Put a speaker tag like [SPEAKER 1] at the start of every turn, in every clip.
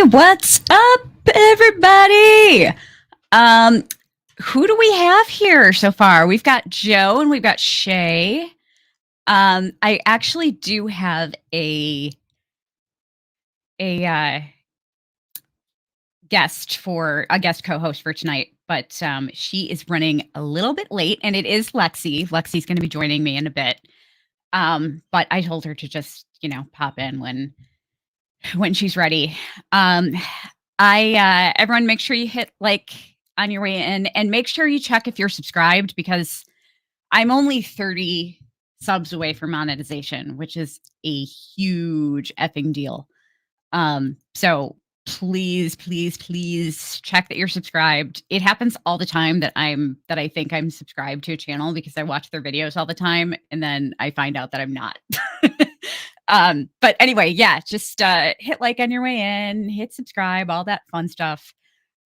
[SPEAKER 1] What's up, everybody? Um, who do we have here so far? We've got Joe and we've got Shay. I actually do have a guest co-host for tonight, but she is running a little bit late, and it is Lexi. Lexi's going to be joining me in a bit. But I told her to just pop in when she's ready. Everyone make sure you hit like on your way in, and make sure you check if you're subscribed, because I'm only 30 subs away from monetization, which is a huge effing deal. So please check that you're subscribed. It happens all the time that I think I'm subscribed to a channel because I watch their videos all the time, and then I find out that I'm not. But anyway, yeah, just hit like on your way in, hit subscribe, all that fun stuff.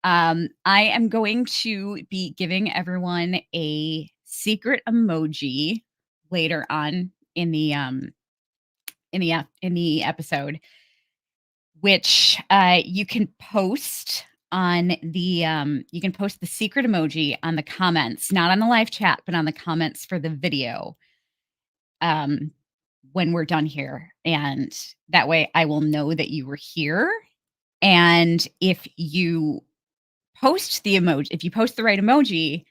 [SPEAKER 1] I am going to be giving everyone a secret emoji later on in the episode, which you can post on the you can post the secret emoji on the comments, not on the live chat, but on the comments for the video. When we're done here, and that way I will know that you were here. And if you post the right emoji,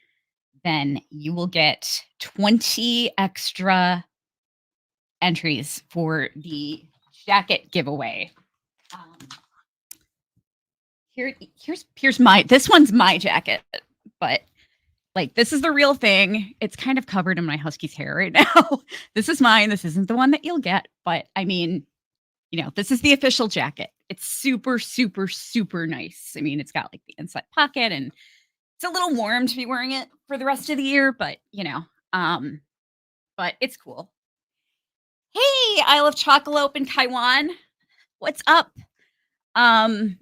[SPEAKER 1] then you will get 20 extra entries for the jacket giveaway. This one's my jacket, but this is the real thing. It's kind of covered in my husky's hair right now. This is mine. This isn't the one that you'll get, but I mean, this is the official jacket. It's super nice. I mean, it's got the inside pocket, and it's a little warm to be wearing it for the rest of the year, but but it's cool. Hey, Isle of Chocolate in Taiwan. What's up? I'm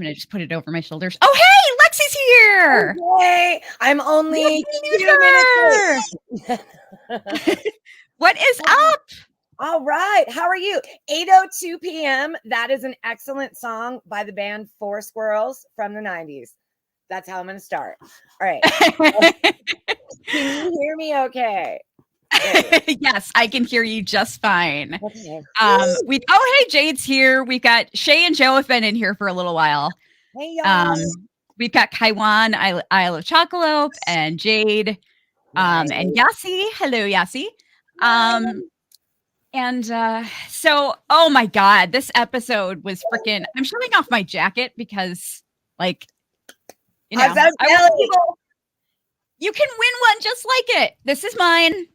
[SPEAKER 1] going to just put it over my shoulders. Oh, hey, Lexi's here.
[SPEAKER 2] Okay. I'm only 2 minutes late.
[SPEAKER 1] What is up?
[SPEAKER 2] All right. How are you? 8:02 p.m. That is an excellent song by the band Four Squirrels from the 90s. That's how I'm going to start. All right. Can you hear me okay?
[SPEAKER 1] Yes, I can hear you just fine.
[SPEAKER 2] Okay.
[SPEAKER 1] Hey, Jade's here. We've got Shay and Joe have been in here for a little while.
[SPEAKER 2] Hey, y'all.
[SPEAKER 1] We've got Kaiwan, Isle of Chocolate, and Jade, and Yassi. Hello, Yassi. So, oh my God, this episode was freaking. I'm showing off my jacket because, you can win one just like it. This is mine.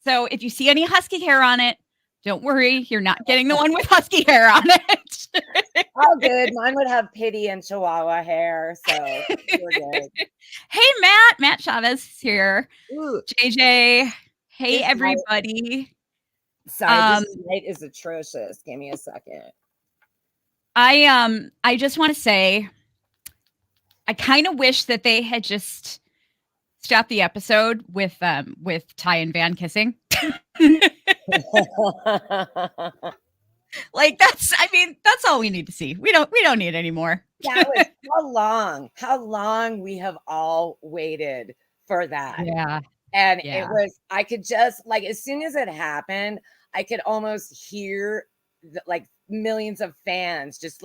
[SPEAKER 1] So if you see any husky hair on it, don't worry. You're not getting the one with husky hair on it.
[SPEAKER 2] All good. Mine would have pity and chihuahua hair. So we're good.
[SPEAKER 1] Hey, Matt Chavez is here.
[SPEAKER 2] Ooh.
[SPEAKER 1] JJ. Hey, everybody.
[SPEAKER 2] Sorry, this light is atrocious. Give me a second.
[SPEAKER 1] I just want to say, I kind of wish that they had just stopped the episode with Ty and Van kissing. That's all we need to see. We don't need any more.
[SPEAKER 2] That was how long we have all waited for that.
[SPEAKER 1] Yeah.
[SPEAKER 2] And it was, I could just as soon as it happened, I could almost hear millions of fans just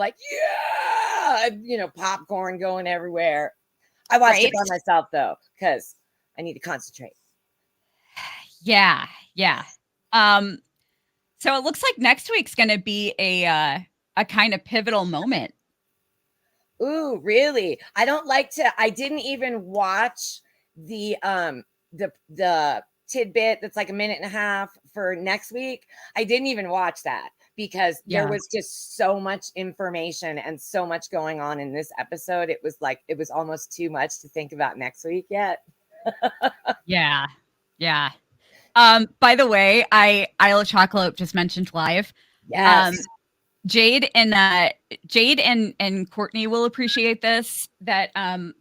[SPEAKER 2] popcorn going everywhere. I watched it by myself though, because I need to concentrate.
[SPEAKER 1] Yeah. So it looks like next week's going to be a kind of pivotal moment.
[SPEAKER 2] Ooh, really? I didn't even watch the tidbit that's a minute and a half for next week. I didn't even watch that because there was just so much information and so much going on in this episode. It was almost too much to think about next week yet.
[SPEAKER 1] Yeah. By the way, Isle of Chocolate just mentioned live.
[SPEAKER 2] Yes.
[SPEAKER 1] Jade and Courtney will appreciate this, that I'm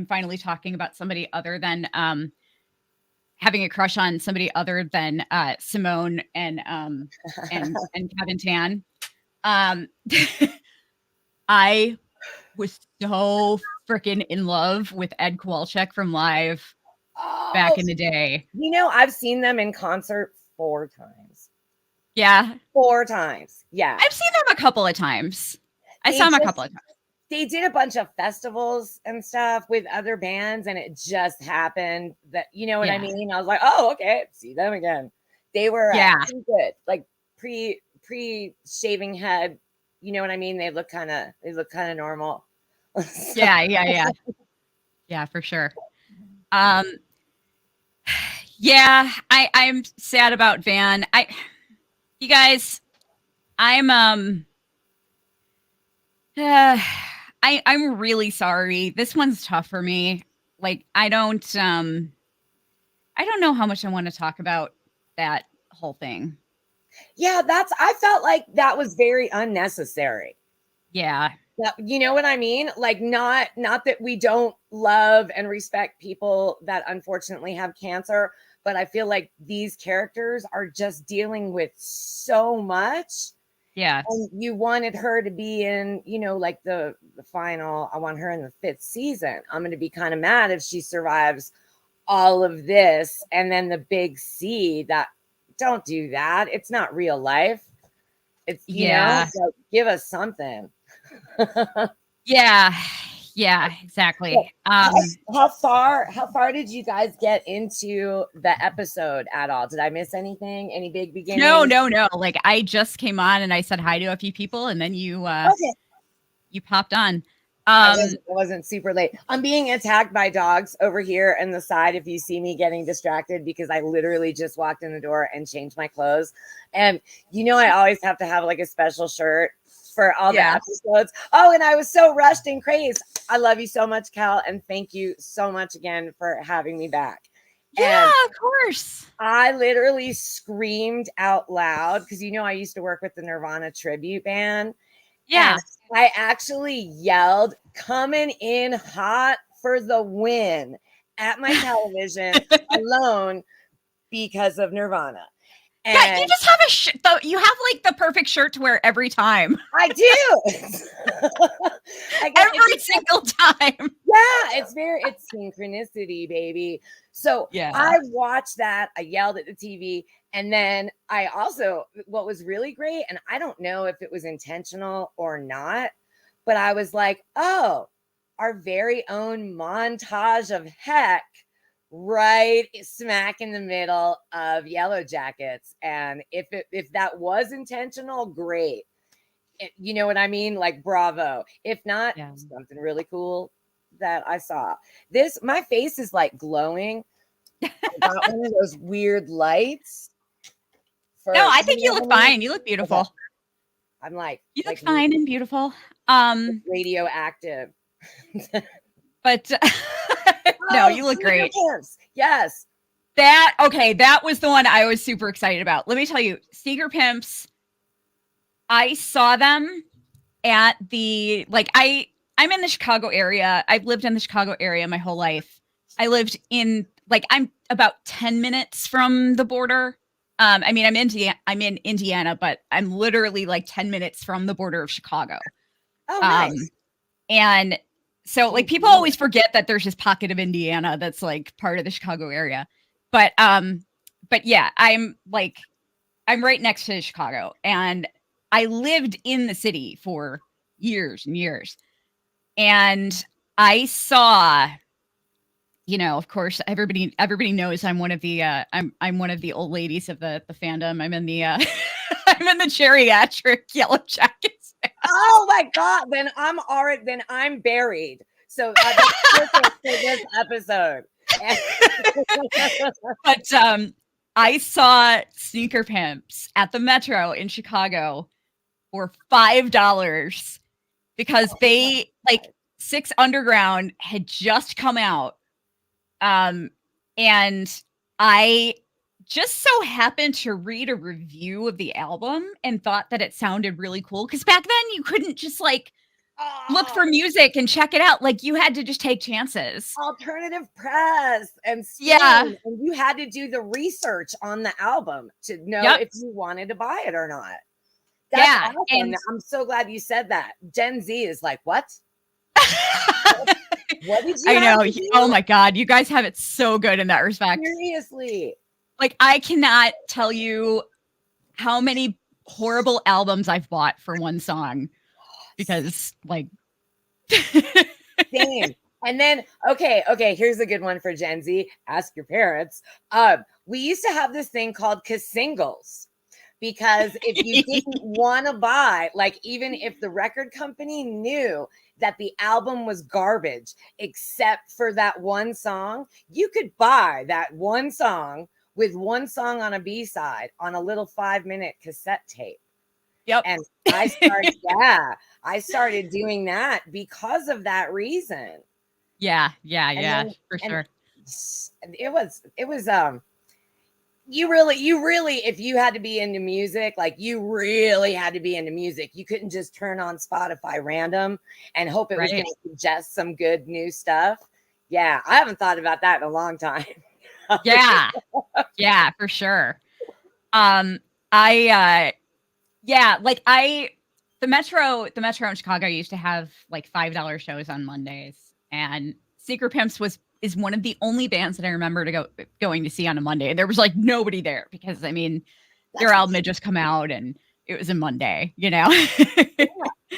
[SPEAKER 1] finally talking about somebody other than having a crush on somebody other than Simone and Kevin Tan. I was so freaking in love with Ed Kowalczyk from Live back
[SPEAKER 2] Oh,
[SPEAKER 1] in the day.
[SPEAKER 2] you know, I've seen them in concert 4 times.
[SPEAKER 1] Yeah.
[SPEAKER 2] 4 times. Yeah.
[SPEAKER 1] I've seen them a couple of times. I saw them a couple of times.
[SPEAKER 2] They did a bunch of festivals and stuff with other bands, and it just happened that, you know what I mean? I was like, oh, okay, see them again. They were pretty good, like pre shaving head. You know what I mean? They look kind of normal. So,
[SPEAKER 1] Yeah, for sure. Yeah, I'm sad about Van. You guys, I'm I'm really sorry. This one's tough for me. Like I don't know how much I want to talk about that whole thing.
[SPEAKER 2] yeah, I felt like that was very unnecessary.
[SPEAKER 1] Yeah.
[SPEAKER 2] You know what I mean? Like not that we don't love and respect people that unfortunately have cancer, but I feel like these characters are just dealing with so much.
[SPEAKER 1] Yeah.
[SPEAKER 2] And you wanted her to be in, you know, like the final, I want her in the 5th season. I'm going to be kind of mad if she survives all of this. And then the big C, that don't do that. It's not real life. It's, you know, so give us something.
[SPEAKER 1] Yeah, exactly.
[SPEAKER 2] How far did you guys get into the episode at all? Did I miss anything? Any big beginnings?
[SPEAKER 1] No. Like I just came on and I said hi to a few people, and then you you popped on.
[SPEAKER 2] I wasn't super late. I'm being attacked by dogs over here in the side. If you see me getting distracted, because I literally just walked in the door and changed my clothes, and you know I always have to have like a special shirt for all the episodes. Oh, and I was so rushed and crazed. I love you so much, Cal, and thank you so much again for having me back.
[SPEAKER 1] Yeah, of course.
[SPEAKER 2] I literally screamed out loud because you know I used to work with the Nirvana tribute band.
[SPEAKER 1] Yeah.
[SPEAKER 2] And I actually yelled, coming in hot for the win at my television alone because of Nirvana. And
[SPEAKER 1] yeah, you just have you have like the perfect shirt to wear every time.
[SPEAKER 2] I do.
[SPEAKER 1] Every single time.
[SPEAKER 2] Yeah, it's synchronicity, baby. So I watched that. I yelled at the TV. And then I also, what was really great, and I don't know if it was intentional or not, but I was like, oh, our very own montage of heck right smack in the middle of Yellowjackets. And if that was intentional, great. You know what I mean? Like, bravo. If not, something really cool that I saw. My face is like glowing. I got one of those weird lights.
[SPEAKER 1] No, I think you look fine. You look beautiful. Okay.
[SPEAKER 2] I'm like,
[SPEAKER 1] you look fine and beautiful.
[SPEAKER 2] Radioactive.
[SPEAKER 1] But no, you look great.
[SPEAKER 2] Yes.
[SPEAKER 1] That was the one I was super excited about. Let me tell you, Sneaker Pimps, I saw them at the, like, I'm in the Chicago area. I've lived in the Chicago area my whole life. I lived in, like, I'm about 10 minutes from the border. I mean, I'm in Indiana, but I'm literally like 10 minutes from the border of Chicago.
[SPEAKER 2] Oh, nice.
[SPEAKER 1] And so, like, people always forget that there's this pocket of Indiana that's like part of the Chicago area. But yeah, I'm right next to Chicago, and I lived in the city for years and years. And I saw, you know, of course, everybody knows I'm one of the I'm one of the old ladies of the fandom. I'm in the I'm in the geriatric Yellowjackets.
[SPEAKER 2] Oh my god! Then I'm buried. So that's perfect for this episode.
[SPEAKER 1] But I saw Sneaker Pimps at the Metro in Chicago for $5 because they like Six Underground had just come out. And I just so happened to read a review of the album and thought that it sounded really cool. Cause back then you couldn't just like look for music and check it out. Like you had to just take chances.
[SPEAKER 2] Alternative press and and you had to do the research on the album to know if you wanted to buy it or not. That's
[SPEAKER 1] Yeah,
[SPEAKER 2] awesome.
[SPEAKER 1] and
[SPEAKER 2] I'm so glad you said that. Gen Z is like, what? What did you
[SPEAKER 1] I
[SPEAKER 2] have
[SPEAKER 1] know.
[SPEAKER 2] to do?
[SPEAKER 1] Oh my God, you guys have it so good in that respect.
[SPEAKER 2] Seriously.
[SPEAKER 1] Like, I cannot tell you how many horrible albums I've bought for one song because, like,
[SPEAKER 2] Same. And then, okay, here's a good one for Gen Z. Ask your parents. We used to have this thing called singles, because if you didn't want to buy, like, even if the record company knew that the album was garbage, except for that one song, you could buy that one song with one song on a B-side on a little 5-minute cassette tape.
[SPEAKER 1] Yep.
[SPEAKER 2] And I started doing that because of that reason.
[SPEAKER 1] Yeah,
[SPEAKER 2] And then,
[SPEAKER 1] for
[SPEAKER 2] and
[SPEAKER 1] sure.
[SPEAKER 2] it was you really, if you had to be into music, like, you really had to be into music. You couldn't just turn on Spotify random and hope it was
[SPEAKER 1] Right.
[SPEAKER 2] going to suggest some good new stuff. Yeah, I haven't thought about that in a long time.
[SPEAKER 1] Yeah. Yeah, for sure. I yeah, like the Metro in Chicago used to have like $5 shows on Mondays, and Secret Pimps is one of the only bands that I remember going to see on a Monday. There was like nobody there because, I mean, their
[SPEAKER 2] That's
[SPEAKER 1] album had just come out and it was a Monday, you know?
[SPEAKER 2] yeah.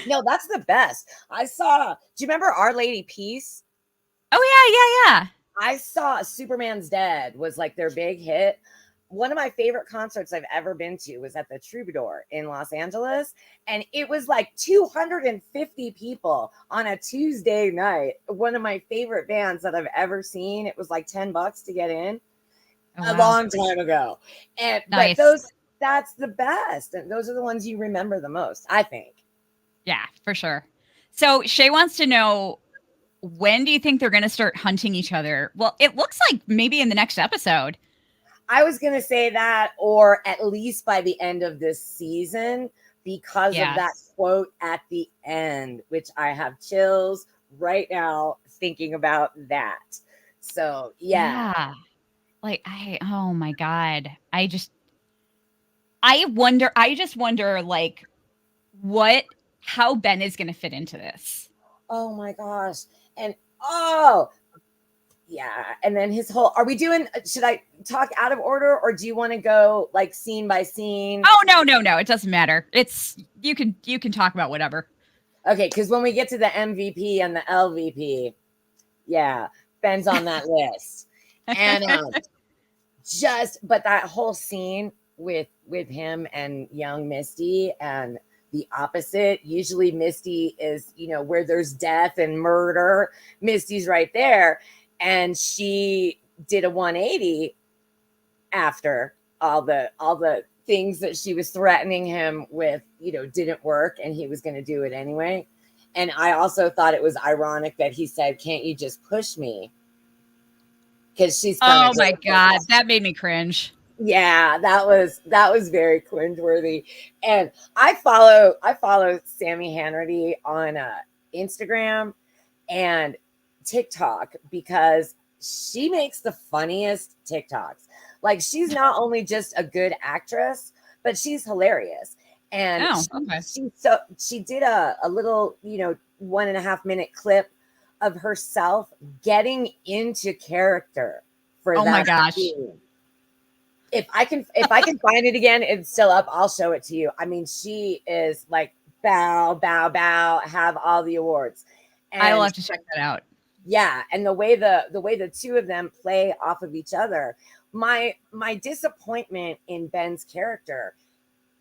[SPEAKER 2] No, that's the best. Do you remember Our Lady Peace?
[SPEAKER 1] Oh yeah.
[SPEAKER 2] I saw Superman's Dead was like their big hit. One of my favorite concerts I've ever been to was at the Troubadour in Los Angeles. And it was like 250 people on a Tuesday night. One of my favorite bands that I've ever seen. It was like $10 to get in
[SPEAKER 1] Oh,
[SPEAKER 2] a
[SPEAKER 1] wow.
[SPEAKER 2] long time ago. And
[SPEAKER 1] Nice.
[SPEAKER 2] but that's the best. And those are the ones you remember the most, I think.
[SPEAKER 1] Yeah, for sure. So Shay wants to know, when do you think they're going to start hunting each other? Well, it looks like maybe in the next episode.
[SPEAKER 2] I was going to say that, or at least by the end of this season, because of that quote at the end, which I have chills right now thinking about that. So, yeah.
[SPEAKER 1] Like, oh my God. I just wonder, like, how Ben is going to fit into this.
[SPEAKER 2] Oh my gosh. And, oh, yeah. And then should I talk out of order, or do you want to go like scene by scene?
[SPEAKER 1] Oh, no. It doesn't matter. You can talk about whatever.
[SPEAKER 2] Okay. Because when we get to the MVP and the LVP, yeah, Ben's on that list. And, but that whole scene with him and young Misty, and the opposite, usually Misty is, where there's death and murder, Misty's right there. And she did a 180 after all the things that she was threatening him with, didn't work, and he was going to do it anyway. And I also thought it was ironic that he said, "Can't you just push me?" Because she's
[SPEAKER 1] Oh my God, that made me cringe.
[SPEAKER 2] Yeah, that was very cringeworthy. And I follow Sammy Hannity on Instagram and TikTok, because she makes the funniest TikToks. Like, she's not only just a good actress, but she's hilarious. And she did a little 1.5 minute clip of herself getting into character for that.
[SPEAKER 1] Oh my gosh.
[SPEAKER 2] Scene. If I can find it again, it's still up, I'll show it to you. I mean, she is like bow, have all the awards. And
[SPEAKER 1] I'll have to check that out.
[SPEAKER 2] Yeah, and the way the two of them play off of each other. My disappointment in Ben's character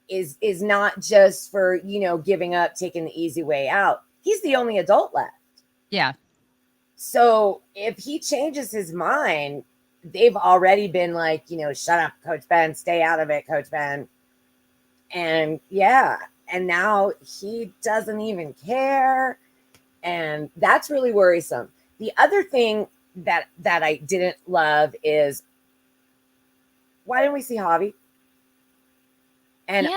[SPEAKER 2] is not just for, giving up, taking the easy way out. He's the only adult left.
[SPEAKER 1] Yeah.
[SPEAKER 2] So if he changes his mind, they've already been like, shut up, Coach Ben, stay out of it, Coach Ben. And yeah, and now he doesn't even care. And that's really worrisome. The other thing that I didn't love is, why didn't we see Javi? And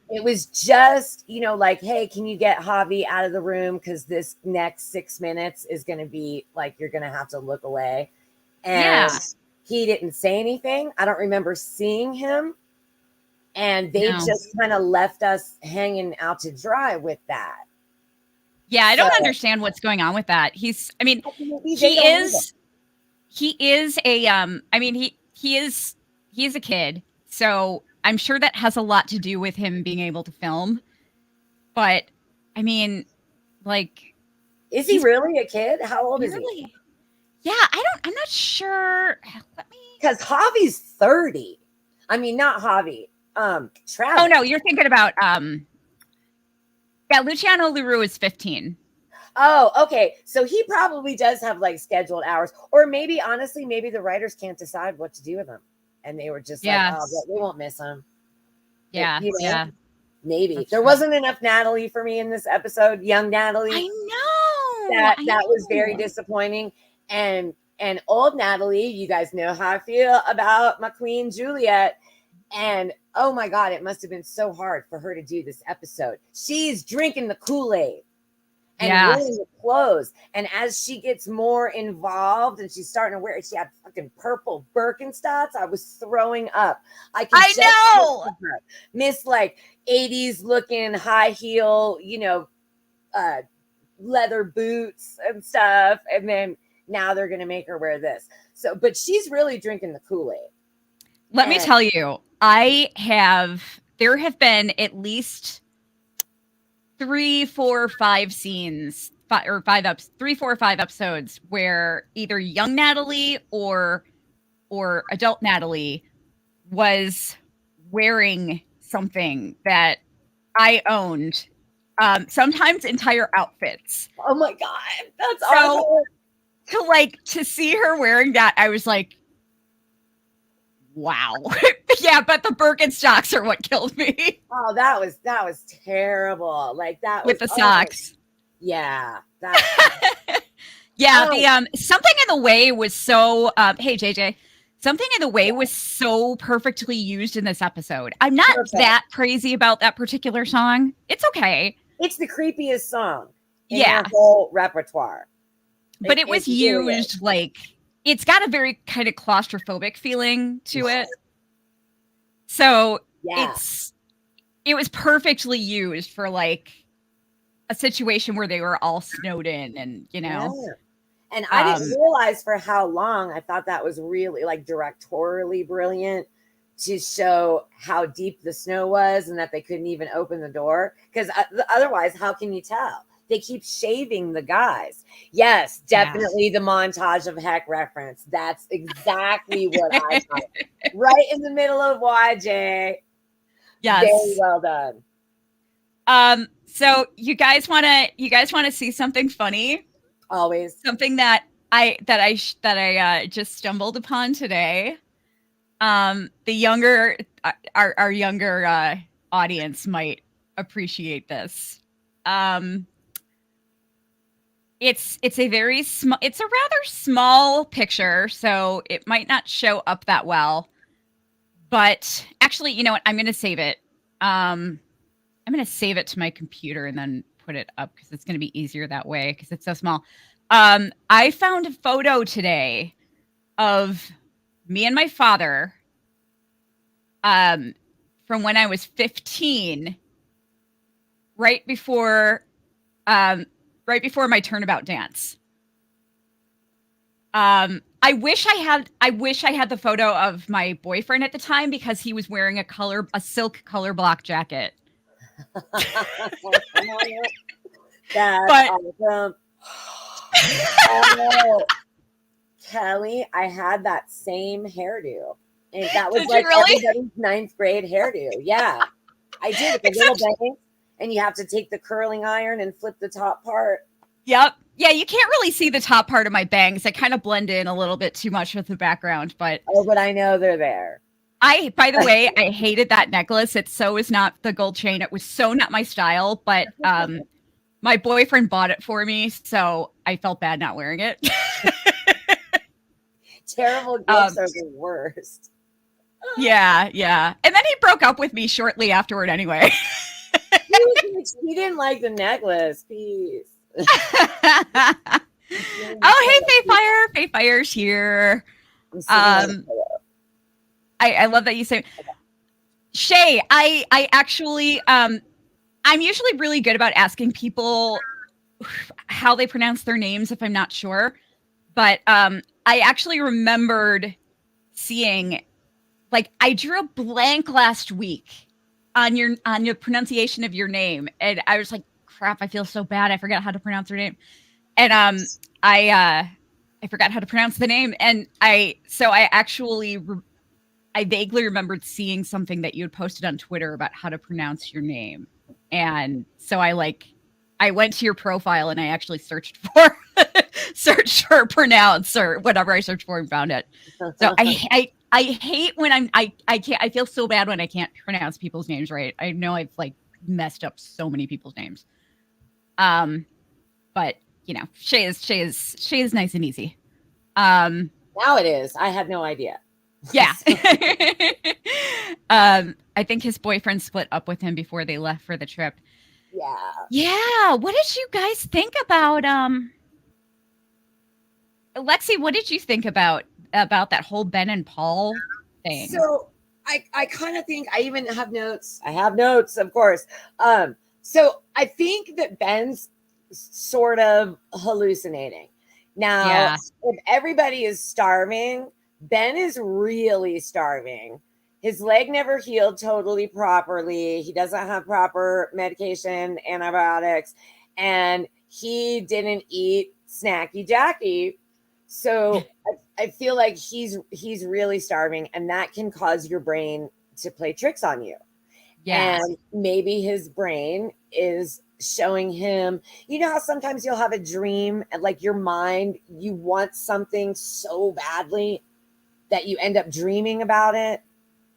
[SPEAKER 2] it was just, like, hey, can you get Javi out of the room? Because this next 6 minutes is going to be like, you're going to have to look away. And he didn't say anything. I don't remember seeing him. And they
[SPEAKER 1] No.
[SPEAKER 2] just kind of left us hanging out to dry with that.
[SPEAKER 1] Yeah, I don't
[SPEAKER 2] So-
[SPEAKER 1] understand what's going on with that.
[SPEAKER 2] Maybe
[SPEAKER 1] he
[SPEAKER 2] they don't need
[SPEAKER 1] is a he is a kid. So I'm sure that has a lot to do with him being able to film. But I mean, like,
[SPEAKER 2] Is he really a kid? How old is he?
[SPEAKER 1] really? Yeah, I'm not sure. Let me.
[SPEAKER 2] Because Javi's 30. I mean, not Javi. Travis.
[SPEAKER 1] Oh no, you're thinking about yeah, Luciano Leroux is 15.
[SPEAKER 2] Oh, okay. So he probably does have like scheduled hours, or maybe honestly, maybe the writers can't decide what to do with him, and they were just like, "Oh, we won't miss him."
[SPEAKER 1] Yeah,
[SPEAKER 2] You know,
[SPEAKER 1] yeah.
[SPEAKER 2] Maybe
[SPEAKER 1] That's
[SPEAKER 2] there
[SPEAKER 1] true.
[SPEAKER 2] wasn't enough Natalie for me in this episode. Young Natalie.
[SPEAKER 1] I know.
[SPEAKER 2] That was very disappointing. And old Natalie, you guys know how I feel about my queen Juliet. And oh my God, it must have been so hard for her to do this episode. She's drinking the Kool-Aid and wearing the clothes. And as she gets more involved and she's starting to wear it, she had fucking purple Birkenstocks. I was throwing up. I
[SPEAKER 1] know.
[SPEAKER 2] Miss like 80s looking high heel, leather boots and stuff. And then now they're going to make her wear this. So, but she's really drinking the Kool-Aid.
[SPEAKER 1] Let me tell you, there have been at least 3, 4, 5 scenes, 3, 4, 5 episodes where either young Natalie or adult Natalie was wearing something that I owned. Sometimes entire outfits.
[SPEAKER 2] Oh my God, that's awesome.
[SPEAKER 1] To see her wearing that, I was like, wow. Yeah, but the Birkenstocks are what killed me.
[SPEAKER 2] Oh, that was terrible. Like that
[SPEAKER 1] with the socks.
[SPEAKER 2] Yeah.
[SPEAKER 1] Yeah, the something in the way was so hey JJ. Something in the way was so perfectly used in this episode. I'm not that crazy about that particular song. It's okay.
[SPEAKER 2] It's the creepiest song in
[SPEAKER 1] their
[SPEAKER 2] whole repertoire.
[SPEAKER 1] But it was used like, it's got a very kind of claustrophobic feeling to it. So it was perfectly used for like a situation where they were all snowed in and,
[SPEAKER 2] Yeah. And I didn't realize for how long. I thought that was really like directorially brilliant to show how deep the snow was and that they couldn't even open the door. Because otherwise, how can you tell? They keep shaving the guys. Yes, definitely the montage of Heck reference. That's exactly what I thought. Right in the middle of YJ.
[SPEAKER 1] Yes.
[SPEAKER 2] Very well done.
[SPEAKER 1] So you guys want to see something funny?
[SPEAKER 2] Always.
[SPEAKER 1] Something that I just stumbled upon today. The younger our younger audience might appreciate this. It's a rather small picture, so it might not show up that well. But actually, you know what? I'm going to save it. I'm going to save it to my computer and then put it up because it's going to be easier that way because it's so small. I found a photo today of me and my father from when I was 15, right before my turnabout dance. I wish I had the photo of my boyfriend at the time because he was wearing a silk color block jacket.
[SPEAKER 2] That's awesome. Oh, Kelly, I had that same hairdo. And that was everybody's 9th grade hairdo. Yeah. I did with the little bangs. And you have to take the curling iron and flip the top part.
[SPEAKER 1] Yep. Yeah, you can't really see the top part of my bangs. I kind of blend in a little bit too much with the background, but
[SPEAKER 2] I know they're there.
[SPEAKER 1] By the way, I hated that necklace. It so is not the gold chain. It was so not my style, but my boyfriend bought it for me, so I felt bad not wearing it.
[SPEAKER 2] Terrible gifts are the worst.
[SPEAKER 1] Yeah. And then he broke up with me shortly afterward anyway.
[SPEAKER 2] He didn't like the necklace piece.
[SPEAKER 1] Oh, hey, Faye Fire's here. I love that you say Shay, I actually I'm usually really good about asking people how they pronounce their names if I'm not sure. But I actually remembered seeing, like, I drew a blank last week on your pronunciation of your name, and I was like, crap, I feel so bad. I forgot how to pronounce her name. And I forgot how to pronounce the name, and I actually I vaguely remembered seeing something that you had posted on Twitter about how to pronounce your name. And so I went to your profile and I actually searched for pronounce or whatever I searched for and found it. So I hate when I feel so bad when I can't pronounce people's names right. I know I've like messed up so many people's names. But you know, Shay is nice and easy.
[SPEAKER 2] Now it is. I had no idea.
[SPEAKER 1] Yeah. I think his boyfriend split up with him before they left for the trip.
[SPEAKER 2] Yeah.
[SPEAKER 1] Yeah. What did you guys think about Lexi, what did you think about that whole Ben and Paul thing?
[SPEAKER 2] So I kind of think I even have notes. I have notes, of course. So I think that Ben's sort of hallucinating. Now,
[SPEAKER 1] Yeah.
[SPEAKER 2] if everybody is starving, Ben is really starving. His leg never healed totally properly. He doesn't have proper medication, antibiotics, and he didn't eat Snacky Jackie. So I feel like he's really starving, and that can cause your brain to play tricks on you.
[SPEAKER 1] Yeah.
[SPEAKER 2] And maybe his brain is showing him, you know how sometimes you'll have a dream and like your mind, you want something so badly that you end up dreaming about it.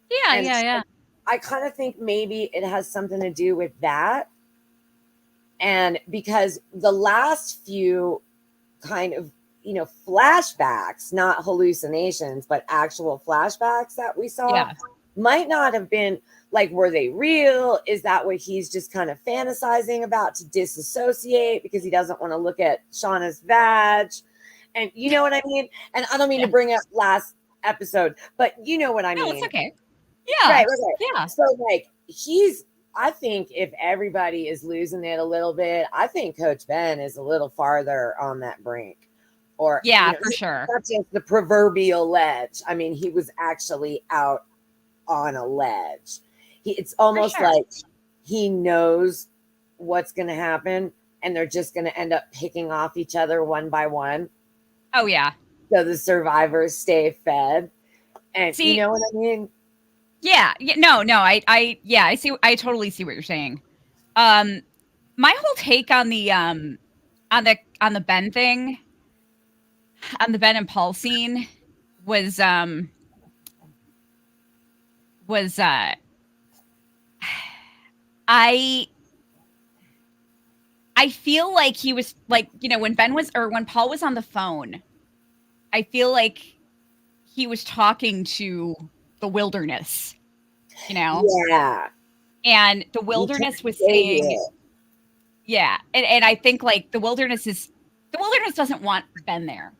[SPEAKER 1] Yeah,
[SPEAKER 2] And
[SPEAKER 1] yeah.
[SPEAKER 2] I kind of think maybe it has something to do with that. And because the last few kind of, you know, flashbacks, not hallucinations, but actual flashbacks that we saw might not have been like, were they real? Is that what he's just kind of fantasizing about to disassociate because he doesn't want to look at Shauna's vag? And you know what I mean? And I don't mean to bring up last episode, but you know what I mean.
[SPEAKER 1] No, it's okay. Yeah.
[SPEAKER 2] Right.
[SPEAKER 1] Yeah.
[SPEAKER 2] So like I think if everybody is losing it a little bit, I think Coach Ben is a little farther on that brink. Or
[SPEAKER 1] for sure.
[SPEAKER 2] Not just the proverbial ledge. I mean, he was actually out on a ledge. It's almost like he knows what's going to happen, and they're just going to end up picking off each other one by one.
[SPEAKER 1] Oh yeah.
[SPEAKER 2] So the survivors stay fed, and you know what I mean?
[SPEAKER 1] Yeah. No. I see. I totally see what you're saying. My whole take on the Ben thing, on the Ben and Paul scene, was I feel like he was like, you know, when Paul was on the phone, I feel like he was talking to the wilderness, you know?
[SPEAKER 2] Yeah.
[SPEAKER 1] And the wilderness was saying, and I think like the wilderness doesn't want Ben there.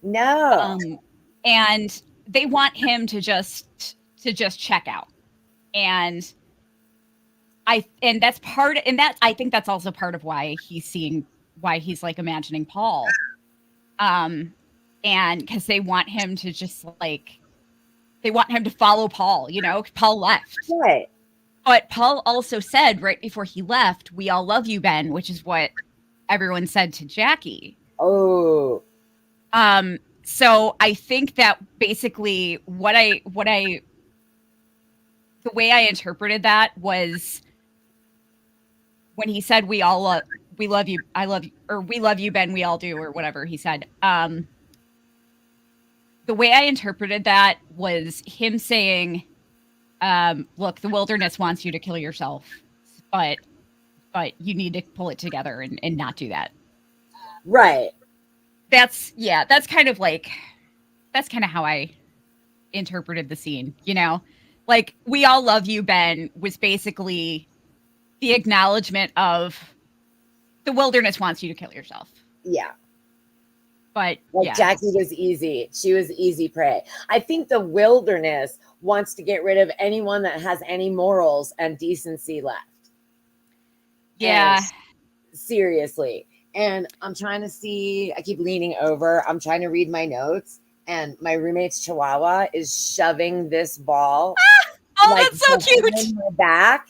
[SPEAKER 2] No.
[SPEAKER 1] And they want him to just check out. And I think that's also part of why he's like imagining Paul. And because they want him to just like, they want him to follow Paul, you know, Paul left.
[SPEAKER 2] Right.
[SPEAKER 1] But Paul also said right before he left, "We all love you, Ben," which is what everyone said to Jackie.
[SPEAKER 2] Oh.
[SPEAKER 1] So I think that basically the way I interpreted that was when he said, we love you, I love you, or we love you, Ben, we all do, or whatever he said. The way I interpreted that was him saying, look, the wilderness wants you to kill yourself, but you need to pull it together and not do that.
[SPEAKER 2] Right.
[SPEAKER 1] That's kind of how I interpreted the scene, you know? Like, we all love you, Ben, was basically the acknowledgement of the wilderness wants you to kill yourself.
[SPEAKER 2] Yeah.
[SPEAKER 1] But
[SPEAKER 2] like
[SPEAKER 1] yeah.
[SPEAKER 2] Jackie was easy. She was easy prey. I think the wilderness wants to get rid of anyone that has any morals and decency left.
[SPEAKER 1] Yeah.
[SPEAKER 2] And seriously. And I'm trying to see, I keep leaning over. I'm trying to read my notes. And my roommate's chihuahua is shoving this ball.
[SPEAKER 1] Oh,
[SPEAKER 2] like,
[SPEAKER 1] that's so cute.
[SPEAKER 2] In my back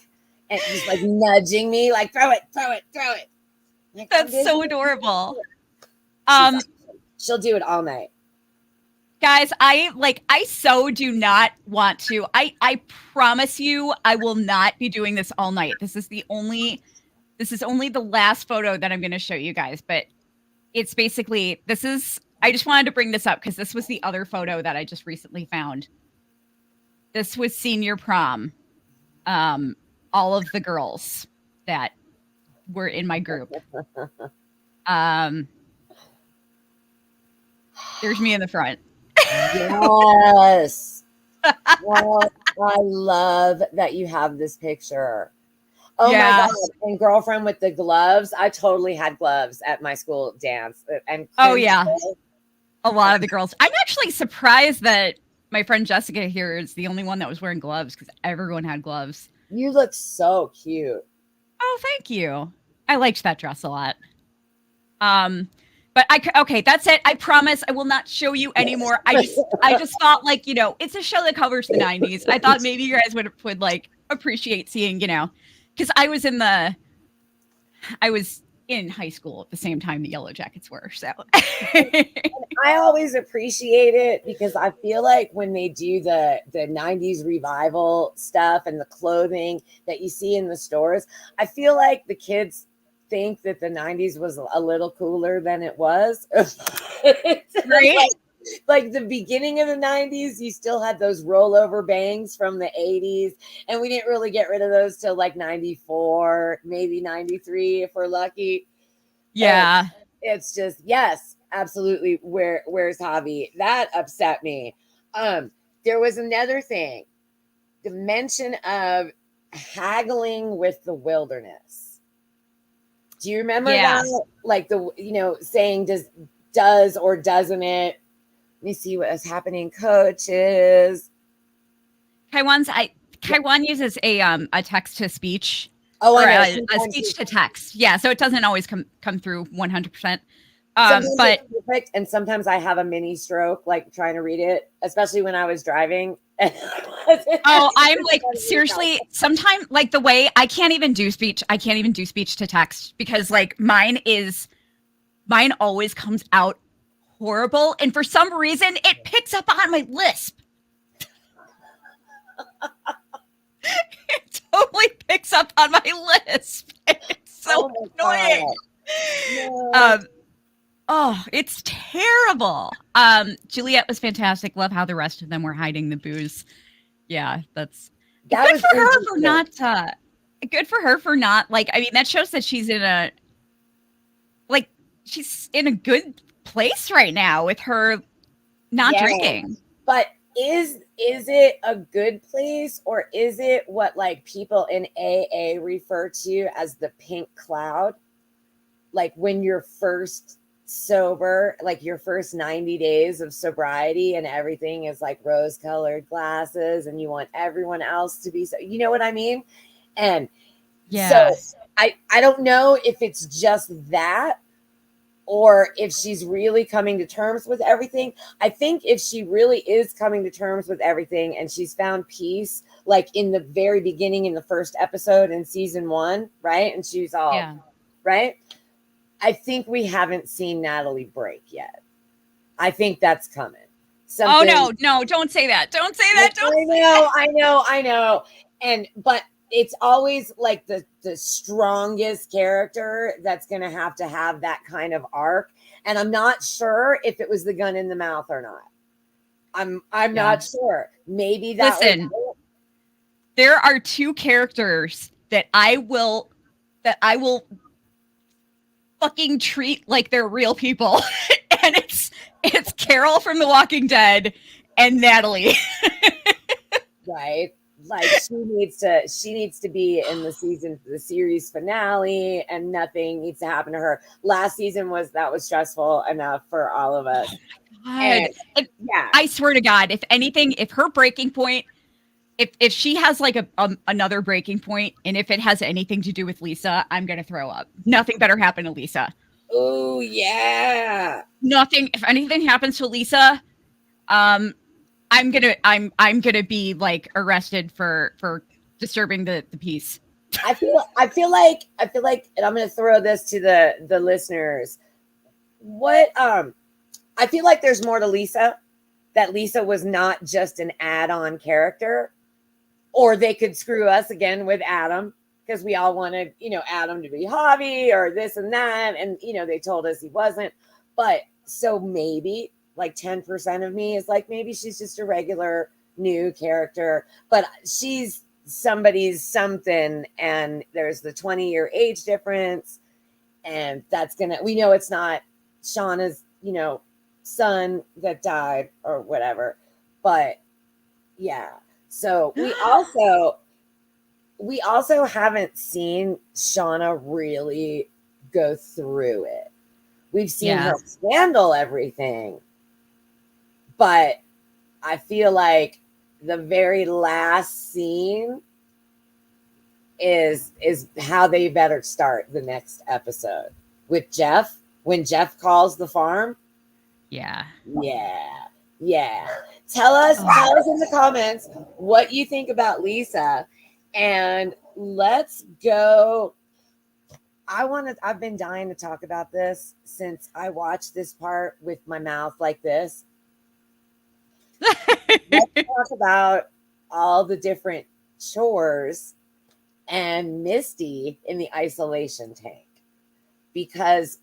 [SPEAKER 2] and just like nudging me, like, throw it, throw it, throw it. Like,
[SPEAKER 1] that's so adorable.
[SPEAKER 2] She'll do it all night.
[SPEAKER 1] Guys, I so do not want to. I promise you I will not be doing this all night. This is only the last photo that I'm going to show you guys, but it's basically I just wanted to bring this up because this was the other photo that I just recently found. This was senior prom. All of the girls that were in my group. There's me in the front.
[SPEAKER 2] Yes. Well, I love that you have this picture. Oh my God. And girlfriend with the gloves. I totally had gloves at my school dance. And
[SPEAKER 1] oh yeah. A lot of the girls. I'm actually surprised that my friend Jessica here is the only one that was wearing gloves because everyone had gloves.
[SPEAKER 2] You look so cute.
[SPEAKER 1] Oh, thank you. I liked that dress a lot. But okay, that's it. I promise I will not show you anymore. I just thought like, it's a show that covers the 90s. I thought maybe you guys would like appreciate seeing, because I was in high school at the same time the Yellowjackets were. So
[SPEAKER 2] I always appreciate it because I feel like when they do the 90s revival stuff and the clothing that you see in the stores, I feel like the kids think that the 90s was a little cooler than it was.
[SPEAKER 1] Right?
[SPEAKER 2] Like the beginning of the 90s, you still had those rollover bangs from the 80s, and we didn't really get rid of those till like 94, maybe 93 if we're lucky.
[SPEAKER 1] Yeah.
[SPEAKER 2] And it's just, yes, absolutely. Where's Javi? That upset me. There was another thing, the mention of haggling with the wilderness. Do you remember that? Like saying does or doesn't it? Let me see what is happening. Coaches.
[SPEAKER 1] Kaiwan uses a text to speech.
[SPEAKER 2] Oh,
[SPEAKER 1] or a speech to text. Yeah, so it doesn't always come through 100%. But
[SPEAKER 2] it's perfect, and sometimes I have a mini stroke, like trying to read it, especially when I was driving.
[SPEAKER 1] Oh, I'm like seriously. Sometimes, like the way I can't even do speech. I can't even do speech to text because like mine always comes out horrible, and for some reason it picks up on my lisp. It totally picks up on my lisp. It's so annoying. No. Oh, it's terrible. Juliet was fantastic. Love how the rest of them were hiding the booze. Yeah, that's good for her for not. Good for her for not like. I mean, that shows that she's she's in a good place right now with her not drinking.
[SPEAKER 2] But is it a good place, or is it what like people in AA refer to as the pink cloud? Like when you're first sober, like your first 90 days of sobriety and everything is like rose-colored glasses and you want everyone else to be so, you know what I mean? And so I don't know if it's just that or if she's really coming to terms with everything. I think if she really is coming to terms with everything and she's found peace, like in the very beginning, in the first episode in season 1, right? And she's all, right? I think we haven't seen Natalie break yet. I think that's coming.
[SPEAKER 1] Oh, no, don't say that. Don't say that.
[SPEAKER 2] I know. But it's always like the strongest character that's going to have that kind of arc. And I'm not sure if it was the gun in the mouth or not. I'm not sure. Maybe that.
[SPEAKER 1] Listen, there are 2 characters that I will fucking treat like they're real people. And it's Carol from The Walking Dead and Natalie.
[SPEAKER 2] Right. like she needs to be in the series finale, and nothing needs to happen to her. Last season was stressful enough for all of us.
[SPEAKER 1] God.
[SPEAKER 2] And yeah,
[SPEAKER 1] I swear to God, if anything, if her breaking point, if she has like another breaking point, and if it has anything to do with Lisa, I'm gonna throw up. Nothing better happen to Lisa.
[SPEAKER 2] oh yeah,
[SPEAKER 1] Nothing. If anything happens to Lisa, I'm gonna be like arrested for disturbing the peace.
[SPEAKER 2] I feel like, and I'm gonna throw this to the listeners. What I feel like there's more to Lisa. That Lisa was not just an add-on character, or they could screw us again with Adam, because we all wanted, Adam to be Javi or this and that, and they told us he wasn't. But so maybe like 10% of me is like, maybe she's just a regular new character, but she's somebody's something, and there's the 20-year age difference, and we know it's not Shauna's, son that died or whatever. But yeah, so we also haven't seen Shauna really go through it. We've seen her handle everything, but I feel like the very last scene is how they better start the next episode with Jeff, when Jeff calls the farm. Yeah. Tell us in the comments what you think about Lisa, and let's go. I've been dying to talk about this since I watched this part with my mouth like this. Let's talk about all the different chores and Misty in the isolation tank, because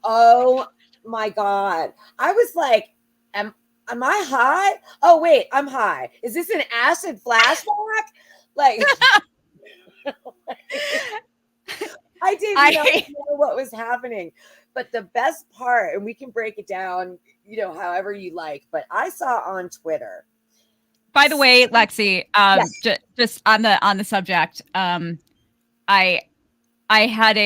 [SPEAKER 2] oh my God, I was like, am I high? Oh wait, I'm high. Is this an acid flashback? Like I didn't know what was happening. But the best part, and we can break it down, however you like, but I saw on Twitter.
[SPEAKER 1] By the way, Lexi, just on the subject, I had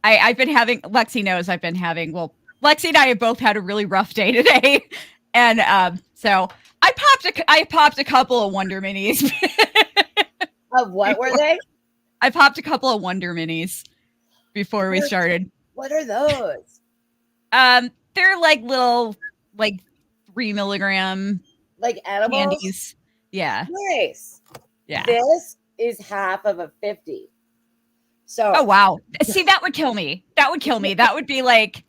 [SPEAKER 1] I've been having, Lexi knows I've been having, Lexi and I have both had a really rough day today. And so I popped a couple of Wonder Minis.
[SPEAKER 2] Of what were they?
[SPEAKER 1] I popped a couple of Wonder Minis before we started.
[SPEAKER 2] What are those?
[SPEAKER 1] They're like little, like 3 milligram,
[SPEAKER 2] like edibles
[SPEAKER 1] candies. Yeah.
[SPEAKER 2] Nice. Yeah. This is half of a 50. So
[SPEAKER 1] oh wow. See, that would kill me. That would be like,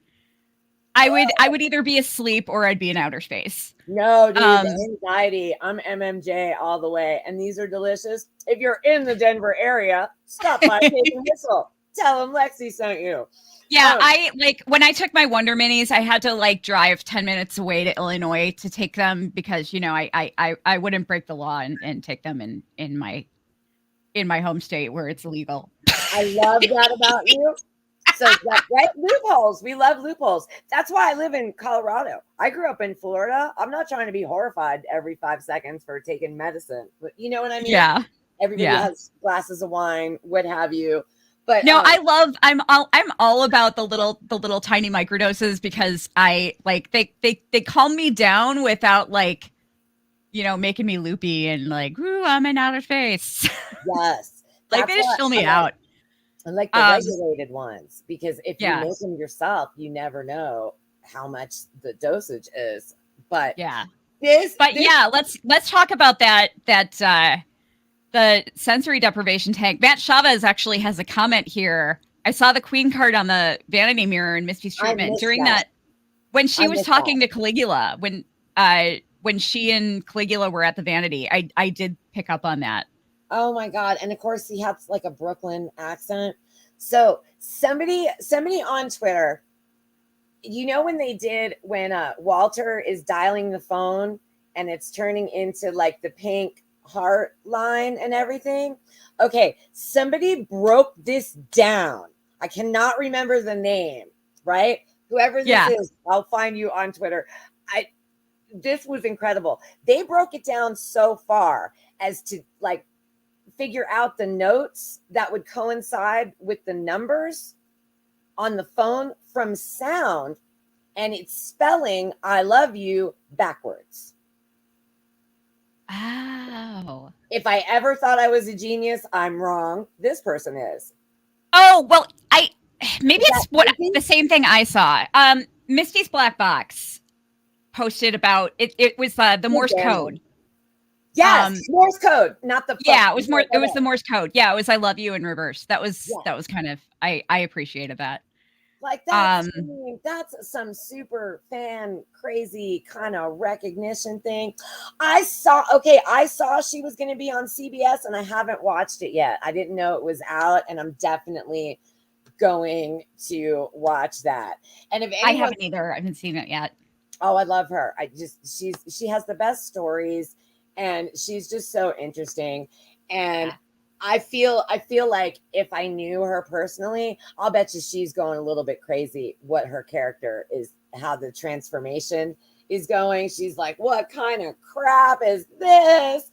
[SPEAKER 1] I would either be asleep or I'd be in outer space.
[SPEAKER 2] No, dude, the anxiety. I'm MMJ all the way, and these are delicious. If you're in the Denver area, stop by Cake and Whistle. Tell them Lexi sent you.
[SPEAKER 1] Yeah, I like when I took my Wonder Minis, I had to like drive 10 minutes away to Illinois to take them because I wouldn't break the law and take them in my home state where it's illegal.
[SPEAKER 2] I love that about you. So right, loopholes. We love loopholes. That's why I live in Colorado. I grew up in Florida. I'm not trying to be horrified every 5 seconds for taking medicine, but you know what I mean?
[SPEAKER 1] Yeah.
[SPEAKER 2] Everybody has glasses of wine, what have you. But
[SPEAKER 1] no, I'm all about the little tiny microdoses because I like they calm me down without like, making me loopy and like, ooh, I'm in outer space.
[SPEAKER 2] Yes.
[SPEAKER 1] Like they just chill me out.
[SPEAKER 2] I like the regulated ones, because if you make them yourself, you never know how much the dosage is. But
[SPEAKER 1] let's talk about that the sensory deprivation tank. Matt Chavez actually has a comment here. I saw the queen card on the vanity mirror in Misty's treatment during that when she was talking to Caligula, when she and Caligula were at the vanity. I did pick up on that.
[SPEAKER 2] Oh my God. And of course he has like a Brooklyn accent. So somebody on Twitter, when Walter is dialing the phone and it's turning into like the pink heart line and everything. Okay. Somebody broke this down. I cannot remember the name, right? Whoever this is, I'll find you on Twitter. This was incredible. They broke it down so far as to like figure out the notes that would coincide with the numbers on the phone from sound, and it's spelling I love you backwards.
[SPEAKER 1] Oh.
[SPEAKER 2] If I ever thought I was a genius, I'm wrong. This person is.
[SPEAKER 1] Oh, well, maybe
[SPEAKER 2] Is
[SPEAKER 1] it's
[SPEAKER 2] that
[SPEAKER 1] what
[SPEAKER 2] crazy?
[SPEAKER 1] the same thing I saw. Misty's Black Box posted about it. It was the Morse code.
[SPEAKER 2] Yes, Morse code, not the
[SPEAKER 1] Yeah, it was more. It was the Morse code. Yeah, it was I love you in reverse. That was kind of I appreciated that.
[SPEAKER 2] Like that's some super fan crazy kind of recognition thing. I saw she was going to be on CBS and I haven't watched it yet. I didn't know it was out, and I'm definitely going to watch that. And if
[SPEAKER 1] I haven't either. I haven't seen it yet.
[SPEAKER 2] Oh, I love her. She has the best stories, and she's just so interesting. And I feel like if I knew her personally, I'll bet you she's going a little bit crazy what her character is, how the transformation is going. She's like, what kind of crap is this?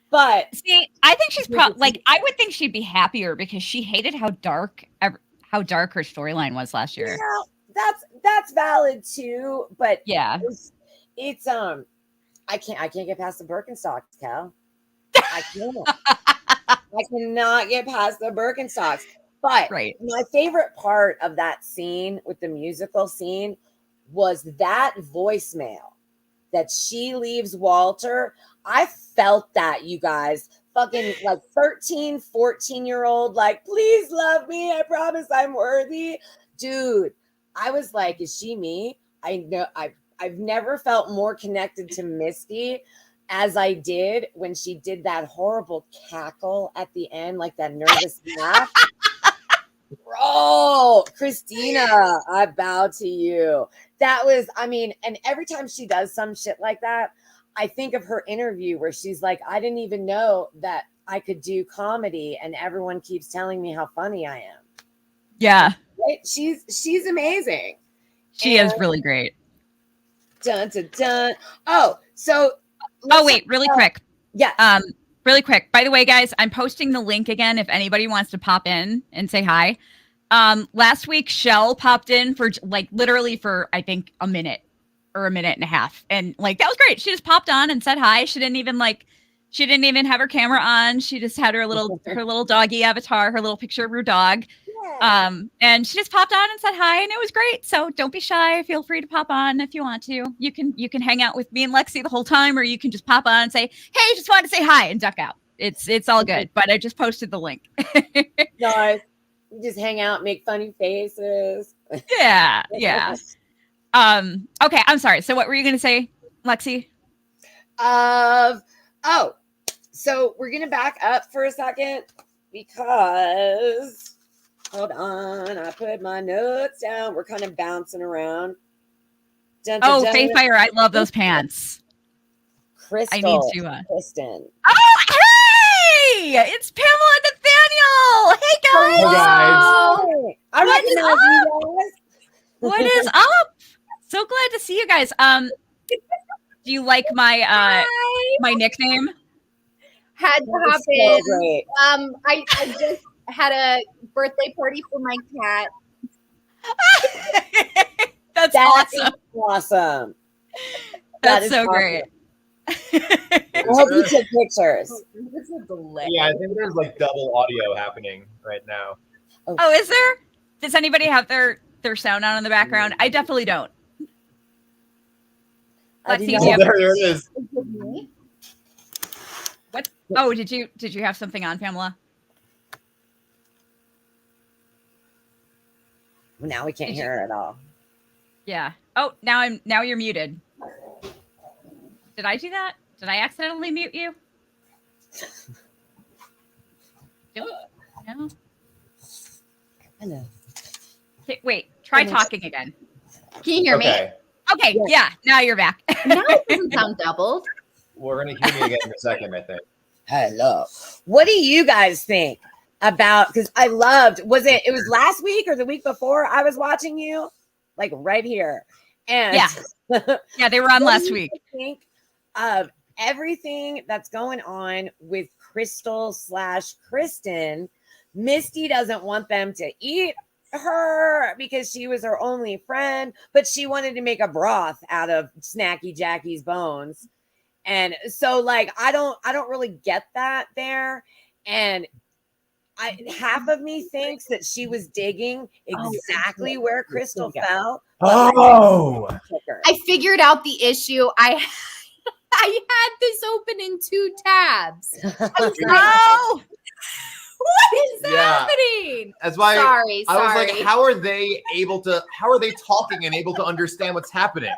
[SPEAKER 2] But
[SPEAKER 1] see, I think she's probably I would think she'd be happier because she hated how dark her storyline was last year.
[SPEAKER 2] Yeah, that's valid too. But
[SPEAKER 1] yeah,
[SPEAKER 2] it's I can't get past the Birkenstocks, Cal. I can't. I cannot get past the Birkenstocks. But my favorite part of that scene with the musical scene was that voicemail that she leaves Walter. I felt that, you guys. Fucking like 13, 14-year-old, like, please love me. I promise I'm worthy. Dude, I was like, is she me? I know I've never felt more connected to Misty as I did when she did that horrible cackle at the end, like that nervous laugh. Bro, Christina, I bow to you. That was, and every time she does some shit like that, I think of her interview where she's like, I didn't even know that I could do comedy, and everyone keeps telling me how funny I am.
[SPEAKER 1] Yeah.
[SPEAKER 2] Right? She's amazing.
[SPEAKER 1] She is really great.
[SPEAKER 2] Dun, dun, dun. Oh, so
[SPEAKER 1] wait, really quick.
[SPEAKER 2] Yeah.
[SPEAKER 1] Really quick. By the way, guys, I'm posting the link again if anybody wants to pop in and say hi. Last week, Shell popped in for literally for I think a minute or a minute and a half, and that was great. She just popped on and said hi. She didn't even have her camera on. She just had her little doggy avatar, her little picture of her dog. Yeah. And she just popped on and said hi, and it was great. So don't be shy. Feel free to pop on if you want to. You can hang out with me and Lexi the whole time, or you can just pop on and say, hey, just wanted to say hi and duck out. It's all good. But I just posted the link.
[SPEAKER 2] Nice. You just hang out, make funny faces.
[SPEAKER 1] Yeah. Yeah. Okay, I'm sorry. So what were you going to say, Lexi?
[SPEAKER 2] So we're going to back up for a second because, hold on, I put my notes down. We're kind of bouncing around.
[SPEAKER 1] Dun, dun, dun. Faye Fire, I love those pants.
[SPEAKER 2] Crystal,
[SPEAKER 1] I need to.
[SPEAKER 2] Kristen.
[SPEAKER 1] Oh, hey! It's Pamela and Nathaniel. Hey, guys.
[SPEAKER 3] Hey, guys.
[SPEAKER 2] I recognize you guys.
[SPEAKER 1] What is up? So glad to see you guys. Do you like my my nickname?
[SPEAKER 4] Had to hop in. I just had a birthday party for my cat.
[SPEAKER 1] That's awesome.
[SPEAKER 2] Awesome.
[SPEAKER 1] That's so awesome. Great.
[SPEAKER 2] I hope you took pictures.
[SPEAKER 3] Yeah, I think there's double audio happening right now.
[SPEAKER 1] Oh, is there? Does anybody have their sound on in the background? I definitely don't. Let's see.
[SPEAKER 3] There it is.
[SPEAKER 1] What? Oh, did you have something on, Pamela?
[SPEAKER 2] Now we can't hear her at all.
[SPEAKER 1] Yeah. Oh, now you're muted. Did I do that? Did I accidentally mute you? No.
[SPEAKER 2] Hello.
[SPEAKER 1] Okay, wait. Try talking again.
[SPEAKER 4] Can you hear me?
[SPEAKER 1] Okay. Yeah. Now you're back.
[SPEAKER 4] Now it doesn't sound doubled.
[SPEAKER 3] We're gonna hear me again in a second, I think.
[SPEAKER 2] Hello. What do you guys think about? Because I loved. It was last week or the week before? I was watching you, right here, and
[SPEAKER 1] yeah, they were on last week.
[SPEAKER 2] Think of everything that's going on with Crystal / Kristen. Misty doesn't want them to eat her because she was her only friend, but she wanted to make a broth out of Snacky Jackie's bones. And so like I don't really get that there. And half of me thinks that she was digging exactly where Crystal fell.
[SPEAKER 3] Oh,
[SPEAKER 4] I figured out the issue. I had this open in 2 tabs. I was like, what is happening?
[SPEAKER 3] That's why
[SPEAKER 4] sorry.
[SPEAKER 3] I was like, how are they talking and able to understand what's happening?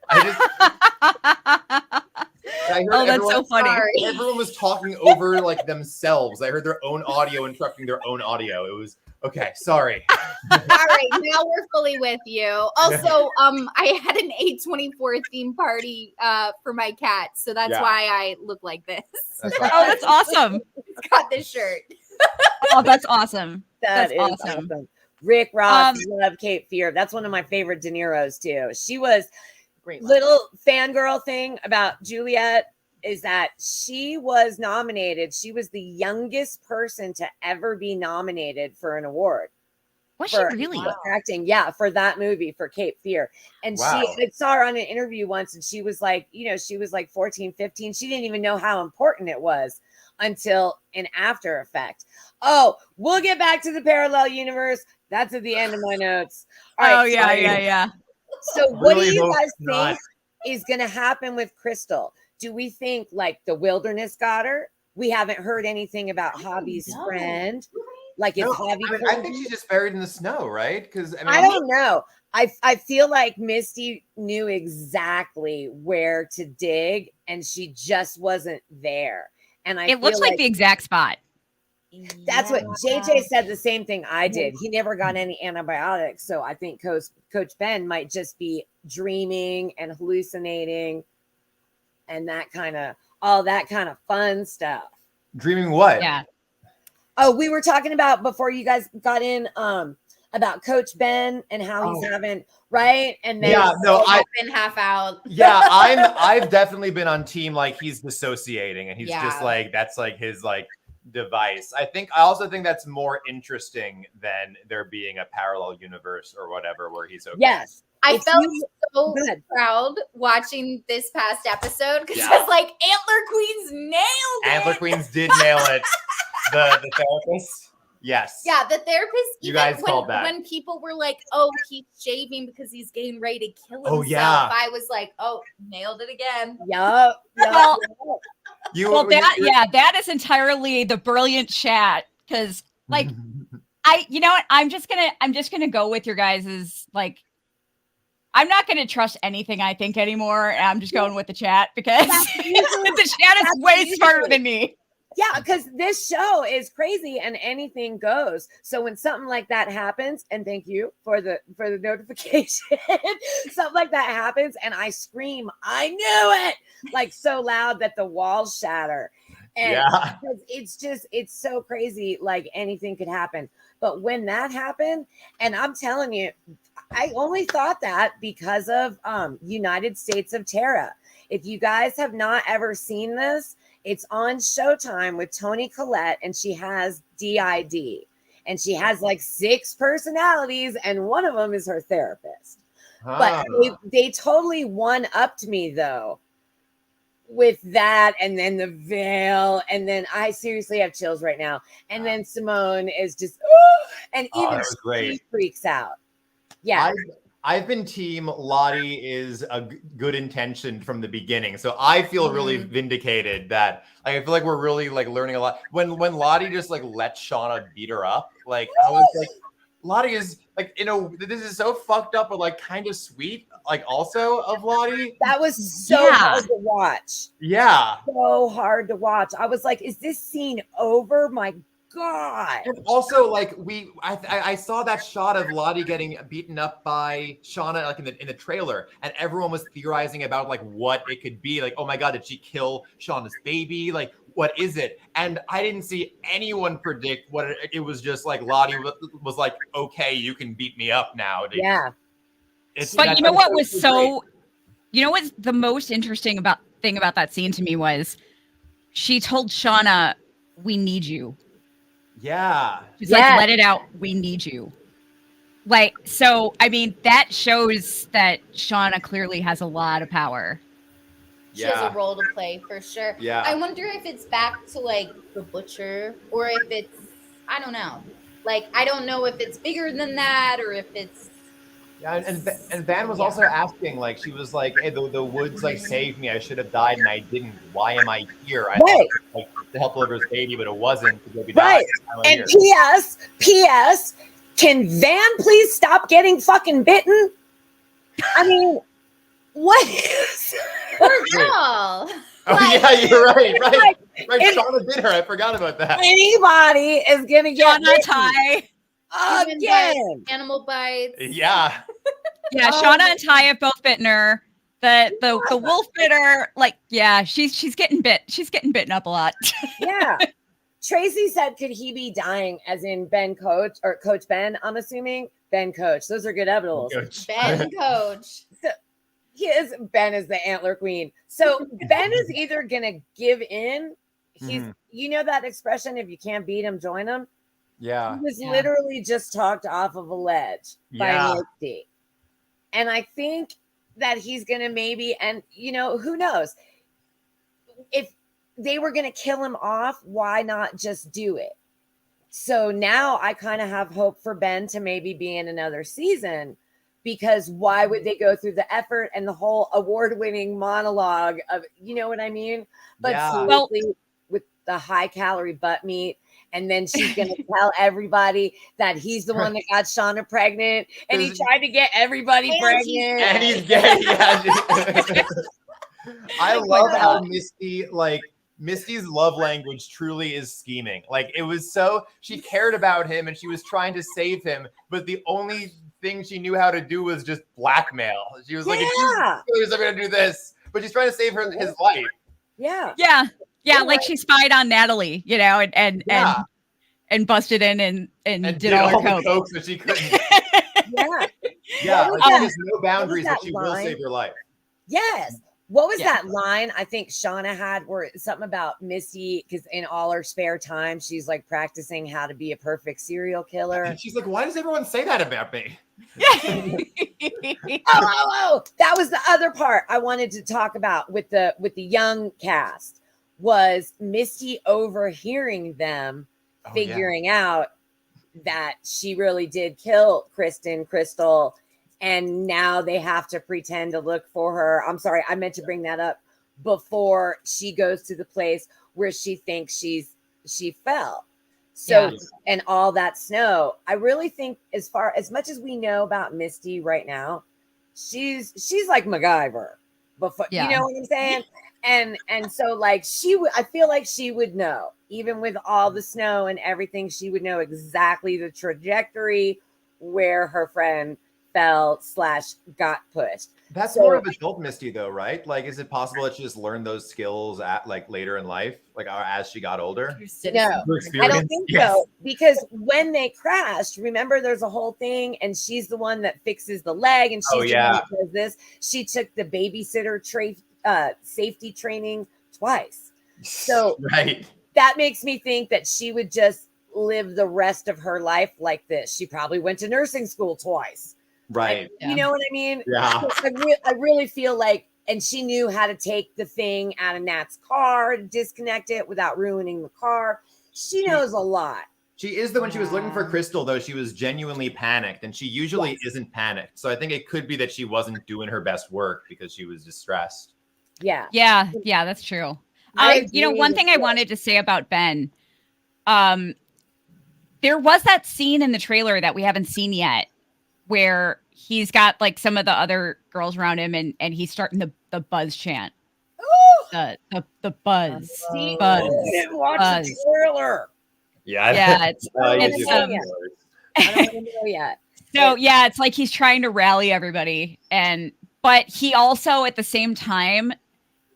[SPEAKER 3] I heard
[SPEAKER 1] that's so funny.
[SPEAKER 3] Everyone was talking over like themselves. I heard their own audio interrupting their own audio. It was okay. Sorry.
[SPEAKER 4] All right, now we're fully with you. Also, I had an A24 theme party for my cat, so that's why I look like this.
[SPEAKER 1] That's awesome.
[SPEAKER 4] It's got this shirt.
[SPEAKER 1] Oh, that's awesome.
[SPEAKER 2] That's awesome. Rick Ross, love Cape Fear. That's one of my favorite De Niro's too. She was
[SPEAKER 1] great.
[SPEAKER 2] Little fangirl thing about Juliet is that she was nominated. She was the youngest person to ever be nominated for an award.
[SPEAKER 1] Was she really?
[SPEAKER 2] Acting, for that movie, for Cape Fear. And I saw her on an interview once and she was like, she was like 14, 15. She didn't even know how important it was until an after effect. Oh, we'll get back to the parallel universe. That's at the end of my notes. All right,
[SPEAKER 1] yeah.
[SPEAKER 2] So what do you guys think is going to happen with Crystal? Do we think like the wilderness got her? We haven't heard anything about Javi's friend. Like, is Javi?
[SPEAKER 3] I think she's just buried in the snow, right? Because
[SPEAKER 2] I don't know. I feel like Misty knew exactly where to dig, and she just wasn't there. And
[SPEAKER 1] it looks like the exact spot.
[SPEAKER 2] That's what JJ said. The same thing I did. He never got any antibiotics, so I think Coach Ben might just be dreaming and hallucinating, and all that kind of fun stuff.
[SPEAKER 3] Dreaming what?
[SPEAKER 1] Yeah.
[SPEAKER 2] Oh, we were talking about before you guys got in about Coach Ben and how he's having right, and then
[SPEAKER 4] I've been half out.
[SPEAKER 3] Yeah, I've definitely been on team like he's dissociating, and he's just like that's like his like device. I also think that's more interesting than there being a parallel universe or whatever where he's okay.
[SPEAKER 2] Yes.
[SPEAKER 4] I felt so proud watching this past episode because I was like, Antler Queens nailed it.
[SPEAKER 3] Antler Queens did nail it. The therapist. Yes.
[SPEAKER 4] Yeah, the therapist.
[SPEAKER 3] You guys called that.
[SPEAKER 4] When people were like, "Oh, he's shaving because he's getting ready to kill himself," I was like, "Oh, nailed it again."
[SPEAKER 2] Yep.
[SPEAKER 1] That is entirely the brilliant chat because, like, you know what? I'm just gonna go with your guys's like. I'm not going to trust anything I think anymore. I'm just going with the chat because the chat is way smarter than me.
[SPEAKER 2] Yeah, because this show is crazy and anything goes. So when something like that happens, and thank you for the notification, something like that happens, and I scream, "I knew it!" like so loud that the walls shatter. And it's so crazy, like anything could happen. But when that happened, and I'm telling you, I only thought that because of United States of Terra. If you guys have not ever seen this, it's on Showtime with Toni Collette, and she has DID. And she has like 6 personalities, and one of them is her therapist. But they totally one-upped me, though, with that, and then the veil, and then I seriously have chills right now. And then Simone is just, and even she freaks out. Yeah.
[SPEAKER 3] I've been team Lottie is a good intention from the beginning. So I feel really vindicated that I feel like we're really like learning a lot. When Lottie just like let Shauna beat her up, like I was like, Lottie is like, this is so fucked up, but like kind of sweet, like also of Lottie.
[SPEAKER 2] That was so hard to watch.
[SPEAKER 3] Yeah.
[SPEAKER 2] So hard to watch. I was like, is this scene over? My God.
[SPEAKER 3] And also, like I saw that shot of Lottie getting beaten up by Shauna, like in the trailer, and everyone was theorizing about like what it could be. Like, oh my God, did she kill Shauna's baby? Like, what is it? And I didn't see anyone predict what it was. Just like Lottie was like, okay, you can beat me up now.
[SPEAKER 1] But you know what was so? You know what's the most interesting thing about that scene to me was she told Shauna we need you.
[SPEAKER 3] Yeah.
[SPEAKER 1] She's like, let it out. We need you. Like, so, I mean, that shows that Shauna clearly has a lot of power.
[SPEAKER 4] She has a role to play for sure.
[SPEAKER 3] Yeah.
[SPEAKER 4] I wonder if it's back to like the butcher or if it's, I don't know. Like, I don't know if it's bigger than that or if it's.
[SPEAKER 3] Yeah, and Van was also asking, like, she was like, hey, the woods like saved me. I should have died and I didn't. Why am I here? I thought it was, like, to help deliver his baby, but it wasn't.
[SPEAKER 2] Right. And P.S. Can Van please stop getting fucking bitten? I mean, what is
[SPEAKER 4] Girl.
[SPEAKER 3] Oh, yeah, you're right. Right. Right. Shauna did her. I forgot about that.
[SPEAKER 2] Anybody is going to get
[SPEAKER 1] Shauna Ty.
[SPEAKER 2] Again.
[SPEAKER 4] Animal bites.
[SPEAKER 3] Yeah.
[SPEAKER 1] Yeah, Shauna and Ty have both bitten her. The wolf bit her. Like, yeah, she's getting bit. She's getting bitten up a lot.
[SPEAKER 2] Yeah. Tracy said, could he be dying as in Ben Coach or Coach Ben? I'm assuming Ben Coach. Those are good evidence.
[SPEAKER 4] Ben Coach.
[SPEAKER 2] So Ben is the antler queen. So Ben is either gonna give in. He's you know that expression, if you can't beat him, join him.
[SPEAKER 3] Yeah.
[SPEAKER 2] He was literally just talked off of a ledge by Misty. And I think that he's gonna maybe, and you know, who knows? If they were going to kill him off, why not just do it? So now I kind of have hope for Ben to maybe be in another season, because why would they go through the effort and the whole award-winning monologue of, you know what I mean? But seriously, with the high-calorie butt meat, and then she's going to tell everybody that he's the one that got Shauna pregnant, and he tried to get everybody pregnant.
[SPEAKER 3] And he's gay. Yeah. I love how Misty's love language truly is scheming. Like, it was so, she cared about him and she was trying to save him, but the only thing she knew how to do was just blackmail. She was like, if you are going to do this, but she's trying to save his life.
[SPEAKER 2] Yeah.
[SPEAKER 1] Yeah. Yeah. Like, she spied on Natalie, you know, and busted in and did all her coke
[SPEAKER 3] so she couldn't.
[SPEAKER 2] Yeah.
[SPEAKER 3] Like, there's no boundaries, but she will save your life.
[SPEAKER 2] Yes. What was that line I think Shauna had where something about Misty, because in all her spare time, she's like practicing how to be a perfect serial killer.
[SPEAKER 3] And she's like, why does everyone say that about me?
[SPEAKER 2] Oh, that was the other part I wanted to talk about with the young cast, was Misty overhearing them figuring out that she really did kill Crystal. And now they have to pretend to look for her. I'm sorry, I meant to bring that up before she goes to the place where she thinks she fell. So, and all that snow. I really think as much as we know about Misty right now, she's like MacGyver. Before, you know what I'm saying? And so like I feel like she would know, even with all the snow and everything, she would know exactly the trajectory where her friend fell/got pushed.
[SPEAKER 3] That's more of adult Misty though, right? Like, is it possible that she just learned those skills at like later in life, like as she got older?
[SPEAKER 2] No, I don't think so. Because when they crashed, remember there's a whole thing, and she's the one that fixes the leg, and she's the one that does this. She took the babysitter safety training twice. So that makes me think that she would just live the rest of her life like this. She probably went to nursing school twice.
[SPEAKER 3] Right.
[SPEAKER 2] You know what I mean?
[SPEAKER 3] Yeah.
[SPEAKER 2] I really feel like, and she knew how to take the thing out of Nat's car, disconnect it without ruining the car. She knows a lot.
[SPEAKER 3] She is when she was looking for Crystal, though, she was genuinely panicked, and she usually isn't panicked. So I think it could be that she wasn't doing her best work because she was distressed.
[SPEAKER 2] Yeah.
[SPEAKER 1] Yeah. Yeah, that's true. You know, one thing I wanted to say about Ben, there was that scene in the trailer that we haven't seen yet, where he's got like some of the other girls around him and he's starting the buzz chant. The buzz.
[SPEAKER 2] I didn't watch the trailer.
[SPEAKER 3] Yeah.
[SPEAKER 2] I don't know yet.
[SPEAKER 1] So yeah, it's like he's trying to rally everybody. But he also at the same time,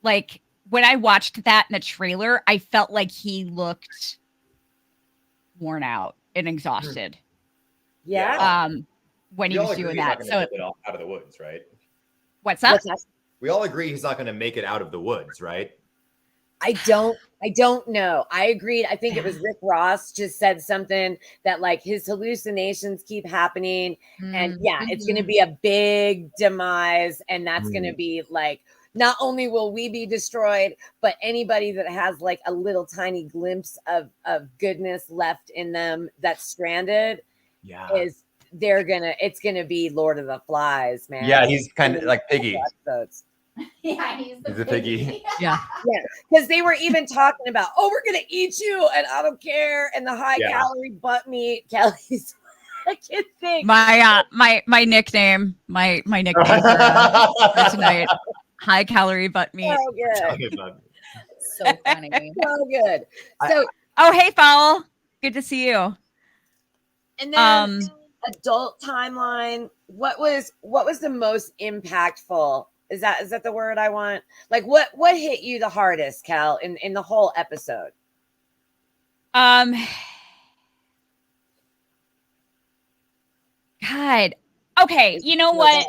[SPEAKER 1] like when I watched that in the trailer, I felt like he looked worn out and exhausted.
[SPEAKER 2] Yeah.
[SPEAKER 1] When he was doing that. So
[SPEAKER 3] out of the woods, right?
[SPEAKER 1] What's that?
[SPEAKER 3] We all agree he's not going to make it out of the woods, right?
[SPEAKER 2] I don't know. I agreed. I think it was Rick Ross just said something that like his hallucinations keep happening. And it's going to be a big demise. And that's going to be like, not only will we be destroyed, but anybody that has like a little tiny glimpse of goodness left in them that's stranded it's going to be Lord of the Flies, man.
[SPEAKER 3] Yeah, he's kind of like Piggy.
[SPEAKER 4] Yeah, he's
[SPEAKER 3] a piggy.
[SPEAKER 1] Yeah.
[SPEAKER 2] Because they were even talking about, we're gonna eat you, and I don't care, and the high calorie butt meat. Kelly's, I can't think.
[SPEAKER 1] My nickname, my nickname for tonight, high calorie butt meat.
[SPEAKER 2] So good,
[SPEAKER 4] so funny,
[SPEAKER 2] so good. So,
[SPEAKER 1] hey, Fowl, good to see you.
[SPEAKER 2] And then adult timeline. What was the most impactful? Is that the word I want? Like what hit you the hardest, Cal, in the whole episode?
[SPEAKER 1] God. Okay, you know what?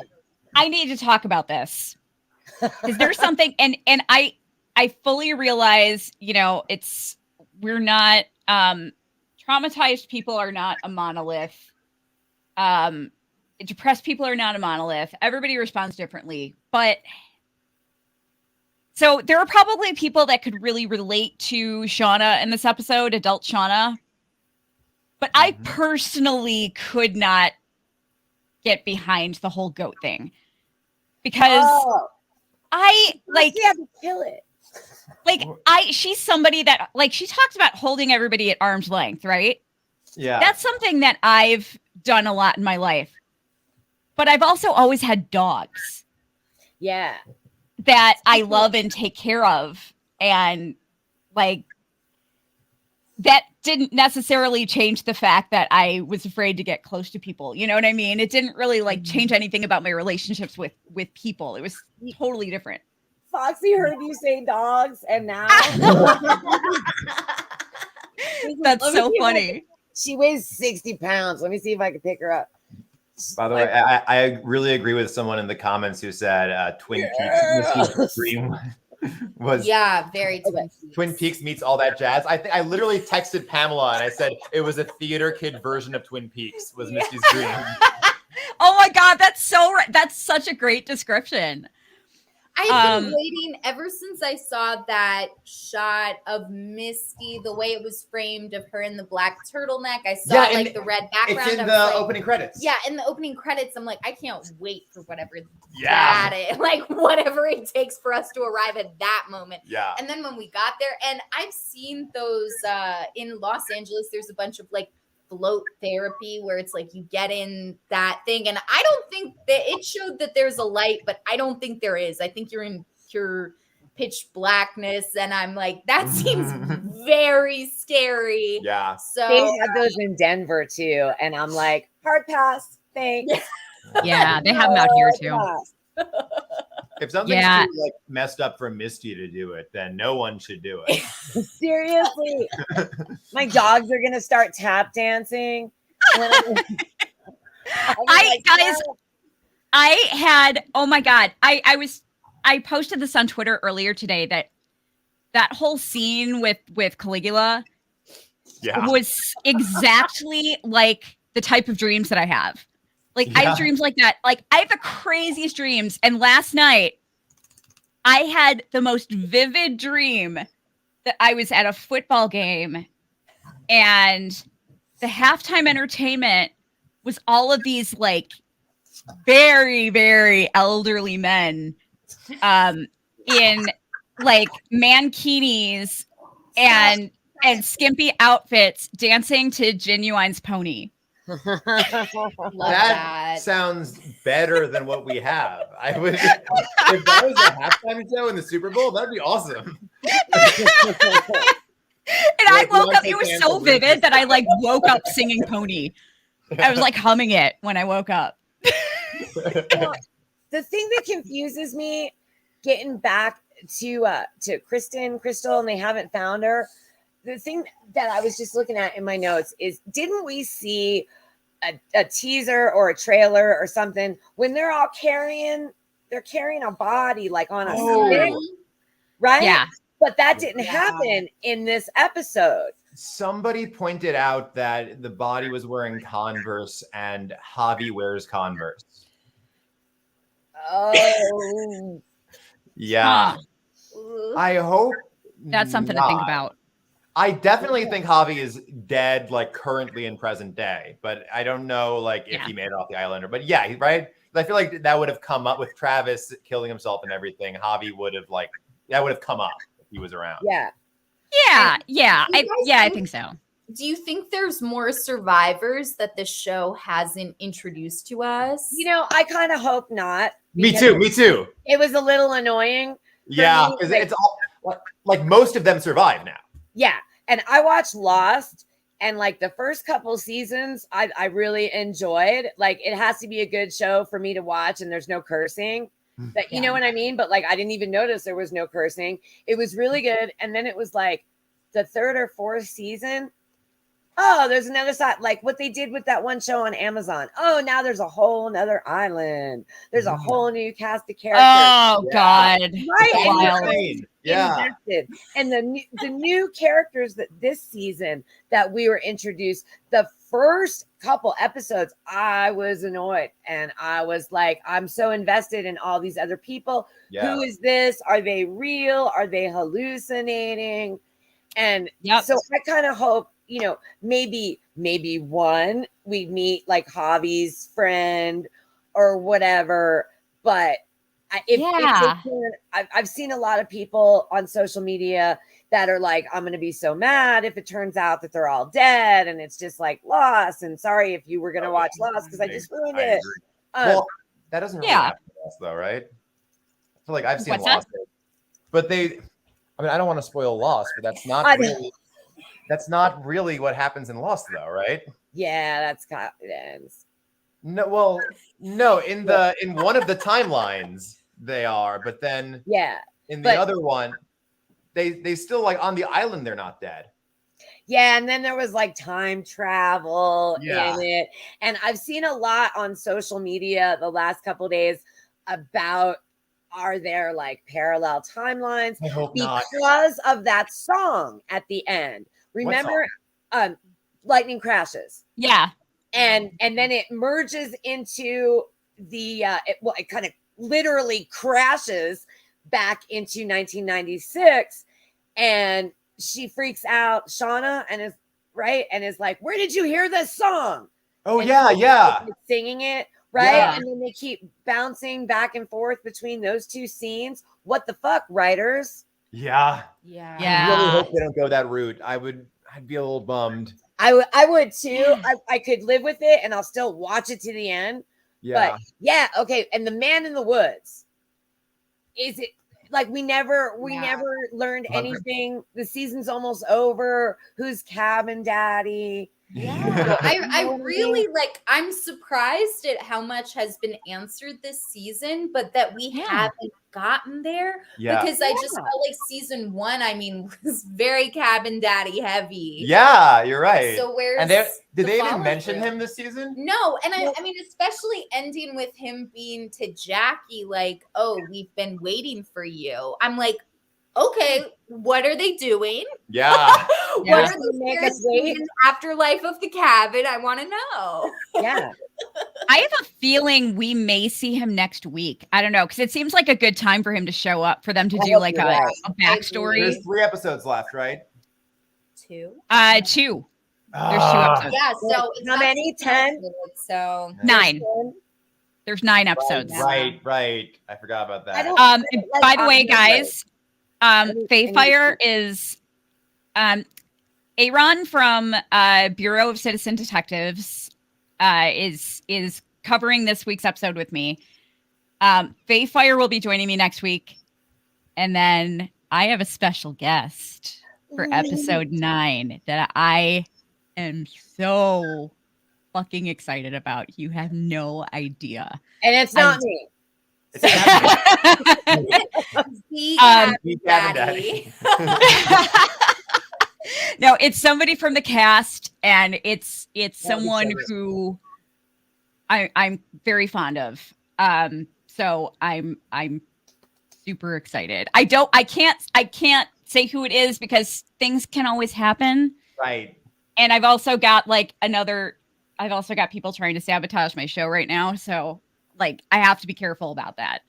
[SPEAKER 1] I need to talk about this. Because there's something and I fully realize, we're not traumatized people are not a monolith. Depressed people are not a monolith. Everybody responds differently. But so there are probably people that could really relate to Shauna in this episode, adult Shauna. But I personally could not get behind the whole goat thing. Because I
[SPEAKER 2] have to kill it.
[SPEAKER 1] She's somebody that she talks about holding everybody at arm's length, right?
[SPEAKER 3] Yeah.
[SPEAKER 1] That's something that I've done a lot in my life. But I've also always had dogs.
[SPEAKER 2] Yeah.
[SPEAKER 1] That I love and take care of. And that didn't necessarily change the fact that I was afraid to get close to people. You know what I mean? It didn't really change anything about my relationships with people. It was totally different.
[SPEAKER 2] Foxy heard you say dogs and now.
[SPEAKER 1] That's so funny.
[SPEAKER 2] She weighs 60 pounds. Let me see if I can pick her up.
[SPEAKER 3] By the way, I really agree with someone in the comments who said Twin Peaks dream was
[SPEAKER 4] very
[SPEAKER 3] Twin Peaks meets all that jazz. I literally texted Pamela and I said it was a theater kid version of Twin Peaks was Misty's dream.
[SPEAKER 1] Oh my God, that's such a great description.
[SPEAKER 4] I've been waiting ever since I saw that shot of Misty, the way it was framed of her in the black turtleneck. I saw the red background.
[SPEAKER 3] It's in the opening credits.
[SPEAKER 4] Yeah, in the opening credits, I'm like, I can't wait for whatever that is. Whatever it takes for us to arrive at that moment.
[SPEAKER 3] Yeah.
[SPEAKER 4] And then when we got there, and I've seen those in Los Angeles, there's a bunch of float therapy where it's you get in that thing, and I don't think that it showed that there's a light, but I don't think there is. I think you're in pure pitch blackness, and I'm like, that seems very scary.
[SPEAKER 3] Yeah.
[SPEAKER 4] So
[SPEAKER 2] they have those in Denver too, and I'm like, hard pass, thanks.
[SPEAKER 1] Yeah, they have them out here too.
[SPEAKER 3] If something's too messed up for Misty to do it, then no one should do it.
[SPEAKER 2] Seriously. My dogs are gonna start tap dancing.
[SPEAKER 1] Oh my God. I posted this on Twitter earlier today that whole scene with Caligula was exactly like the type of dreams that I have. I have dreams like that. I have the craziest dreams. And last night, I had the most vivid dream that I was at a football game and the halftime entertainment was all of these very, very elderly men in mankinis and skimpy outfits dancing to Genuine's Pony.
[SPEAKER 3] That sounds better than what we have. I would, if that was a halftime show in the Super Bowl, that'd be awesome.
[SPEAKER 1] And I woke up, it was so vivid that I woke up singing Pony. I was humming it when I woke up.
[SPEAKER 2] The thing that confuses me, getting back to Crystal, and they haven't found her. The thing that I was just looking at in my notes is, didn't we see a teaser or a trailer or something when they're all carrying a body on a stick, right?
[SPEAKER 1] Yeah.
[SPEAKER 2] But that didn't happen in this episode.
[SPEAKER 3] Somebody pointed out that the body was wearing Converse and Javi wears Converse.
[SPEAKER 2] Oh.
[SPEAKER 3] Yeah.
[SPEAKER 1] Huh.
[SPEAKER 3] I hope
[SPEAKER 1] That's something to think about.
[SPEAKER 3] I definitely think Javi is dead, like currently in present day, but I don't know, like if he made it off the island. But yeah, right. I feel like that would have come up with Travis killing himself and everything. Javi would have that would have come up if he was around.
[SPEAKER 2] Yeah.
[SPEAKER 1] Yeah. I think so.
[SPEAKER 4] Do you think there's more survivors that the show hasn't introduced to us?
[SPEAKER 2] You know, I kind of hope not.
[SPEAKER 3] Me too.
[SPEAKER 2] It was a little annoying.
[SPEAKER 3] Yeah, because it's all like most of them survive now.
[SPEAKER 2] Yeah. And I watched Lost, and like the first couple seasons, I really enjoyed. Like, it has to be a good show for me to watch, and there's no cursing. But you know what I mean? But like, I didn't even notice there was no cursing. It was really good. And then it was like the third or fourth season. Oh, there's another side, like what they did with that one show on Amazon. Oh, now there's a whole nother island. There's a whole new cast of characters.
[SPEAKER 1] Oh God!
[SPEAKER 2] Right?
[SPEAKER 3] Yeah.
[SPEAKER 2] And the new characters that this season that we were introduced, the first couple episodes, I was annoyed, and I was like, I'm so invested in all these other people.
[SPEAKER 3] Yeah.
[SPEAKER 2] Who is this? Are they real? Are they hallucinating? And so I kind of hope, you know, maybe one we meet like Javi's friend or whatever. But I've seen a lot of people on social media that are like, I'm going to be so mad if it turns out that they're all dead, and it's just like Lost. And sorry if you were going to watch Lost because I just ruined it.
[SPEAKER 3] Well, that doesn't really happen to us, though, right? I feel like I've seen Lost, but I don't want to spoil Lost, but that's not really. That's not really what happens in Lost, though, right?
[SPEAKER 2] Yeah, that's kind of, it ends.
[SPEAKER 3] No, well, no. In one of the timelines, they are, but then in the other one, they still like on the island. They're not dead.
[SPEAKER 2] Yeah, and then there was like time travel in it, and I've seen a lot on social media the last couple of days about are there like parallel timelines
[SPEAKER 3] I hope
[SPEAKER 2] because of that song at the end. Remember, lightning crashes.
[SPEAKER 1] Yeah.
[SPEAKER 2] And then it merges into the it kind of literally crashes back into 1996, and she freaks out, Shauna, and is like, where did you hear this song?
[SPEAKER 3] Oh, and
[SPEAKER 2] singing it, right? And then they keep bouncing back and forth between those two scenes. What the fuck, writers?
[SPEAKER 3] Yeah. I really hope they don't go that route. I'd be a little bummed.
[SPEAKER 2] I would too. I could live with it, and I'll still watch it to the end.
[SPEAKER 3] Yeah.
[SPEAKER 2] But okay. And the Man in the Woods, is it like we never learned anything? The season's almost over. Who's Cabin Daddy?
[SPEAKER 4] Yeah. I really I'm surprised at how much has been answered this season, but that we haven't gotten there. Because I just felt like season 1, was very Cabin Daddy heavy.
[SPEAKER 3] Yeah, you're right.
[SPEAKER 4] So
[SPEAKER 3] did they even mention him this season?
[SPEAKER 4] No, and I mean, especially ending with him being to Jackie, like, oh, we've been waiting for you. I'm like, okay, what are they doing?
[SPEAKER 3] Yeah.
[SPEAKER 4] What are they making us wait? Afterlife of the cabin? I want to know.
[SPEAKER 2] Yeah.
[SPEAKER 1] I have a feeling we may see him next week. I don't know, because it seems like a good time for him to show up, for them to do like a backstory.
[SPEAKER 3] There's 3 episodes left, right?
[SPEAKER 4] 2.
[SPEAKER 1] 2. There's 2 episodes.
[SPEAKER 2] Yeah. So how many? 10.
[SPEAKER 4] So
[SPEAKER 1] 9. There's 9 episodes.
[SPEAKER 3] Right. I forgot about that.
[SPEAKER 1] By the way, guys, Faithfire is Aaron from Bureau of Citizen Detectives is covering this week's episode with me. Faithfire will be joining me next week, and then I have a special guest for episode 9 that I am so fucking excited about. You have no idea,
[SPEAKER 2] and it's not me.
[SPEAKER 4] Daddy.
[SPEAKER 1] No, it's somebody from the cast, and it's someone who I'm very fond of. So I'm super excited. I can't say who it is because things can always happen.
[SPEAKER 3] Right.
[SPEAKER 1] And I've also got people trying to sabotage my show right now. So like I have to be careful about that.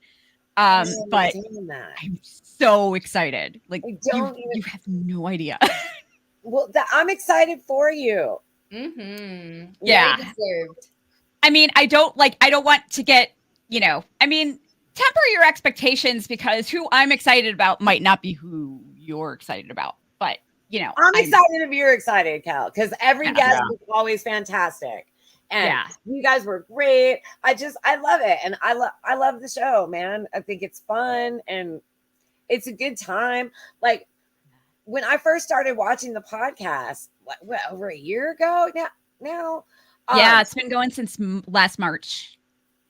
[SPEAKER 1] But I'm so excited. Like you have no idea.
[SPEAKER 2] Well, I'm excited for you.
[SPEAKER 4] Mm-hmm.
[SPEAKER 1] Yeah.
[SPEAKER 4] Very deserved.
[SPEAKER 1] I mean, I don't want to get, temper your expectations because who I'm excited about might not be who you're excited about. But,
[SPEAKER 2] I'm excited if you're excited, Cal, because every guest is always fantastic. And you guys were great. I love it. And I love the show, man. I think it's fun and it's a good time. Like when I first started watching the podcast, what over a year ago now?
[SPEAKER 1] It's been going since last March.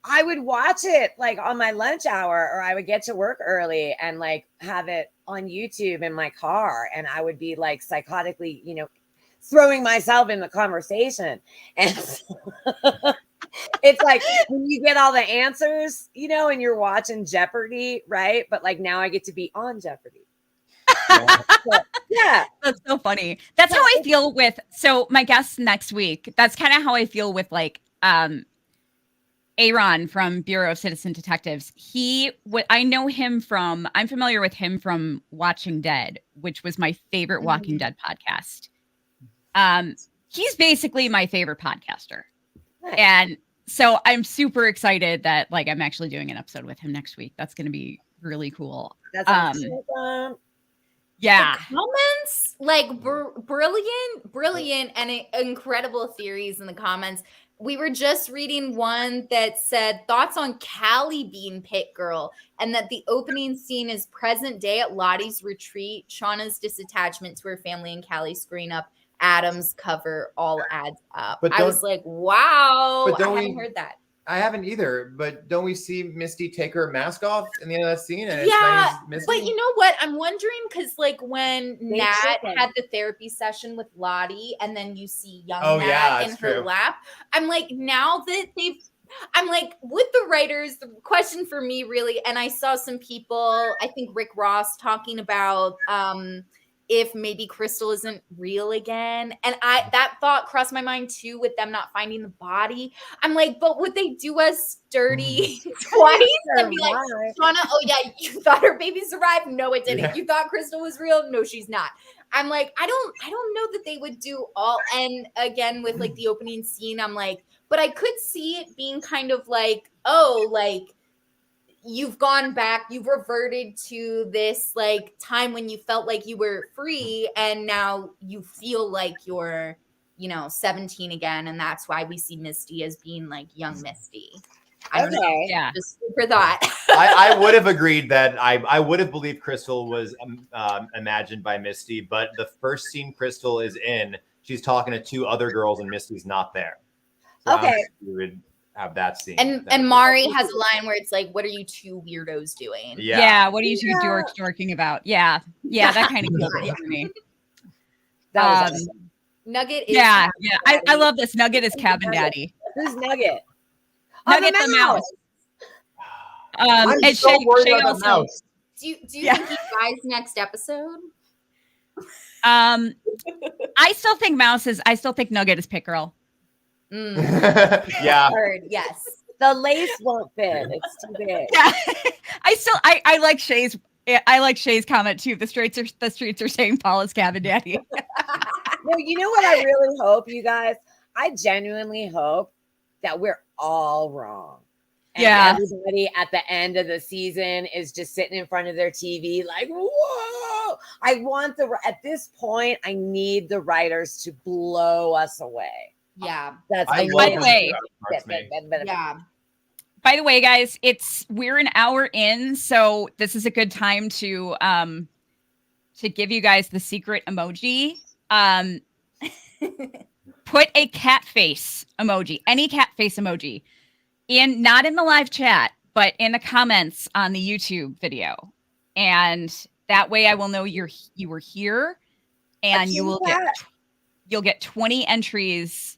[SPEAKER 2] I would watch it like on my lunch hour, or I would get to work early and like have it on YouTube in my car. And I would be like psychotically, throwing myself in the conversation. And it's like when you get all the answers, and you're watching Jeopardy, right? But like now I get to be on Jeopardy. Yeah.
[SPEAKER 1] That's so funny. That's how I feel with, so my guest next week, that's kind of how I feel with like, Aaron from Bureau of Citizen Detectives. I'm familiar with him from Watching Dead, which was my favorite Walking Dead podcast. He's basically my favorite podcaster. Nice. And so I'm super excited that like I'm actually doing an episode with him next week. That's going to be really cool.
[SPEAKER 2] That's awesome.
[SPEAKER 1] Yeah.
[SPEAKER 4] The comments, like brilliant and incredible theories in the comments. We were just reading one that said thoughts on Callie being Pit Girl and that the opening scene is present day at Lottie's retreat, Shauna's disattachment to her family, and Callie screwing up Adam's cover all adds up. But I was like, wow, I haven't heard that.
[SPEAKER 3] I haven't either, but don't we see Misty take her mask off in the end of that scene? And
[SPEAKER 4] but you know what? I'm wondering because like when Nat had the therapy session with Lottie and then you see young Nat in her lap, I'm like, now that I'm like, with the writers, the question for me really, and I saw some people, I think Rick Ross talking about if maybe Crystal isn't real again. And that thought crossed my mind too with them not finding the body. I'm like, but would they do us dirty twice and be like, Shauna, oh yeah, you thought her baby survived? No, it didn't. Yeah. You thought Crystal was real? No, she's not. I'm like, I don't know that they would do all. And again, with like the opening scene, I'm like, but I could see it being kind of like, oh, like, you've gone back, you've reverted to this like time when you felt like you were free and now you feel like you're, 17 again. And that's why we see Misty as being like young Misty. I don't know. Yeah. Just for thought.
[SPEAKER 3] I would have agreed that I would have believed Crystal was imagined by Misty, but the first scene Crystal is in, she's talking to two other girls and Misty's not there. So
[SPEAKER 2] okay.
[SPEAKER 3] You would have that scene.
[SPEAKER 4] And Mari has a line where it's like, what are you two weirdos doing?
[SPEAKER 1] Yeah. What are you two dorks dorking about? Yeah. That kind of feels it for me.
[SPEAKER 2] That was awesome.
[SPEAKER 4] Nugget is
[SPEAKER 1] I love this. Nugget is cabin daddy.
[SPEAKER 2] Who's Nugget?
[SPEAKER 1] Nugget the mouse.
[SPEAKER 3] I'm so worried about the mouse.
[SPEAKER 4] Do you think he dies next episode?
[SPEAKER 1] I still think Nugget is Pit Girl.
[SPEAKER 3] Yeah.
[SPEAKER 4] Yes.
[SPEAKER 2] The lace won't fit. It's too big.
[SPEAKER 1] Yeah. I like Shay's comment too. The streets are saying Paul is cabin daddy.
[SPEAKER 2] No, you know what I really hope, you guys? I genuinely hope that we're all wrong. And everybody at the end of the season is just sitting in front of their TV like, whoa. At this point, I need the writers to blow us away.
[SPEAKER 4] Yeah.
[SPEAKER 2] That's
[SPEAKER 1] by the way.
[SPEAKER 2] Yeah.
[SPEAKER 1] By the way, guys, we're an hour in, so this is a good time to give you guys the secret emoji. Put a cat face emoji, any cat face emoji, not in the live chat, but in the comments on the YouTube video, and that way I will know you were here, and you'll get 20 entries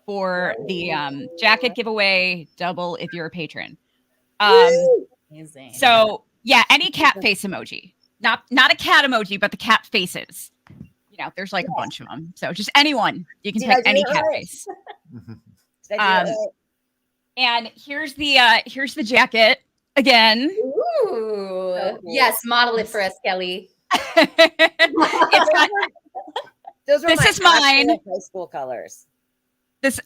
[SPEAKER 1] for the jacket giveaway, double if you're a patron.
[SPEAKER 4] Amazing.
[SPEAKER 1] So yeah, any cat face emoji. not a cat emoji, but the cat faces. You know, there's like a bunch of them. So just anyone. You can pick any cat face. And here's the jacket again.
[SPEAKER 4] Ooh. Yes, model it for us, Kelly.
[SPEAKER 1] It's got,
[SPEAKER 2] Those were
[SPEAKER 1] this is mine.
[SPEAKER 2] High school colors.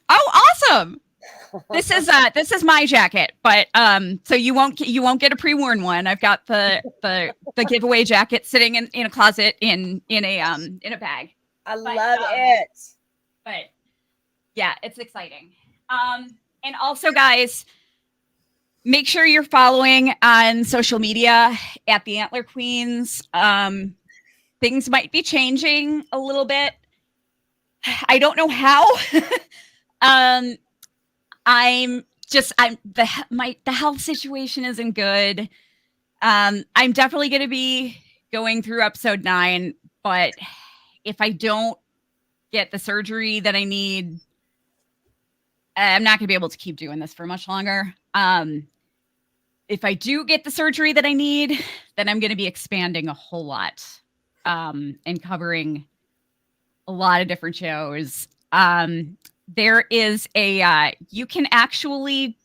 [SPEAKER 1] Awesome. This is my jacket, but so you won't get a pre-worn one. I've got the giveaway jacket sitting in a closet in a bag.
[SPEAKER 2] I love it.
[SPEAKER 1] But yeah, it's exciting. And also, guys, make sure you're following on social media at the Antler Queens. Things might be changing a little bit. I don't know how. The health situation isn't good. I'm definitely going to be going through episode 9, but if I don't get the surgery that I need, I'm not going to be able to keep doing this for much longer. If I do get the surgery that I need, then I'm going to be expanding a whole lot, and covering a lot of different shows. There is you can actually,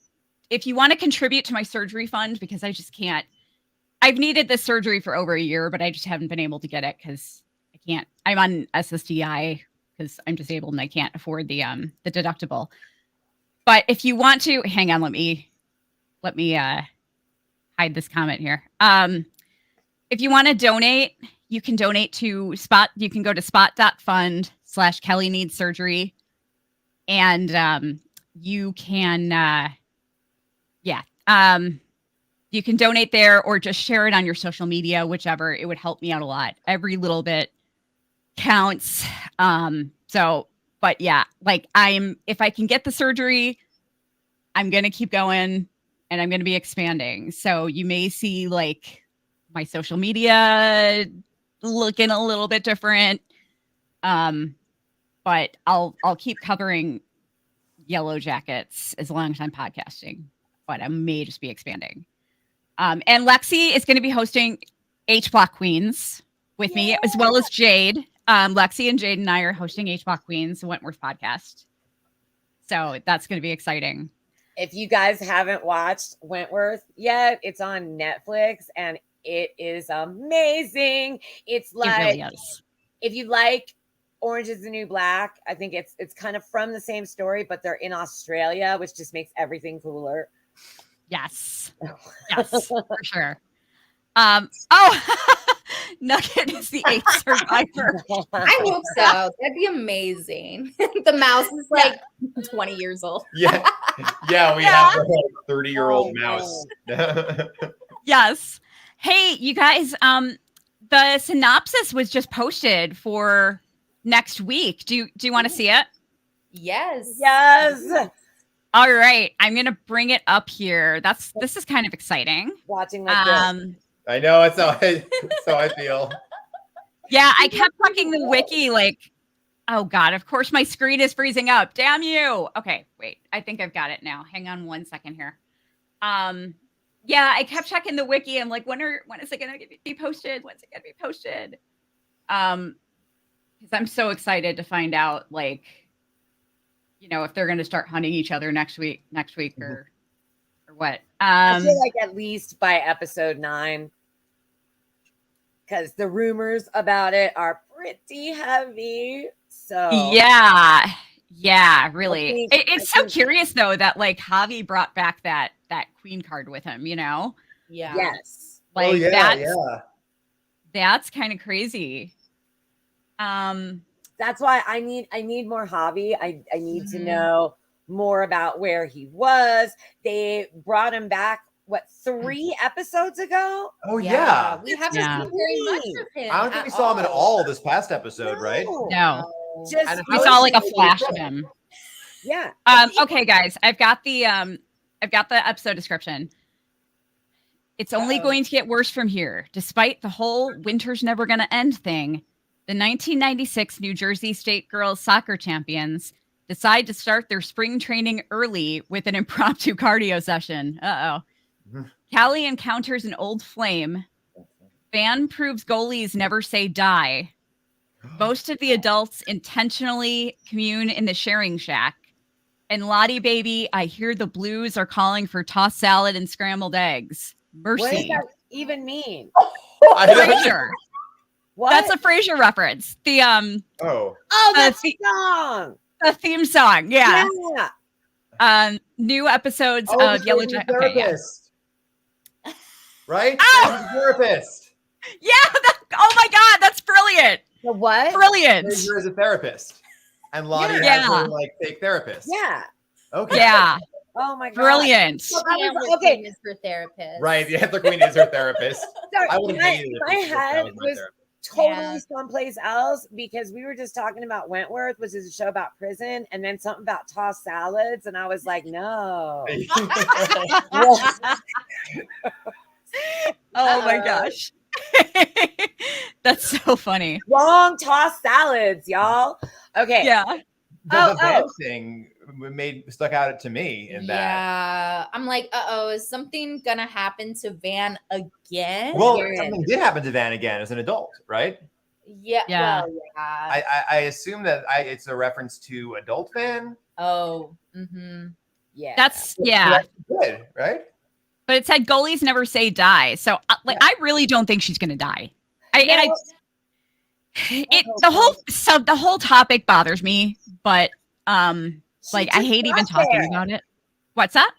[SPEAKER 1] if you want to contribute to my surgery fund, because I just can't, I've needed this surgery for over a year, but I just haven't been able to get it because I can't, I'm on SSDI because I'm disabled and I can't afford the deductible. But if you want to, hang on, let me hide this comment here. If you want to donate, you can donate to Spot. You can go to spot.fund/Kelly needs surgery. And you can, you can donate there or just share it on your social media, whichever. It would help me out a lot. Every little bit counts. But yeah, like if I can get the surgery, I'm going to keep going and I'm going to be expanding. So you may see like my social media looking a little bit different. But I'll keep covering Yellowjackets as long as I'm podcasting, but I may just be expanding. And Lexi is going to be hosting H Block Queens with me, as well as Jade. Lexi and Jade and I are hosting H Block Queens, the Wentworth podcast. So that's going to be exciting.
[SPEAKER 2] If you guys haven't watched Wentworth yet, it's on Netflix and it is amazing. It's like,
[SPEAKER 1] it really is.
[SPEAKER 2] If you like Orange is the New Black, I think it's kind of from the same story, but they're in Australia, which just makes everything cooler.
[SPEAKER 1] Yes, for sure. Nugget is the 8th survivor.
[SPEAKER 4] I hope so. That'd be amazing. The mouse is like 20 years old.
[SPEAKER 3] Yeah, we have a 30-year-old mouse.
[SPEAKER 1] Yes. Hey, you guys. The synopsis was just posted for next week. Do you want to see it?
[SPEAKER 4] Yes.
[SPEAKER 1] All right. I'm going to bring it up here. This is kind of exciting.
[SPEAKER 2] Watching like this.
[SPEAKER 3] I know. It's how I feel.
[SPEAKER 1] Yeah. I kept checking the wiki like, oh God, of course my screen is freezing up. Damn you. Okay. Wait, I think I've got it now. Hang on one second here. Yeah, I kept checking the wiki. I'm like, when is it going to be posted? When's it going to be posted? Because I'm so excited to find out, like, you know, if they're going to start hunting each other next week or what.
[SPEAKER 2] I feel like at least by episode 9, because the rumors about it are pretty heavy. So
[SPEAKER 1] yeah, really. It's so curious though that like Javi brought back that queen card with him, you know?
[SPEAKER 4] Yeah.
[SPEAKER 2] Yes.
[SPEAKER 1] Like that's kind of crazy.
[SPEAKER 2] That's why I need more Javi. I need to know more about where he was. They brought him back 3 episodes ago?
[SPEAKER 3] Oh yeah.
[SPEAKER 4] We haven't seen very much of him.
[SPEAKER 3] I don't think we saw him at all this past episode, right?
[SPEAKER 1] No.
[SPEAKER 2] Just
[SPEAKER 1] we saw like a flash of him.
[SPEAKER 2] Yeah.
[SPEAKER 1] Okay, guys, I've got the episode description. It's only going to get worse from here. Despite the whole winter's never going to end thing, the 1996 New Jersey State Girls Soccer Champions decide to start their spring training early with an impromptu cardio session. Callie encounters an old flame, Van proves goalies never say die. Most of the adults intentionally commune in the sharing shack. And Lottie baby, I hear the Blues are calling for tossed salad and scrambled eggs.
[SPEAKER 2] What does
[SPEAKER 1] Mercy.
[SPEAKER 2] that even mean?
[SPEAKER 1] Frasier.
[SPEAKER 2] What?
[SPEAKER 1] That's a Frasier reference. The
[SPEAKER 3] Oh,
[SPEAKER 2] that's the song.
[SPEAKER 1] the theme song. Yeah.
[SPEAKER 2] Yeah.
[SPEAKER 1] New episodes
[SPEAKER 3] oh,
[SPEAKER 1] of Yellowjackets.
[SPEAKER 3] the
[SPEAKER 1] Okay, yeah.
[SPEAKER 3] therapist. Right?
[SPEAKER 1] Oh!
[SPEAKER 3] He's a therapist.
[SPEAKER 1] Yeah. Oh my God, that's brilliant.
[SPEAKER 2] The what?
[SPEAKER 1] Brilliant.
[SPEAKER 3] Fraser is a therapist. And Lottie
[SPEAKER 1] Yeah.
[SPEAKER 3] has her like fake therapist.
[SPEAKER 2] Yeah.
[SPEAKER 3] Okay.
[SPEAKER 1] Yeah.
[SPEAKER 2] Oh my God.
[SPEAKER 1] Brilliant.
[SPEAKER 4] So
[SPEAKER 2] I was-
[SPEAKER 4] Amber
[SPEAKER 2] okay.
[SPEAKER 4] Queen is her therapist.
[SPEAKER 3] Right. The Hitler Queen is her therapist.
[SPEAKER 2] Sorry,
[SPEAKER 3] I would have hated it.
[SPEAKER 2] my
[SPEAKER 3] if that
[SPEAKER 2] head
[SPEAKER 3] my
[SPEAKER 2] was
[SPEAKER 3] therapist.
[SPEAKER 2] totally
[SPEAKER 4] Yeah.
[SPEAKER 2] someplace else because we were just talking about Wentworth, which is a show about prison, and then something about tossed salads, and I was like, no.
[SPEAKER 1] Oh my gosh. That's so funny.
[SPEAKER 2] Wrong tossed salads, y'all. Okay.
[SPEAKER 1] Yeah.
[SPEAKER 3] The Van thing stuck out to me in that.
[SPEAKER 4] Yeah. I'm like, is something gonna happen to Van again?
[SPEAKER 3] Well,
[SPEAKER 2] Again.
[SPEAKER 3] something did happen to Van again as an adult, right?
[SPEAKER 4] Yeah.
[SPEAKER 1] Yeah.
[SPEAKER 4] Well, yeah.
[SPEAKER 3] I assume that it's a reference to adult Van.
[SPEAKER 4] Oh. Mm-hmm.
[SPEAKER 2] Yeah.
[SPEAKER 1] That's yeah.
[SPEAKER 3] Good, right?
[SPEAKER 1] But it said goalies never say die. So I really don't think she's gonna die. The whole topic bothers me, but I hate even talking about it. What's that?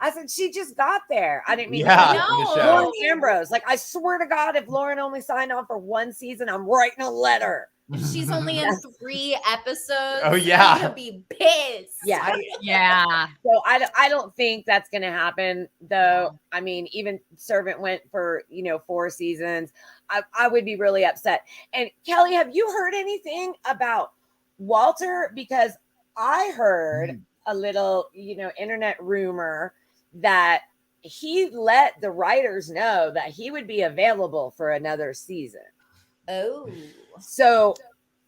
[SPEAKER 2] I said she just got there. I didn't mean
[SPEAKER 3] Yeah,
[SPEAKER 2] to.
[SPEAKER 3] in the
[SPEAKER 4] No.
[SPEAKER 3] show.
[SPEAKER 2] Lauren Ambrose. Like, I swear to God, if Lauren only signed on for one season, I'm writing a letter.
[SPEAKER 4] She's only in 3 episodes.
[SPEAKER 3] Oh, yeah.
[SPEAKER 4] I'm gonna be pissed.
[SPEAKER 2] Yeah.
[SPEAKER 1] Yeah.
[SPEAKER 2] So I don't think that's going to happen, though. I mean, even Servant went for 4 seasons. I would be really upset. And Kelly, have you heard anything about Walter? Because I heard a little internet rumor that he let the writers know that he would be available for another season.
[SPEAKER 4] Oh.
[SPEAKER 2] So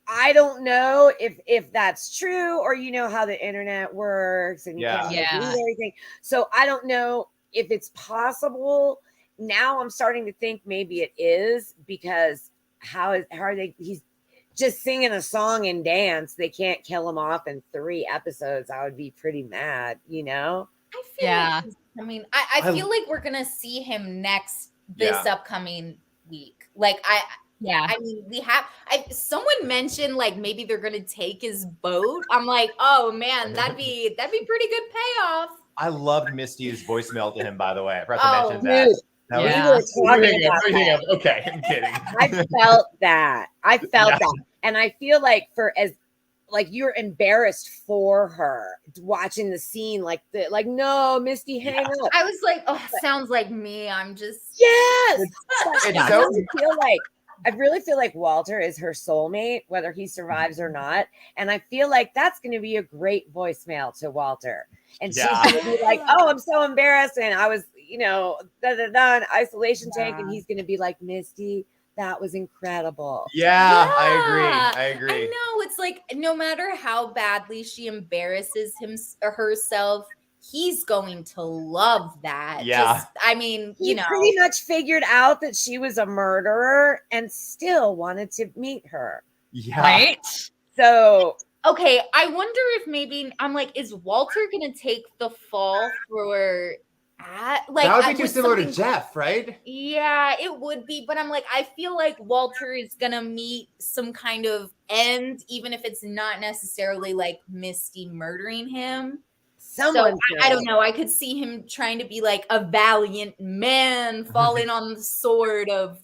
[SPEAKER 2] I don't know if that's true, or how the internet works and you can't read everything. So I don't know if it's possible. Now I'm starting to think maybe it is, because how are they? He's just singing a song and dance. They can't kill him off in 3 episodes. I would be pretty mad,
[SPEAKER 4] I feel
[SPEAKER 1] Yeah.
[SPEAKER 4] like I feel like we're gonna see him this upcoming week. Like I mean, someone mentioned like maybe they're gonna take his boat. I'm like, oh man, that'd be pretty good payoff.
[SPEAKER 3] I loved Misty's voicemail to him, by the way. I forgot to mention that.
[SPEAKER 2] Dude,
[SPEAKER 3] That
[SPEAKER 2] we
[SPEAKER 3] was-
[SPEAKER 2] were talking about that.
[SPEAKER 3] Okay, I'm kidding.
[SPEAKER 2] I felt that. That. And I feel like you're embarrassed for her watching the scene no, Misty, hang up.
[SPEAKER 4] I was like, oh, sounds like me. I'm just
[SPEAKER 2] Yes.
[SPEAKER 3] It's
[SPEAKER 2] I really feel like Walter is her soulmate, whether he survives or not. And I feel like that's going to be a great voicemail to Walter. And she's going to be like, oh, I'm so embarrassed. And I was, in isolation tank. And he's going to be like, Misty, that was incredible.
[SPEAKER 3] Yeah, I agree.
[SPEAKER 4] I know. It's like, no matter how badly she embarrasses herself, he's going to love that.
[SPEAKER 3] Yeah.
[SPEAKER 2] He pretty much figured out that she was a murderer and still wanted to meet her.
[SPEAKER 3] Yeah.
[SPEAKER 1] Right?
[SPEAKER 2] So,
[SPEAKER 4] okay, I wonder if maybe I'm like, is Walter gonna take the fall for that
[SPEAKER 3] would be too similar to Jeff, right?
[SPEAKER 4] Yeah, it would be, but I'm like, I feel like Walter is gonna meet some kind of end, even if it's not necessarily like Misty murdering him.
[SPEAKER 2] someone.
[SPEAKER 4] I don't know. I could see him trying to be like a valiant man falling on the sword of,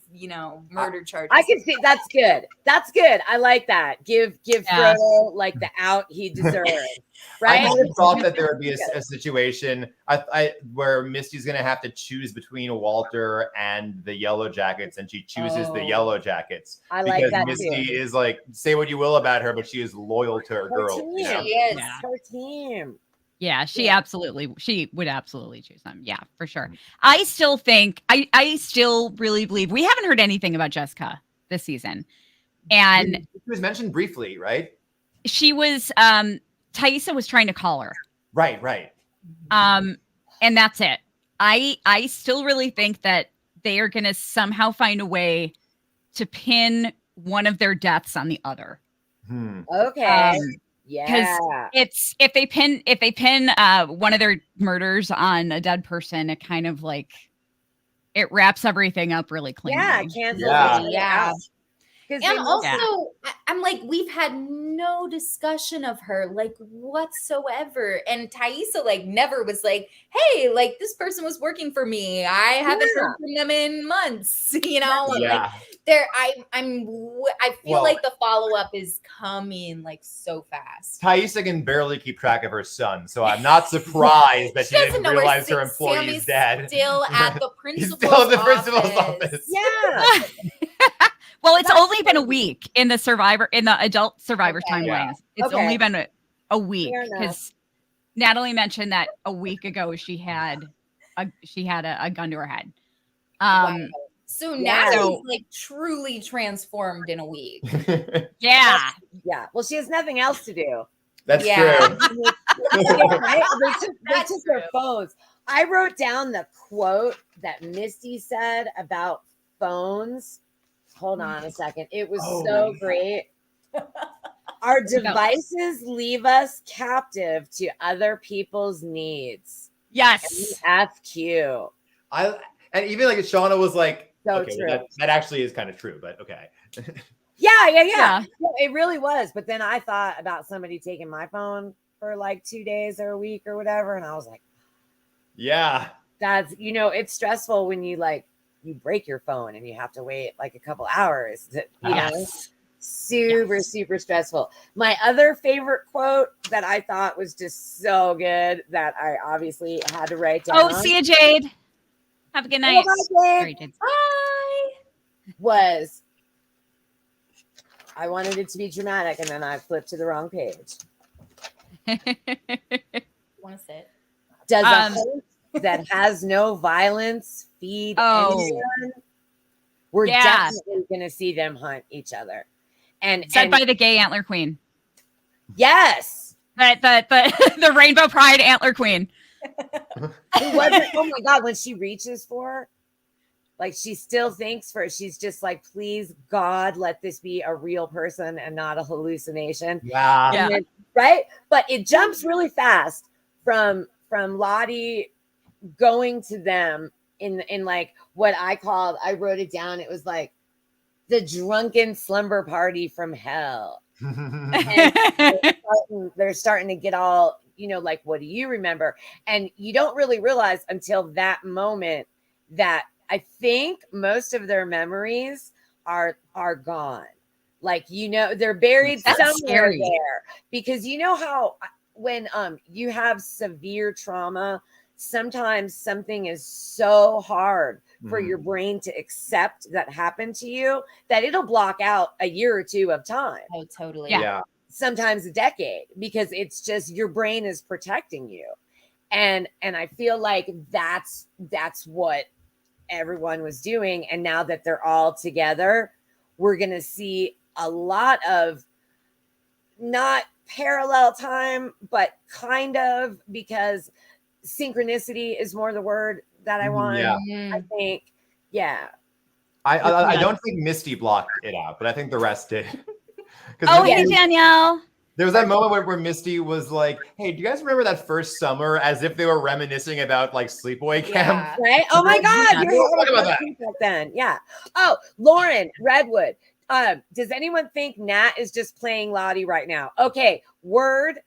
[SPEAKER 4] murder charges.
[SPEAKER 2] I can see that's good. That's good. I like that. Give Frodo like the out he deserves. Right?
[SPEAKER 3] I never thought that there would be a situation where Misty's going to have to choose between Walter and the Yellowjackets, and she chooses the Yellowjackets.
[SPEAKER 2] I like
[SPEAKER 3] because
[SPEAKER 2] that
[SPEAKER 3] Misty
[SPEAKER 2] too.
[SPEAKER 3] is like, say what you will about her, but she is loyal to her girl.
[SPEAKER 2] Team.
[SPEAKER 3] you know?
[SPEAKER 4] She is.
[SPEAKER 1] Yeah.
[SPEAKER 2] Her team.
[SPEAKER 1] Yeah, she would absolutely choose them. Yeah, for sure. I still think, I still really believe, we haven't heard anything about Jessica this season. And
[SPEAKER 3] She was mentioned briefly, right?
[SPEAKER 1] she was, Thaisa was trying to call her.
[SPEAKER 3] Right.
[SPEAKER 1] And that's it. I still really think that they are going to somehow find a way to pin one of their deaths on the other.
[SPEAKER 2] Okay. Yeah.
[SPEAKER 1] It's if they pin one of their murders on a dead person, it kind of like it wraps everything up really cleanly.
[SPEAKER 2] Yeah, cancels
[SPEAKER 3] Yeah.
[SPEAKER 2] it
[SPEAKER 4] Yeah.
[SPEAKER 2] out. 'Cause
[SPEAKER 4] And
[SPEAKER 2] they-
[SPEAKER 4] also, I'm like, we've had no discussion of her, like, whatsoever. And Thaisa, like, never was like, hey, like, this person was working for me. I haven't heard from them in months, you know?
[SPEAKER 3] Yeah.
[SPEAKER 4] Like, I feel
[SPEAKER 3] Well-
[SPEAKER 4] like the follow-up is coming, like, so fast.
[SPEAKER 3] Thaisa can barely keep track of her son, so I'm not surprised that she
[SPEAKER 4] doesn't
[SPEAKER 3] didn't
[SPEAKER 4] know where
[SPEAKER 3] realize her
[SPEAKER 4] Sammy's
[SPEAKER 3] employee's dead.
[SPEAKER 4] still at the
[SPEAKER 3] He's
[SPEAKER 4] principal's
[SPEAKER 3] still at the principal's office.
[SPEAKER 2] Yeah.
[SPEAKER 1] Well, it's
[SPEAKER 2] That's
[SPEAKER 1] only been a
[SPEAKER 2] crazy.
[SPEAKER 1] week in the adult survivor
[SPEAKER 4] Okay.
[SPEAKER 1] timelines. It's
[SPEAKER 2] Okay.
[SPEAKER 1] only been a week
[SPEAKER 2] Fair enough.
[SPEAKER 1] because Natalie mentioned that a week ago she had a gun to her head.
[SPEAKER 4] Wow. So
[SPEAKER 2] Yeah.
[SPEAKER 4] Natalie's like truly transformed in a week.
[SPEAKER 1] Yeah.
[SPEAKER 2] Yeah. Well, she has nothing else to do.
[SPEAKER 3] That's
[SPEAKER 4] Yeah.
[SPEAKER 3] true.
[SPEAKER 2] Right? They
[SPEAKER 4] That's
[SPEAKER 2] took their
[SPEAKER 4] true.
[SPEAKER 2] phones. I wrote down the quote that Misty said about phones. Hold on a second. It was
[SPEAKER 3] Oh,
[SPEAKER 2] so
[SPEAKER 3] yeah.
[SPEAKER 2] great. Our devices leave us captive to other people's needs.
[SPEAKER 1] Yes.
[SPEAKER 2] FQ.
[SPEAKER 3] And even like Shauna was like,
[SPEAKER 2] So
[SPEAKER 3] okay,
[SPEAKER 2] true.
[SPEAKER 3] well, that actually is kind of true, but okay.
[SPEAKER 2] Yeah. No, it really was. But then I thought about somebody taking my phone for like 2 days or a week or whatever. And I was like,
[SPEAKER 3] Yeah.
[SPEAKER 2] that's, it's stressful when you break your phone and you have to wait like a couple hours.
[SPEAKER 1] Yes.
[SPEAKER 2] Super stressful. My other favorite quote that I thought was just so good that I obviously had to write down.
[SPEAKER 1] Oh, see you, Jade. Have a good night.
[SPEAKER 2] bye,
[SPEAKER 1] Sorry,
[SPEAKER 2] Jade.
[SPEAKER 1] Jade.
[SPEAKER 2] Was I wanted it to be dramatic and then I flipped to the wrong page.
[SPEAKER 4] Want to sit?
[SPEAKER 2] Does a host that has no violence feed anyone? We're definitely going to see them hunt each other. And
[SPEAKER 1] Said by the gay antler queen.
[SPEAKER 2] Yes.
[SPEAKER 1] The rainbow pride antler queen.
[SPEAKER 2] It wasn't, oh my God, when she reaches for her, like she still thinks she's just like, please God, let this be a real person and not a hallucination.
[SPEAKER 3] Yeah.
[SPEAKER 1] Yeah.
[SPEAKER 2] Then, right? But it jumps really fast from Lottie going to them in like what I wrote it down. It was like the drunken slumber party from hell. They're starting to get all, like, what do you remember? And you don't really realize until that moment that I think most of their memories are gone. Like, they're buried
[SPEAKER 1] That's
[SPEAKER 2] somewhere
[SPEAKER 1] scary.
[SPEAKER 2] there. Because you know how when you have severe trauma, sometimes something is so hard for your brain to accept that happened to you that it'll block out a year or two of time.
[SPEAKER 4] Oh, totally.
[SPEAKER 1] Yeah.
[SPEAKER 2] Sometimes a decade, because it's just your brain is protecting you. And I feel like that's what everyone was doing. And now that they're all together, we're going to see a lot of not parallel time, but kind of, because synchronicity is more the word that I want.
[SPEAKER 3] Yeah.
[SPEAKER 2] I think, yeah.
[SPEAKER 3] I don't think Misty blocked it out, but I think the rest did.
[SPEAKER 1] Oh, hey, Danielle.
[SPEAKER 3] There was that moment where Misty was like, hey, do you guys remember that first summer? As if they were reminiscing about like sleepaway camp.
[SPEAKER 4] Yeah.
[SPEAKER 2] Right? Oh my God.
[SPEAKER 3] Yeah.
[SPEAKER 2] You're
[SPEAKER 3] Talk about that.
[SPEAKER 2] back then. Yeah. Oh, Lauren Redwood. Does anyone think Nat is just playing Lottie right now? Okay. Word,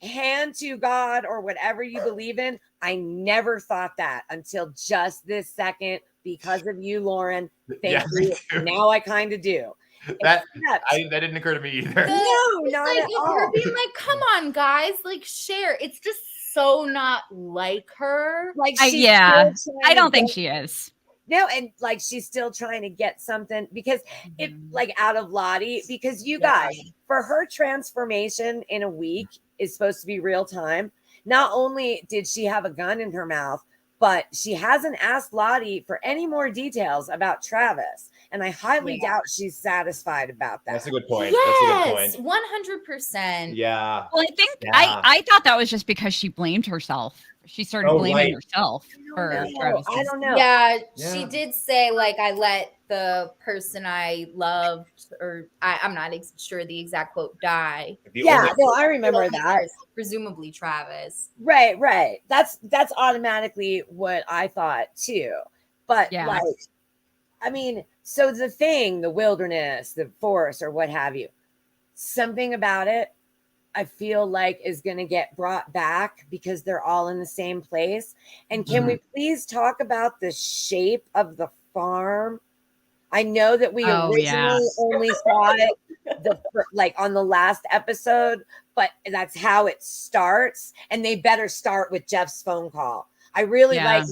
[SPEAKER 2] hand to God, or whatever you believe in. I never thought that until just this second because of you, Lauren. Thank
[SPEAKER 3] me
[SPEAKER 2] you.
[SPEAKER 3] too.
[SPEAKER 2] Now I kind of do.
[SPEAKER 3] That
[SPEAKER 2] Except-
[SPEAKER 3] that didn't occur to me either.
[SPEAKER 2] No,
[SPEAKER 4] It's
[SPEAKER 2] not
[SPEAKER 4] like,
[SPEAKER 2] at
[SPEAKER 4] you're
[SPEAKER 2] all.
[SPEAKER 4] being like, come on, guys, like share. It's just so not like her.
[SPEAKER 2] Like,
[SPEAKER 1] I
[SPEAKER 2] she's
[SPEAKER 1] don't
[SPEAKER 2] still trying to
[SPEAKER 1] think
[SPEAKER 2] get-
[SPEAKER 1] she is.
[SPEAKER 2] No, and like she's still trying to get something because it like out of Lottie, because you guys, for her transformation in a week is supposed to be real time. Not only did she have a gun in her mouth, but she hasn't asked Lottie for any more details about Travis. And I highly doubt she's satisfied about that.
[SPEAKER 3] That's a good point. That's a
[SPEAKER 4] Yes,
[SPEAKER 3] good point.
[SPEAKER 4] 100%.
[SPEAKER 3] Yeah.
[SPEAKER 1] Well, I think
[SPEAKER 3] Yeah.
[SPEAKER 1] I thought that was just because she blamed herself. she started blaming herself for Travis.
[SPEAKER 2] I don't know.
[SPEAKER 4] Yeah, she did say like I let the person I loved, or I'm not sure the exact quote, die.
[SPEAKER 2] I remember that.
[SPEAKER 4] Presumably Travis.
[SPEAKER 2] Right. That's automatically what I thought too. But like, I mean, so the wilderness, the forest, or what have you, something about it, I feel like is going to get brought back because they're all in the same place. And can we please talk about the shape of the farm? I know that we originally only saw it like on the last episode, but that's how it starts. And they better start with Jeff's phone call. I really like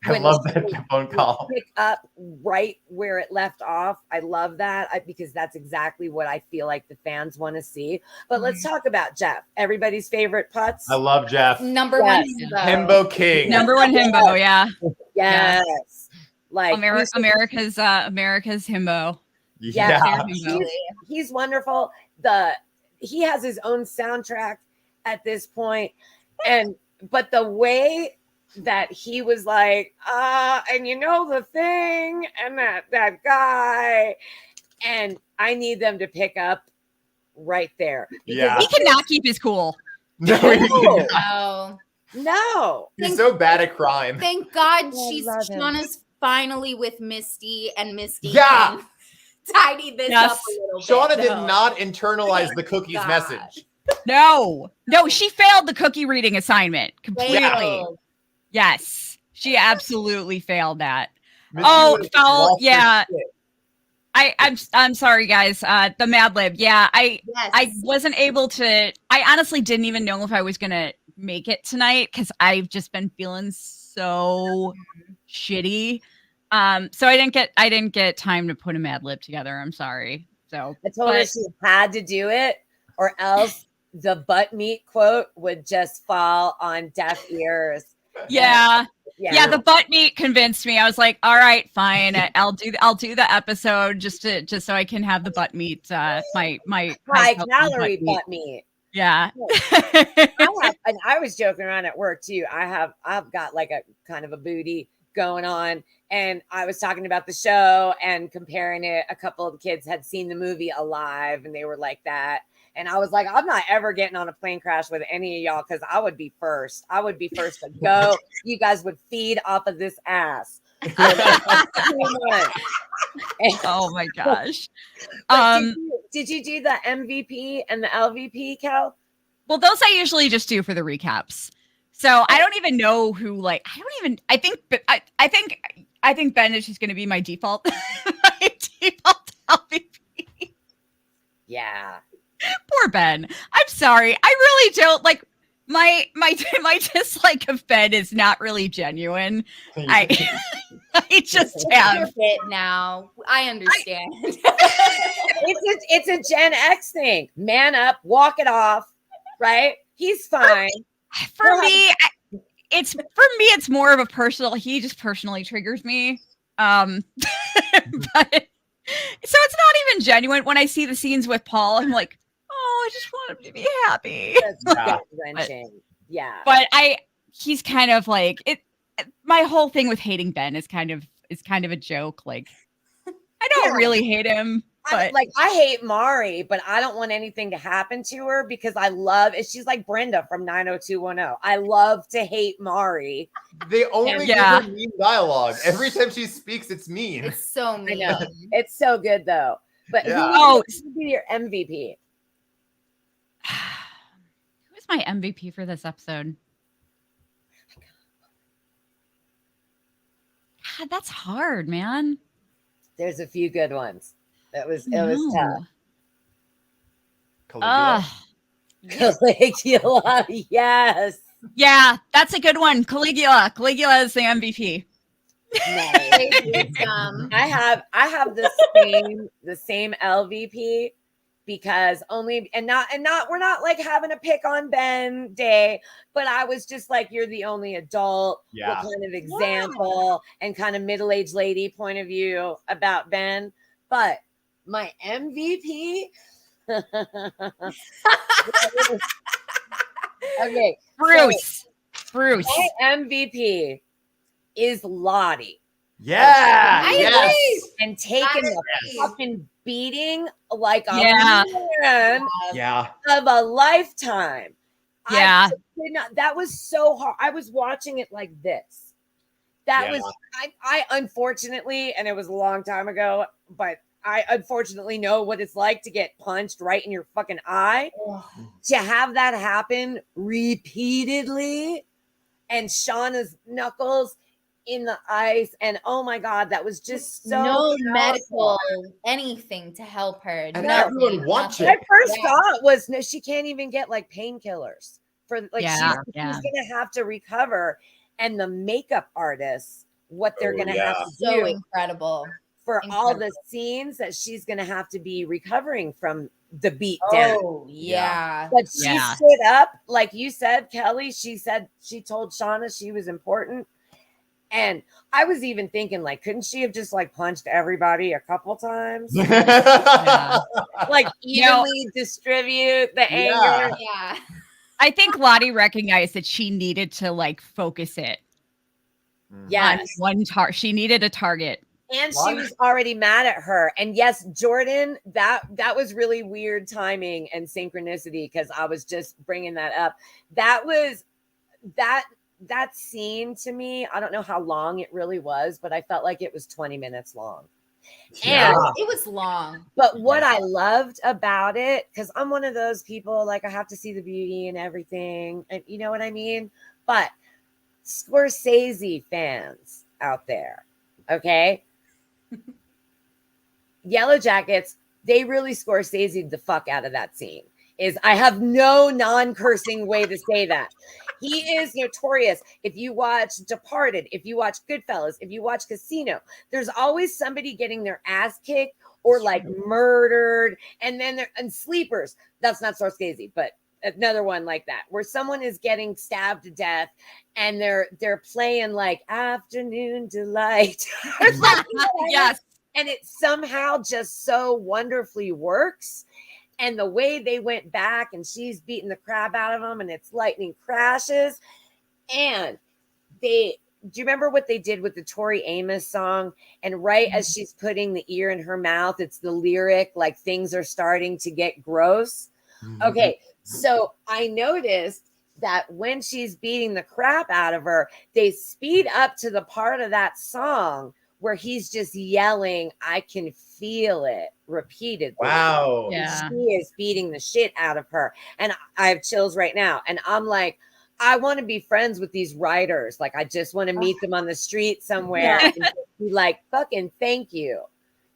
[SPEAKER 3] I love that phone call.
[SPEAKER 2] Pick up right where it left off. I love that because that's exactly what I feel like the fans want to see. But let's talk about Jeff, everybody's favorite putz.
[SPEAKER 3] I love Jeff.
[SPEAKER 4] Number one
[SPEAKER 3] himbo king.
[SPEAKER 1] Number one himbo,
[SPEAKER 2] Yes. Like
[SPEAKER 1] America's himbo.
[SPEAKER 3] Yeah.
[SPEAKER 2] He's wonderful. He has his own soundtrack at this point. But the way that he was like, and you know the thing, and that guy, and I need them to pick up right there.
[SPEAKER 3] Yeah.
[SPEAKER 1] He cannot keep his cool.
[SPEAKER 2] No.
[SPEAKER 3] He's so bad at crime.
[SPEAKER 4] Thank God Shauna's finally with Misty, and Misty
[SPEAKER 3] can
[SPEAKER 4] tidy this up a little bit.
[SPEAKER 3] Shauna did not internalize the cookies message.
[SPEAKER 1] No, she failed the cookie reading assignment completely. Yes, she absolutely failed that. Foul. Yeah. I'm sorry, guys. The Mad Lib. Yeah, I wasn't able to. I honestly didn't even know if I was gonna make it tonight because I've just been feeling so shitty. So I didn't get time to put a Mad Lib together. I'm sorry. So
[SPEAKER 2] I told her she had to do it, or else the butt meat quote would just fall on deaf ears.
[SPEAKER 1] Yeah, the butt meat convinced me. I was like, all right, fine. I'll do the episode just so I can have the butt meat. My
[SPEAKER 2] high calorie butt meat.
[SPEAKER 1] Yeah.
[SPEAKER 2] And I was joking around at work too. I've got like a kind of a booty going on, and I was talking about the show and comparing it. A couple of the kids had seen the movie Alive, and they were like that. And I was like, I'm not ever getting on a plane crash with any of y'all because I would be first. I would be first to go. You guys would feed off of this ass.
[SPEAKER 1] Oh my gosh.
[SPEAKER 2] Did you do the MVP and the LVP, Cal?
[SPEAKER 1] Well, those I usually just do for the recaps. So I don't even know who, like, I think Ben is just going to be my default LVP.
[SPEAKER 2] Yeah.
[SPEAKER 1] Poor Ben. I'm sorry. I really don't like my dislike of Ben is not really genuine. I just have
[SPEAKER 4] it now. I understand.
[SPEAKER 2] It's a Gen X thing. Man up, walk it off, right? He's fine.
[SPEAKER 1] For me, it's more of a personal. He just personally triggers me. But so it's not even genuine. When I see the scenes with Paul, I'm like, oh, I just want him to be happy. But he's kind of like it. My whole thing with hating Ben is kind of a joke. Like, I don't really hate him. But
[SPEAKER 2] I hate Mari, but I don't want anything to happen to her because I love it. She's like Brenda from 90210. I love to hate Mari.
[SPEAKER 3] They only give her mean dialogue. Every time she speaks, it's mean.
[SPEAKER 4] It's so mean.
[SPEAKER 2] I know. It's so good though. But who would be your MVP?
[SPEAKER 1] Who's my MVP for this episode? God, that's hard, man.
[SPEAKER 2] There's a few good ones. It was tough. Caligula, yes.
[SPEAKER 1] Yeah, that's a good one. Caligula is the MVP.
[SPEAKER 2] Nice. I have the same LVP because we're not like having a pick on Ben day, but I was just like, you're the only adult. What kind of example and kind of middle-aged lady point of view about Ben, but my MVP. Okay,
[SPEAKER 1] Bruce. truth.
[SPEAKER 2] My MVP is Lottie.
[SPEAKER 3] Yeah.
[SPEAKER 4] I
[SPEAKER 3] Yes.
[SPEAKER 2] And taking the
[SPEAKER 4] Yes.
[SPEAKER 2] fucking beating like a
[SPEAKER 1] Yeah.
[SPEAKER 2] man
[SPEAKER 3] Yeah.
[SPEAKER 2] of a lifetime.
[SPEAKER 1] Yeah.
[SPEAKER 2] I did not, that was so hard. I was watching it like this. That
[SPEAKER 3] Yeah.
[SPEAKER 2] was, I unfortunately, and it was a long time ago, but I unfortunately know what it's like to get punched right in your fucking eye. To have that happen repeatedly and Shauna's knuckles in the ice. And oh my God, that was just so
[SPEAKER 4] no
[SPEAKER 2] powerful.
[SPEAKER 4] medical anything to help her.
[SPEAKER 3] And
[SPEAKER 4] Nothing,
[SPEAKER 3] everyone watching.
[SPEAKER 2] My first
[SPEAKER 4] Yeah.
[SPEAKER 2] thought was, no, she can't even get like painkillers for like
[SPEAKER 1] Yeah,
[SPEAKER 2] she's
[SPEAKER 1] yeah.
[SPEAKER 2] gonna have to recover. And the makeup artists, what they're
[SPEAKER 3] Oh,
[SPEAKER 2] gonna
[SPEAKER 3] yeah.
[SPEAKER 2] have to
[SPEAKER 4] So
[SPEAKER 2] do
[SPEAKER 4] incredible.
[SPEAKER 2] for all the
[SPEAKER 4] Incredible.
[SPEAKER 2] scenes that she's gonna have to be recovering from the beat down.
[SPEAKER 4] Oh yeah.
[SPEAKER 2] But she
[SPEAKER 1] Yeah.
[SPEAKER 2] stood up, like you said, Kelly. She said she told Shauna she was important. And I was even thinking, like, couldn't she have just like punched everybody a couple times? Like evenly distribute the anger.
[SPEAKER 4] Yeah.
[SPEAKER 1] I think Lottie recognized that she needed to like focus it on
[SPEAKER 2] Yes.
[SPEAKER 1] one target. She needed a target.
[SPEAKER 2] And she
[SPEAKER 3] Lottie-
[SPEAKER 2] was already mad at her. And yes, Jordan, that was really weird timing and synchronicity because I was just bringing that up. That was that scene to me. I don't know how long it really was, but I felt like it was 20 minutes long.
[SPEAKER 3] Yeah.
[SPEAKER 2] And
[SPEAKER 4] It was long.
[SPEAKER 2] but what I loved about it, because I'm one of those people, like I have to see the beauty and everything, and you know what I mean? But Scorsese fans out there, okay? Yellowjackets, they really Scorsese the fuck out of that scene. I have no non-cursing way to say that. He is notorious. If you watch Departed, if you watch Goodfellas, if you watch Casino, there's always somebody getting their ass kicked or like murdered. And then and Sleepers, that's not Scorsese, but another one like that, where someone is getting stabbed to death and they're playing like Afternoon Delight.
[SPEAKER 1] Yes.
[SPEAKER 2] And it somehow just so wonderfully works. And the way they went back and she's beating the crap out of them and it's lightning crashes. And do you remember what they did with the Tori Amos song? And right as she's putting the ear in her mouth, it's the lyric, like things are starting to get gross. Okay. So I noticed that when she's beating the crap out of her, they speed up to the part of that song where he's just yelling, I can feel it repeatedly.
[SPEAKER 3] Wow.
[SPEAKER 1] Yeah.
[SPEAKER 2] She is beating the shit out of her. And I have chills right now. And I'm like, I want to be friends with these writers. Like, I just want to meet them on the street somewhere and just be like, fucking thank you.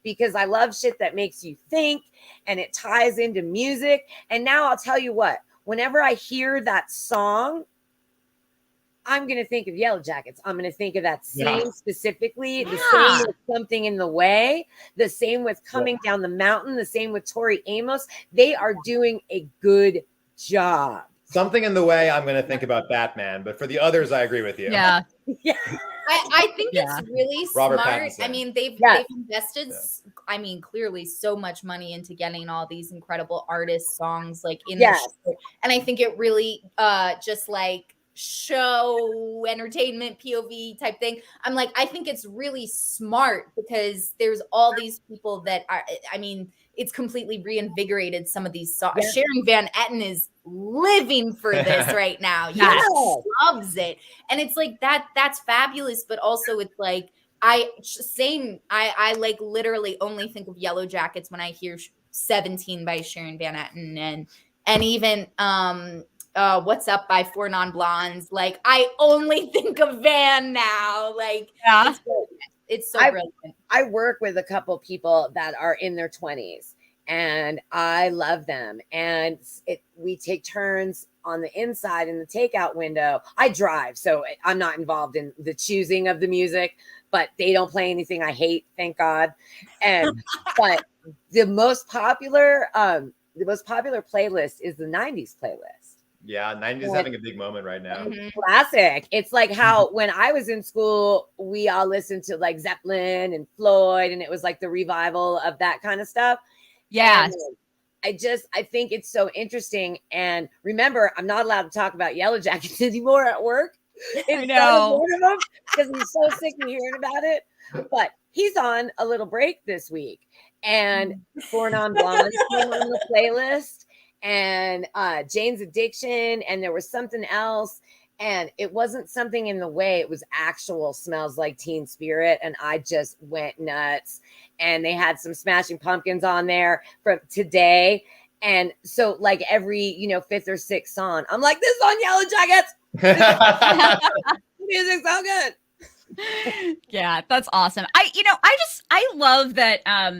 [SPEAKER 2] Because I love shit that makes you think and it ties into music. And now I'll tell you what, whenever I hear that song, I'm going to think of Yellowjackets. I'm going to think of that scene specifically. The same with Something in the Way. The same with Coming Down the Mountain. The same with Tori Amos. They are doing a good job.
[SPEAKER 3] Something in the Way, I'm going to think about Batman. But for the others, I agree with you.
[SPEAKER 1] Yeah.
[SPEAKER 4] I think it's really
[SPEAKER 3] Robert
[SPEAKER 4] smart.
[SPEAKER 3] Pattinson.
[SPEAKER 4] I mean, they've invested, I mean, clearly so much money into getting all these incredible artist songs like in the show. And I think it really just like show entertainment POV type thing. I'm like, I think it's really smart because there's all these people that are, I mean, it's completely reinvigorated some of these songs. Yeah. Sharon Van Etten is living for this right now. Yes, loves it. And it's like that's fabulous, but also it's like I like literally only think of Yellowjackets when I hear 17 by Sharon Van Etten and even What's Up by Four Non-Blondes. Like I only think of Van now. Like it's so brilliant.
[SPEAKER 2] I work with a couple people that are in their 20s and I love them. And we take turns on the inside in the takeout window. I drive, so I'm not involved in the choosing of the music, but they don't play anything I hate, thank God. And but the most popular playlist is the 90s playlist.
[SPEAKER 3] Yeah, 90s having a big moment right now.
[SPEAKER 2] Classic. It's like how when I was in school, we all listened to like Zeppelin and Floyd, and it was like the revival of that kind of stuff.
[SPEAKER 1] Yes.
[SPEAKER 2] And I think it's so interesting. And remember, I'm not allowed to talk about Yellowjackets anymore at work. in
[SPEAKER 1] I
[SPEAKER 2] front of
[SPEAKER 1] know.
[SPEAKER 2] one of them because he's so sick of hearing about it. But he's on a little break this week, and Four Non Blondes came on the playlist, and Jane's Addiction, and there was something else. And it wasn't something in the way, it was actual Smells Like Teen Spirit. And I just went nuts. And they had some Smashing Pumpkins on there from today. And so, like, every, fifth or sixth song, I'm like, this is on Yellowjackets. Music's so good.
[SPEAKER 1] Yeah, that's awesome. I love that. I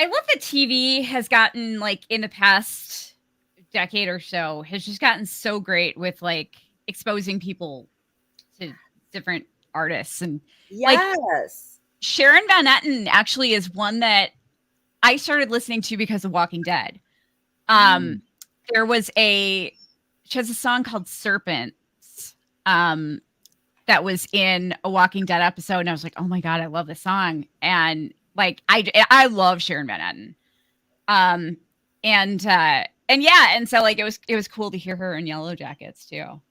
[SPEAKER 1] love that TV has gotten, like, in the past decade or so, has just gotten so great with, like, exposing people to different artists. And
[SPEAKER 2] Yes.
[SPEAKER 1] Sharon Van Etten actually is one that I started listening to because of Walking Dead. There was she has a song called Serpents that was in a Walking Dead episode, and I was like, oh my God, I love this song. And like, I love Sharon Van Etten. And so like it was cool to hear her in Yellowjackets too.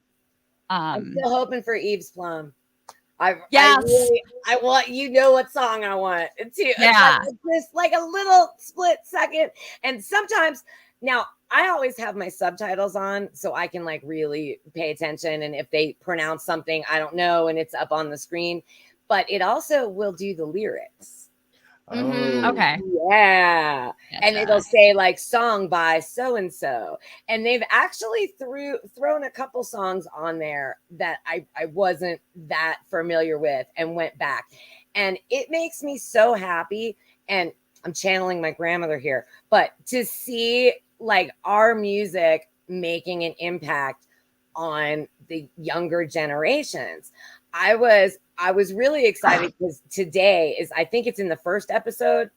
[SPEAKER 2] I'm still hoping for Eve's Plum.
[SPEAKER 1] Yes.
[SPEAKER 2] I want, what song I want too.
[SPEAKER 1] Yeah.
[SPEAKER 2] It's just like a little split second. And sometimes now I always have my subtitles on so I can like really pay attention. And if they pronounce something I don't know and it's up on the screen, but it also will do the lyrics.
[SPEAKER 1] Okay.
[SPEAKER 2] Yeah.
[SPEAKER 1] Gotcha.
[SPEAKER 2] And it'll say like song by so-and-so. And they've actually thrown a couple songs on there that I wasn't that familiar with and went back. And it makes me so happy. And I'm channeling my grandmother here, but to see like our music making an impact on the younger generations. I was really excited because today I think it's in the first episode.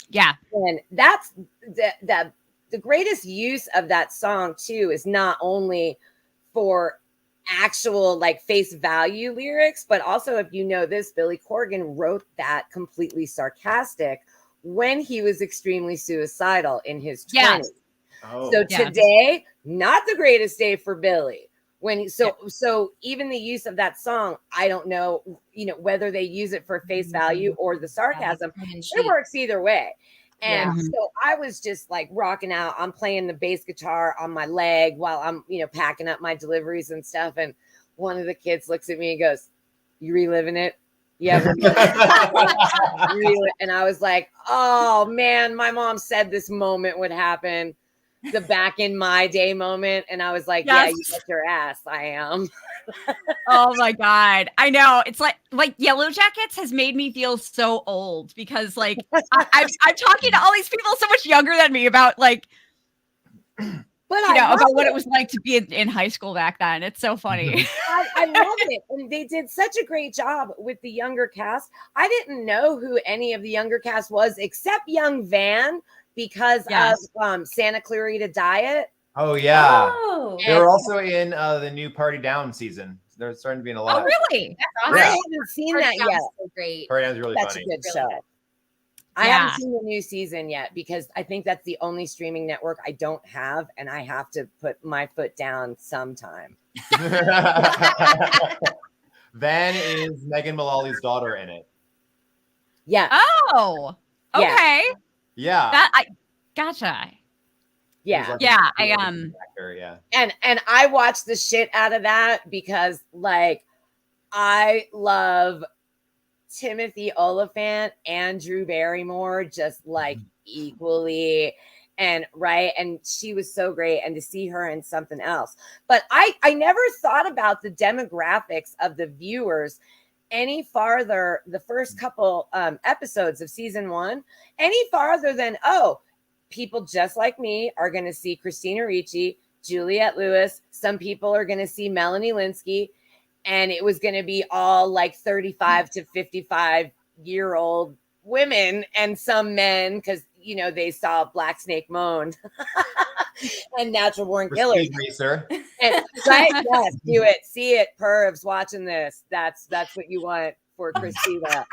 [SPEAKER 1] Yeah.
[SPEAKER 2] And that's the greatest use of that song too is not only for actual like face value lyrics, but also if you know this, Billy Corgan wrote that completely sarcastic when he was extremely suicidal in his 20s.
[SPEAKER 1] Yes.
[SPEAKER 3] Oh.
[SPEAKER 2] So today, not the greatest day for Billy. So even the use of that song, I don't know, whether they use it for face value or the sarcasm. It works either way. And so I was just like rocking out. I'm playing the bass guitar on my leg while I'm, packing up my deliveries and stuff. And one of the kids looks at me and goes, "You reliving it?" Yeah. And I was like, oh man, my mom said this moment would happen. The back in my day moment. And I was like, yes. Yeah, you bet your ass I am.
[SPEAKER 1] Oh my God. I know. It's like Yellowjackets has made me feel so old because like I'm talking to all these people so much younger than me about like, about what it was like to be in high school back then. It's so funny.
[SPEAKER 2] I love it. And they did such a great job with the younger cast. I didn't know who any of the younger cast was except young Van, because of Santa Clarita Diet.
[SPEAKER 3] Oh yeah.
[SPEAKER 4] Oh.
[SPEAKER 3] They were also in the new Party Down season. They're starting to be in a lot.
[SPEAKER 1] Oh really?
[SPEAKER 4] That's awesome.
[SPEAKER 2] I haven't seen that yet.
[SPEAKER 4] So great.
[SPEAKER 3] Party Down's really
[SPEAKER 2] That's
[SPEAKER 3] funny.
[SPEAKER 2] a good
[SPEAKER 4] Really
[SPEAKER 2] show.
[SPEAKER 4] good.
[SPEAKER 2] I haven't seen the new season yet because I think that's the only streaming network I don't have, and I have to put my foot down sometime.
[SPEAKER 3] Van is Megan Mullally's daughter in it.
[SPEAKER 2] Yeah.
[SPEAKER 1] Oh. Okay.
[SPEAKER 3] Yeah.
[SPEAKER 1] Gotcha.
[SPEAKER 2] Yeah.
[SPEAKER 3] Like
[SPEAKER 1] Yeah.
[SPEAKER 3] actor, yeah.
[SPEAKER 2] And I watched the shit out of that because like I love Timothy Oliphant and Drew Barrymore just like equally, and she was so great, and to see her in something else. But I never thought about the demographics of the viewers any farther, the first couple episodes of season 1, any farther than people just like me are going to see Christina Ricci, Juliette Lewis. Some people are going to see Melanie Linsky. And it was going to be all like 35 to 55-year-old women and some men because, they saw Black Snake Moan and Natural Born Killers. And, right? Yes, do it. See it, pervs watching this. That's what you want for Christina.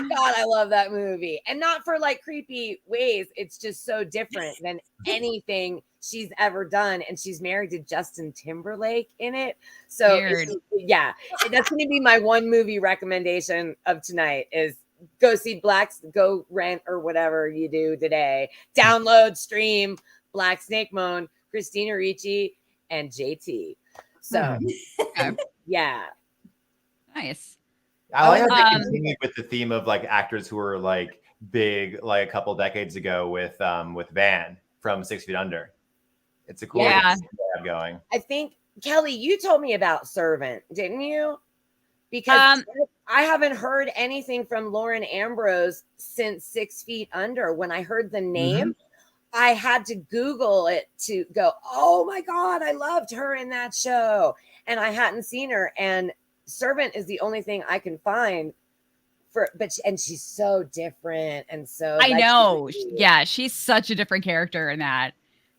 [SPEAKER 2] God, I love that movie. And not for like creepy ways. It's just so different than anything she's ever done, and she's married to Justin Timberlake in it. So
[SPEAKER 1] Weird.
[SPEAKER 2] yeah, that's going to be my one movie recommendation of tonight is go see go rent or whatever you do today. Download, stream Black Snake Moan, Christina Ricci, and JT. So yeah.
[SPEAKER 1] Nice.
[SPEAKER 3] I like how they
[SPEAKER 1] Um,
[SPEAKER 3] continued with the theme of like actors who were like big like a couple decades ago with Van from 6 Feet Under. It's a cool
[SPEAKER 1] Yeah.
[SPEAKER 3] thing to have going.
[SPEAKER 2] I think Kelly, you told me about Servant, didn't you? Because I haven't heard anything from Lauren Ambrose since 6 Feet Under. When I heard the name, I had to Google it to go, oh my God, I loved her in that show. And I hadn't seen her. And Servant is the only thing I can find and she's so different. And so
[SPEAKER 1] I know. Yeah, she's such a different character in that.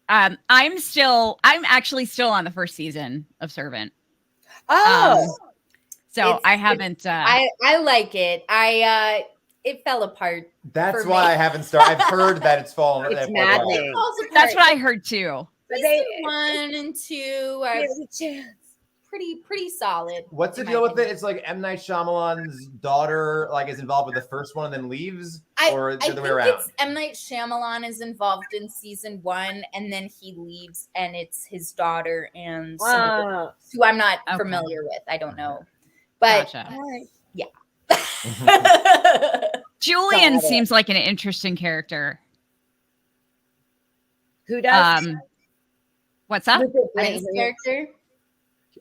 [SPEAKER 1] I'm actually still on the first season of Servant. So I haven't.
[SPEAKER 4] I like it. It fell apart.
[SPEAKER 3] That's why I haven't started. I've heard that it's fallen.
[SPEAKER 2] It's maddening.
[SPEAKER 1] That's what I heard too.
[SPEAKER 2] But
[SPEAKER 4] Season 1 and 2 are pretty solid.
[SPEAKER 3] What's the deal with it? It's like M. Night Shyamalan's daughter like is involved with the first one and then leaves, or the other way around.
[SPEAKER 4] It's M. Night Shyamalan is involved in season 1, and then he leaves, and it's his daughter and someone who I'm not familiar with. I don't know, but
[SPEAKER 1] Gotcha.
[SPEAKER 4] yeah.
[SPEAKER 1] Julian seems like an interesting character.
[SPEAKER 2] Who does?
[SPEAKER 1] What's up?
[SPEAKER 4] His character.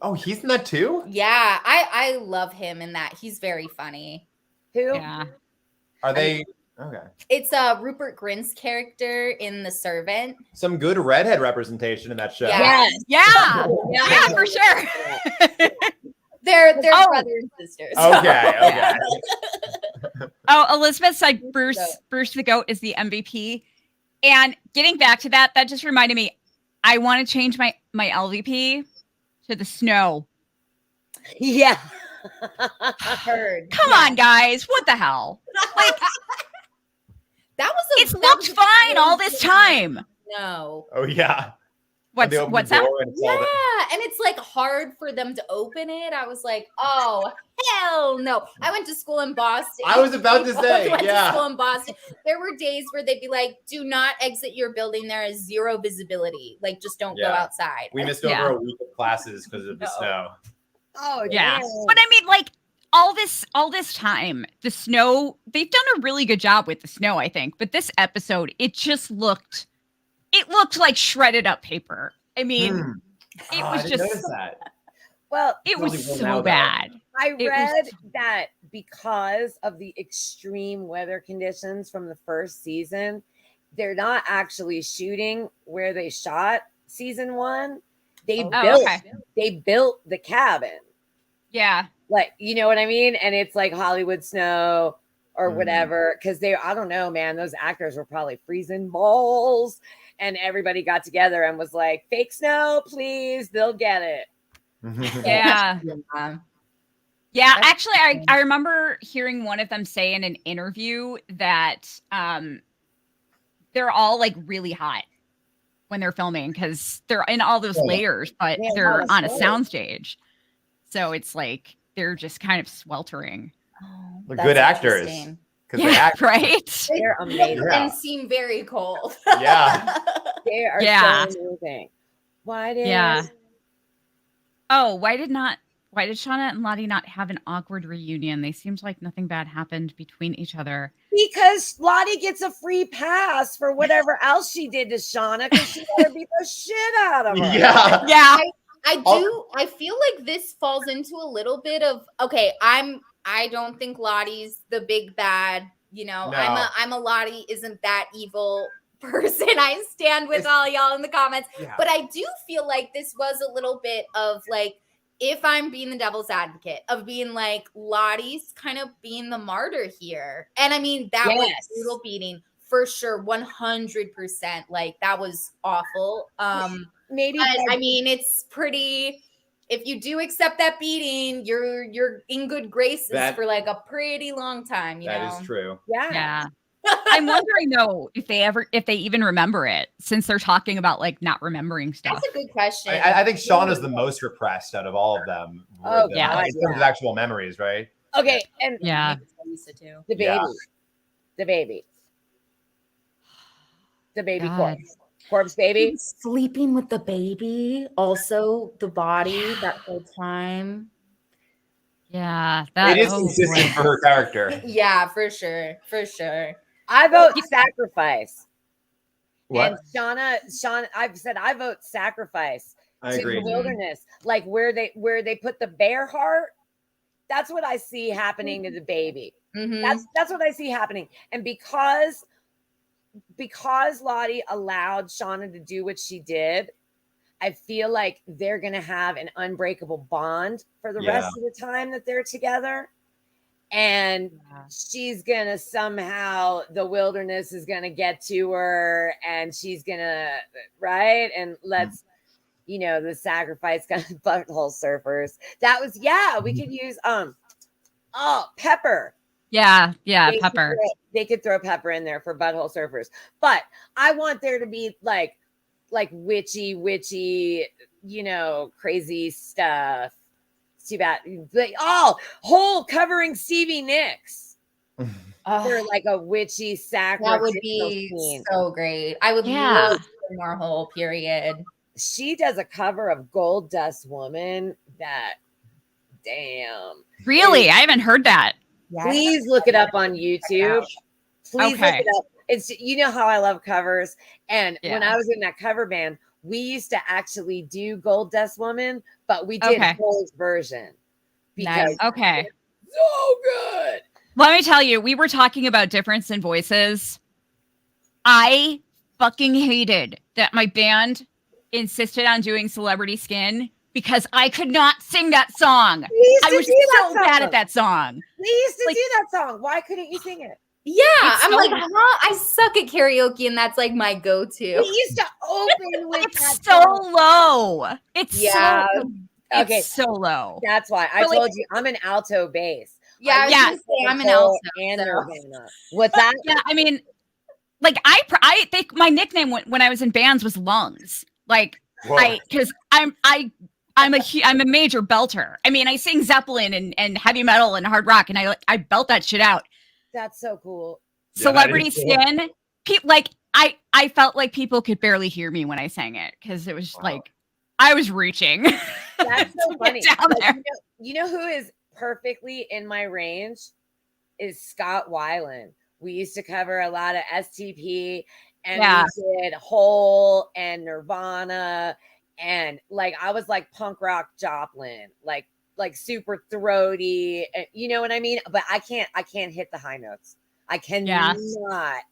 [SPEAKER 3] Oh, he's in that too?
[SPEAKER 4] Yeah, I love him in that. He's very funny.
[SPEAKER 2] Who?
[SPEAKER 1] Yeah.
[SPEAKER 3] Are they okay?
[SPEAKER 4] It's Rupert Grint's character in The Servant.
[SPEAKER 3] Some good redhead representation in that show.
[SPEAKER 4] Yeah.
[SPEAKER 1] Yeah, for sure.
[SPEAKER 4] They're brother and sisters.
[SPEAKER 3] Okay.
[SPEAKER 1] Oh, Elizabeth said Bruce the Goat is the MVP. And getting back to that just reminded me, I want to change my LVP to the snow.
[SPEAKER 2] Yeah.
[SPEAKER 4] Heard.
[SPEAKER 1] Come on, guys. What the hell? Like, it's looked fine all this time.
[SPEAKER 4] No.
[SPEAKER 3] Oh yeah.
[SPEAKER 1] What's that?
[SPEAKER 4] And it's like hard for them to open it. I was like, oh hell no. I went to school in Boston.
[SPEAKER 3] I was about to say,
[SPEAKER 4] went to school in Boston. There were days where they'd be like, do not exit your building. There is zero visibility. Like, just don't go outside.
[SPEAKER 3] We missed over a week of classes because of the snow.
[SPEAKER 2] Oh
[SPEAKER 1] yeah.
[SPEAKER 2] damn.
[SPEAKER 1] But I mean, like, all this time, the snow, they've done a really good job with the snow, I think. But this episode, it looked like shredded up paper. I mean, it was just
[SPEAKER 3] that.
[SPEAKER 2] Well,
[SPEAKER 1] it was so bad.
[SPEAKER 2] I read that because of the extreme weather conditions from the first season, they're not actually shooting where they shot season 1. They built the cabin.
[SPEAKER 1] Yeah.
[SPEAKER 2] Like, you know what I mean? And it's like Hollywood snow or whatever. Because I don't know, man, those actors were probably freezing balls. And everybody got together and was like, fake snow, please. They'll get it.
[SPEAKER 1] Yeah. Yeah. Actually, I remember hearing one of them say in an interview that they're all like really hot when they're filming because they're in all those layers, but they're on a soundstage. So it's like they're just kind of sweltering.
[SPEAKER 4] Oh,
[SPEAKER 3] they're good actors.
[SPEAKER 1] Yeah,
[SPEAKER 3] they act
[SPEAKER 1] right?
[SPEAKER 2] They're amazing.
[SPEAKER 4] And seem very cold.
[SPEAKER 2] Yeah. They are so amazing. Why did Shauna and Lottie not have an awkward reunion? They seemed like nothing bad happened between each other. Because Lottie gets a free pass for whatever else she did to Shauna because she got to beat the shit out of her.
[SPEAKER 3] Yeah.
[SPEAKER 1] Yeah.
[SPEAKER 4] I feel like this falls into a little bit of I don't think Lottie's the big bad, you know.
[SPEAKER 3] No.
[SPEAKER 4] I'm a Lottie isn't that evil person. I stand with all y'all in the comments.
[SPEAKER 3] Yeah.
[SPEAKER 4] But I do feel like this was a little bit of like, if I'm being the devil's advocate of being like Lottie's kind of being the martyr here. And I mean, that was a brutal beating for sure. 100%. Like that was awful. Maybe, I mean, it's pretty, if you do accept that beating, you're in good graces for like a pretty long time, you know?
[SPEAKER 3] That is true.
[SPEAKER 2] Yeah.
[SPEAKER 1] I'm wondering though if they even remember it, since they're talking about like not remembering stuff.
[SPEAKER 4] That's a good question.
[SPEAKER 3] I think Shauna's the most repressed out of all of them.
[SPEAKER 2] Oh,
[SPEAKER 1] yeah.
[SPEAKER 3] In terms of actual memories, right?
[SPEAKER 2] Okay, and
[SPEAKER 1] Yeah.
[SPEAKER 4] Lisa too.
[SPEAKER 2] the baby,
[SPEAKER 3] Yeah.
[SPEAKER 2] the baby, the baby
[SPEAKER 1] God.
[SPEAKER 2] corpse baby.
[SPEAKER 4] Sleeping with the baby, also the body that whole time.
[SPEAKER 1] Yeah,
[SPEAKER 3] It is
[SPEAKER 1] oh,
[SPEAKER 3] consistent
[SPEAKER 1] boy.
[SPEAKER 3] for her character.
[SPEAKER 4] Yeah, for sure. For sure.
[SPEAKER 2] I vote sacrifice.
[SPEAKER 3] What?
[SPEAKER 2] And Shauna, I've said I vote sacrifice
[SPEAKER 3] I
[SPEAKER 2] to
[SPEAKER 3] agree.
[SPEAKER 2] the wilderness, like where they put the bear heart. That's what I see happening to the baby.
[SPEAKER 4] Mhm.
[SPEAKER 2] That's what I see happening. And because Lottie allowed Shauna to do what she did, I feel like they're gonna have an unbreakable bond for the rest of the time that they're together. And she's gonna somehow, the wilderness is gonna get to her, and she's gonna and let's the sacrifice kind of butthole surfers. That was we could use Pepper.
[SPEAKER 1] Yeah, Pepper.
[SPEAKER 2] They could throw Pepper in there for butthole surfers, but I want there to be like witchy, crazy stuff. It's too bad. Whole covering Stevie Nicks for like a witchy sacrifice.
[SPEAKER 4] That would be so great. I would love more whole period.
[SPEAKER 2] She does a cover of Gold Dust Woman. That damn.
[SPEAKER 1] Really? I haven't heard that.
[SPEAKER 2] Please look it up on YouTube. Please look it up. It's how I love covers. And when I was in that cover band, we used to actually do Gold Dust Woman, but we did Cole's version.
[SPEAKER 1] Nice. Okay.
[SPEAKER 2] So good.
[SPEAKER 1] Let me tell you, we were talking about difference in voices. I fucking hated that my band insisted on doing Celebrity Skin because I could not sing that song. I was so bad at that song.
[SPEAKER 2] We used to do that song. Why couldn't you sing it?
[SPEAKER 4] Yeah, I'm like, I suck at karaoke, and that's like my go-to.
[SPEAKER 2] We used to open with
[SPEAKER 1] it's so low. It's
[SPEAKER 2] okay,
[SPEAKER 1] so low.
[SPEAKER 2] That's why I told you I'm an alto bass.
[SPEAKER 4] Yeah, I'm an alto.
[SPEAKER 2] And Nirvana. What's that?
[SPEAKER 1] Yeah, I mean, like I think my nickname when I was in bands was Lungs. Like because I'm a major belter. I mean, I sing Zeppelin and heavy metal and hard rock, and I belt that shit out.
[SPEAKER 2] That's so cool.
[SPEAKER 1] Celebrity Skin, I felt like people could barely hear me when I sang it because it was like I was reaching.
[SPEAKER 2] That's so funny.
[SPEAKER 1] Down there.
[SPEAKER 2] You know who is perfectly in my range is Scott Weiland. We used to cover a lot of STP, and we did Hole and Nirvana, and like I was like punk rock Joplin, like super throaty, you know what I mean? But I can't hit the high notes. I cannot do that.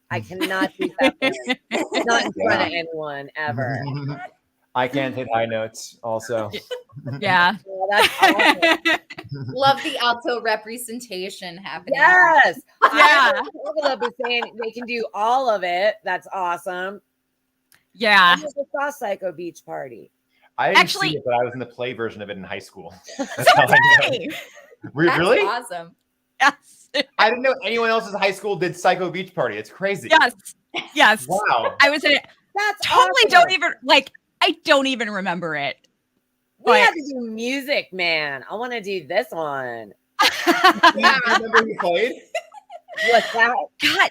[SPEAKER 2] Not in front of anyone ever.
[SPEAKER 3] I can't hit high notes also.
[SPEAKER 1] Yeah.
[SPEAKER 2] Well, that's awesome.
[SPEAKER 4] Love the alto representation happening.
[SPEAKER 2] Yes.
[SPEAKER 1] Yeah.
[SPEAKER 2] I'll be saying they can do all of it. That's awesome.
[SPEAKER 1] Yeah.
[SPEAKER 2] I never saw Psycho Beach Party.
[SPEAKER 3] I didn't
[SPEAKER 1] Actually,
[SPEAKER 3] see it, but I was in the play version of it in high school.
[SPEAKER 1] So did
[SPEAKER 3] Really?
[SPEAKER 4] That's awesome.
[SPEAKER 1] Yes.
[SPEAKER 3] I didn't know anyone else's high school did Psycho Beach Party. It's crazy.
[SPEAKER 1] Yes.
[SPEAKER 3] Wow.
[SPEAKER 1] I was in it.
[SPEAKER 2] That's
[SPEAKER 1] Totally
[SPEAKER 2] awesome.
[SPEAKER 1] I don't even remember it.
[SPEAKER 2] We had to do music, man. I want to do this one.
[SPEAKER 3] Do you remember who played?
[SPEAKER 2] What's that?
[SPEAKER 1] God,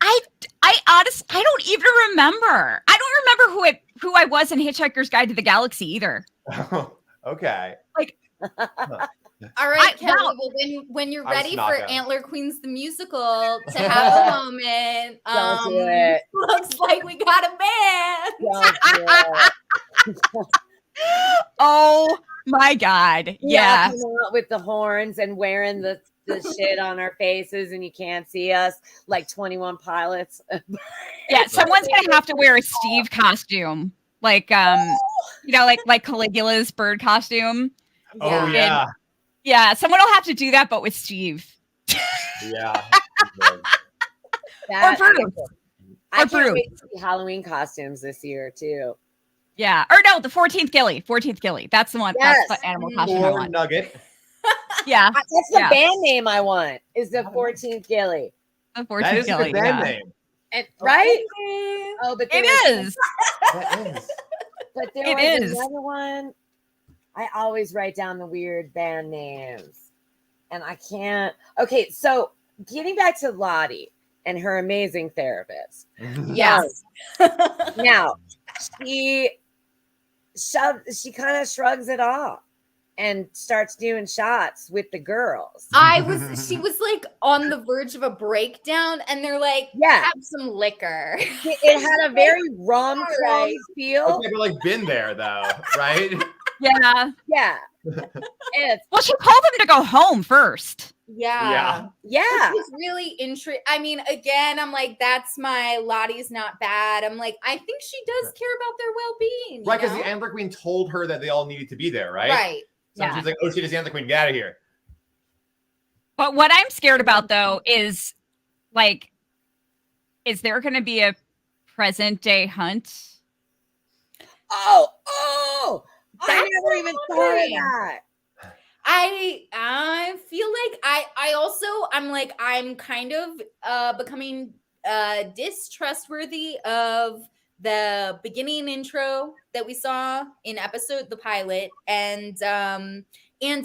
[SPEAKER 1] I honestly, I don't even remember. I don't remember who I was in Hitchhiker's Guide to the Galaxy either.
[SPEAKER 3] Okay.
[SPEAKER 4] All right, Kelly. Well, when you're ready for Antler Queens the musical to have a moment,
[SPEAKER 2] Don't do it.
[SPEAKER 4] Looks like we got a band.
[SPEAKER 2] Don't do it.
[SPEAKER 1] Oh my God! Yeah,
[SPEAKER 2] with the horns and wearing the shit on our faces, and you can't see us like 21 Pilots.
[SPEAKER 1] Yeah, someone's gonna have to wear a Steve costume, like like Caligula's bird costume.
[SPEAKER 3] Oh yeah.
[SPEAKER 1] Yeah, someone will have to do that, but with Steve.
[SPEAKER 3] Yeah.
[SPEAKER 1] Or Bruce.
[SPEAKER 2] I can't wait to see Halloween costumes this year too.
[SPEAKER 1] Yeah, or no, the 14th Gilly. 14th Gilly. That's the one.
[SPEAKER 2] Yes.
[SPEAKER 1] That's the animal costume I
[SPEAKER 3] Or
[SPEAKER 1] want.
[SPEAKER 3] Nugget.
[SPEAKER 1] Yeah,
[SPEAKER 2] That's the band name I want. Is the 14th Gilly.
[SPEAKER 1] The
[SPEAKER 3] That
[SPEAKER 1] fortune
[SPEAKER 3] is a
[SPEAKER 1] telling.
[SPEAKER 3] good band
[SPEAKER 1] Yeah.
[SPEAKER 3] name.
[SPEAKER 2] And right?
[SPEAKER 4] Okay.
[SPEAKER 2] Oh, but
[SPEAKER 1] It is.
[SPEAKER 3] That is.
[SPEAKER 2] But there
[SPEAKER 1] It
[SPEAKER 2] was
[SPEAKER 1] is.
[SPEAKER 2] another one. I always write down the weird band names, and I can't. Okay, so getting back to Lottie and her amazing therapist.
[SPEAKER 4] Yes.
[SPEAKER 2] Now she kind of shrugs it off and starts doing shots with the girls.
[SPEAKER 4] She was like on the verge of a breakdown, and they're like,
[SPEAKER 2] Yeah.
[SPEAKER 4] have some liquor.
[SPEAKER 2] It had a very rom-com
[SPEAKER 4] Right.
[SPEAKER 2] feel.
[SPEAKER 3] Okay, but like been there though, right?
[SPEAKER 1] Yeah.
[SPEAKER 2] Yeah. It's
[SPEAKER 1] Well, she told him to go home first.
[SPEAKER 4] Yeah.
[SPEAKER 2] yeah.
[SPEAKER 4] Which is really interesting. I mean, again, I'm like, that's my Lottie's not bad. I'm like, I think she does care about their well-being.
[SPEAKER 3] Right, because
[SPEAKER 4] you
[SPEAKER 3] the
[SPEAKER 4] know?
[SPEAKER 3] Antler Queen told her that they all needed to be there, right?
[SPEAKER 4] Right.
[SPEAKER 3] So
[SPEAKER 1] Yeah.
[SPEAKER 3] she's like, oh shit, it's the Antler Queen, get out of here.
[SPEAKER 1] But what I'm scared about though is like, is there going to be a present day hunt?
[SPEAKER 2] Oh, I
[SPEAKER 4] That's
[SPEAKER 2] never
[SPEAKER 4] what I'm
[SPEAKER 2] even thought of
[SPEAKER 4] wondering.
[SPEAKER 2] that.
[SPEAKER 4] I feel like I also I'm like I'm kind of becoming distrustworthy of the beginning intro that we saw in the pilot and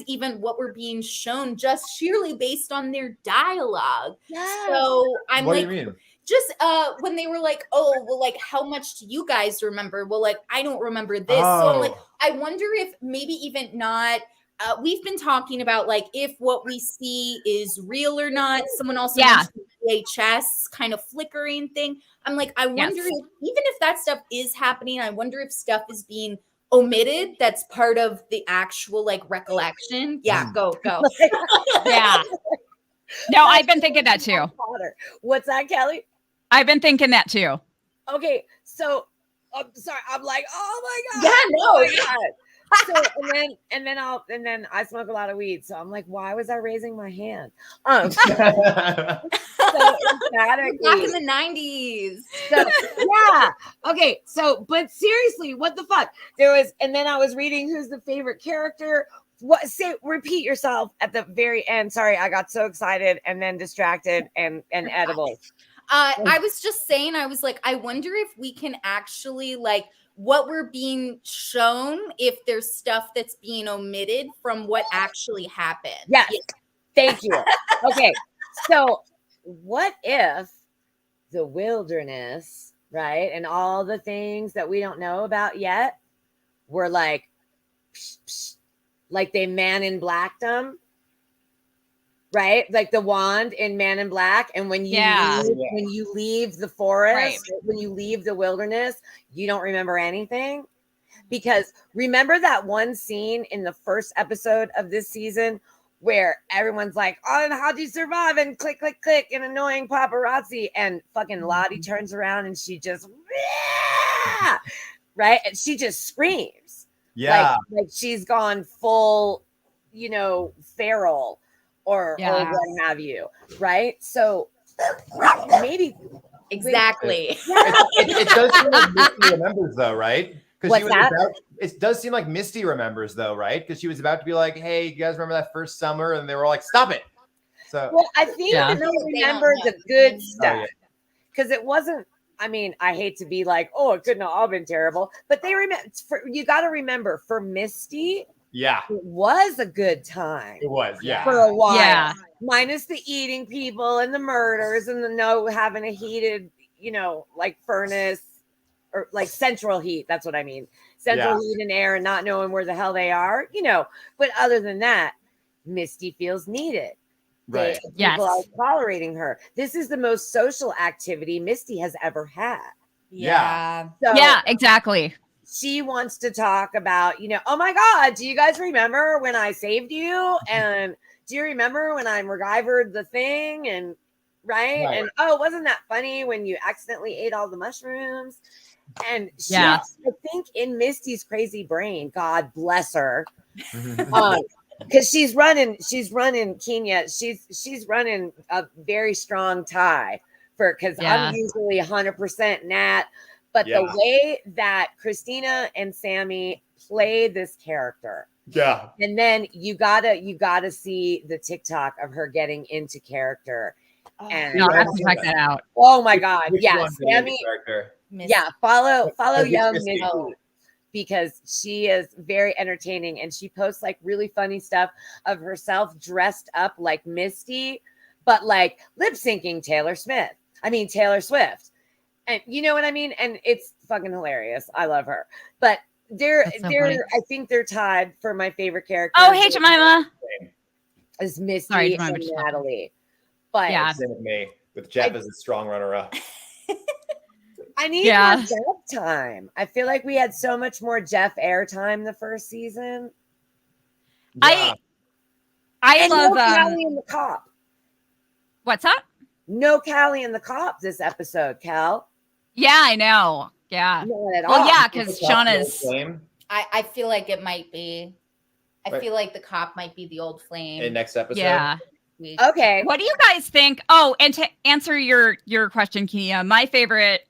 [SPEAKER 4] even what we're being shown just sheerly based on their dialogue.
[SPEAKER 2] Yes.
[SPEAKER 4] So I'm
[SPEAKER 3] What
[SPEAKER 4] like
[SPEAKER 3] do you mean?
[SPEAKER 4] just when they were like, oh well, like how much do you guys remember? Well, like I don't remember this. So I'm like, I wonder if maybe even not. We've been talking about like if what we see is real or not. Someone also
[SPEAKER 1] Yeah.
[SPEAKER 4] mentioned VHS kind of flickering thing. I'm like, I wonder
[SPEAKER 1] Yes.
[SPEAKER 4] if, even if that stuff is happening, I wonder if stuff is being omitted that's part of the actual like recollection. Yeah, go.
[SPEAKER 1] Yeah. No, I've been thinking that too.
[SPEAKER 2] Potter. What's that, Kelly?
[SPEAKER 1] I've been thinking that too.
[SPEAKER 2] Okay, so I'm sorry. I'm like, oh my god.
[SPEAKER 4] Yeah, no,
[SPEAKER 2] Oh my
[SPEAKER 4] yeah.
[SPEAKER 2] god. So and then I smoke a lot of weed. So I'm like, why was I raising my hand? So
[SPEAKER 4] Back
[SPEAKER 2] emphatically.
[SPEAKER 4] in the 90s.
[SPEAKER 2] So, yeah. Okay. So, but seriously, what the fuck? There was, and then I was reading who's the favorite character. What repeat yourself at the very end. Sorry, I got so excited and then distracted and edible.
[SPEAKER 4] I was just saying, I was like, I wonder if we can actually like what we're being shown, if there's stuff that's being omitted from what actually happened.
[SPEAKER 2] Yes. Thank you. Okay. So what if the wilderness, right? And all the things that we don't know about yet were like, psh, psh, like they Man in Blacked them, right? Like the wand in Man in Black. And when you when you leave the forest,
[SPEAKER 1] Right.
[SPEAKER 2] when you leave the wilderness, you don't remember anything. Because remember that one scene in the first episode of this season where everyone's like, oh, and how'd you survive? And click, click, click, and annoying paparazzi. And fucking Lottie turns around and she just, right? And she just screams.
[SPEAKER 3] Yeah.
[SPEAKER 2] Like she's gone full, feral or what have you, right? So maybe
[SPEAKER 4] Exactly.
[SPEAKER 3] It does seem like Misty remembers though, right?
[SPEAKER 2] What's that?
[SPEAKER 3] It does seem like Misty remembers though, right? Because she was about to be like, hey, you guys remember that first summer? And they were like, stop it. So
[SPEAKER 2] well, I think
[SPEAKER 1] Yeah.
[SPEAKER 2] that
[SPEAKER 4] No,
[SPEAKER 2] they
[SPEAKER 4] they don't
[SPEAKER 2] remember
[SPEAKER 4] know.
[SPEAKER 2] the good
[SPEAKER 3] Oh,
[SPEAKER 2] stuff.
[SPEAKER 3] yeah.
[SPEAKER 2] Because it wasn't, I mean, I hate to be like, oh, it couldn't have all been terrible. But they remember, you got to remember, for Misty,
[SPEAKER 3] Yeah,
[SPEAKER 2] it was a good time
[SPEAKER 3] it was. Yeah.
[SPEAKER 2] for a while.
[SPEAKER 1] Yeah.
[SPEAKER 2] Minus the eating people and the murders and the having a heated, like furnace or like central heat. That's what I mean. Central heat and air and not knowing where the hell they are, But other than that, Misty feels needed.
[SPEAKER 3] Right.
[SPEAKER 2] People are tolerating her. This is the most social activity Misty has ever had.
[SPEAKER 3] Yeah.
[SPEAKER 2] So
[SPEAKER 1] Yeah, exactly.
[SPEAKER 2] she wants to talk about, oh my God, do you guys remember when I saved you? And do you remember when I MacGyvered the thing? And right. And oh, wasn't that funny when you accidentally ate all the mushrooms? And she, I think in Misty's crazy brain, God bless her. Because she's running Kenya. She's running a very strong tie because I'm usually 100% Nat. But the way that Christina and Sammy play this character.
[SPEAKER 3] Yeah.
[SPEAKER 2] And then you gotta see the TikTok of her getting into character And
[SPEAKER 1] I'll have to check that out.
[SPEAKER 2] oh my God,
[SPEAKER 3] Which
[SPEAKER 2] yeah,
[SPEAKER 3] one do you
[SPEAKER 2] Sammy.
[SPEAKER 3] character?
[SPEAKER 2] Yeah, follow
[SPEAKER 3] Oh,
[SPEAKER 2] young
[SPEAKER 3] Misty.
[SPEAKER 2] Misty because she is very entertaining and she posts like really funny stuff of herself dressed up like Misty, but like lip syncing Taylor Swift. And you know what I mean? And it's fucking hilarious. I love her. But they're
[SPEAKER 1] That's so funny.
[SPEAKER 2] I think they're tied for my favorite character.
[SPEAKER 1] Oh, hey, Jemima.
[SPEAKER 2] Is Misty
[SPEAKER 1] Sorry, Jemima,
[SPEAKER 2] and
[SPEAKER 1] just
[SPEAKER 2] Natalie. But
[SPEAKER 1] Yeah.
[SPEAKER 3] Same with me, with Jeff as a strong runner-up.
[SPEAKER 2] I need
[SPEAKER 1] Yeah.
[SPEAKER 2] more Jeff time. I feel like we had so much more Jeff airtime the first season.
[SPEAKER 3] Yeah.
[SPEAKER 1] I
[SPEAKER 2] And
[SPEAKER 1] love
[SPEAKER 2] no Callie and the cop.
[SPEAKER 1] what's up?
[SPEAKER 2] No Callie and the cop this episode, Cal.
[SPEAKER 1] Yeah, I know. Yeah.
[SPEAKER 2] Not at
[SPEAKER 1] Well,
[SPEAKER 2] all.
[SPEAKER 1] yeah, because Shauna's.
[SPEAKER 3] Flame
[SPEAKER 4] I feel like it might be. I
[SPEAKER 3] Right.
[SPEAKER 4] feel like the cop might be the old flame.
[SPEAKER 3] in next episode.
[SPEAKER 1] Yeah.
[SPEAKER 2] Okay.
[SPEAKER 1] What do you guys think? Oh, and to answer your question, Kia, my favorite,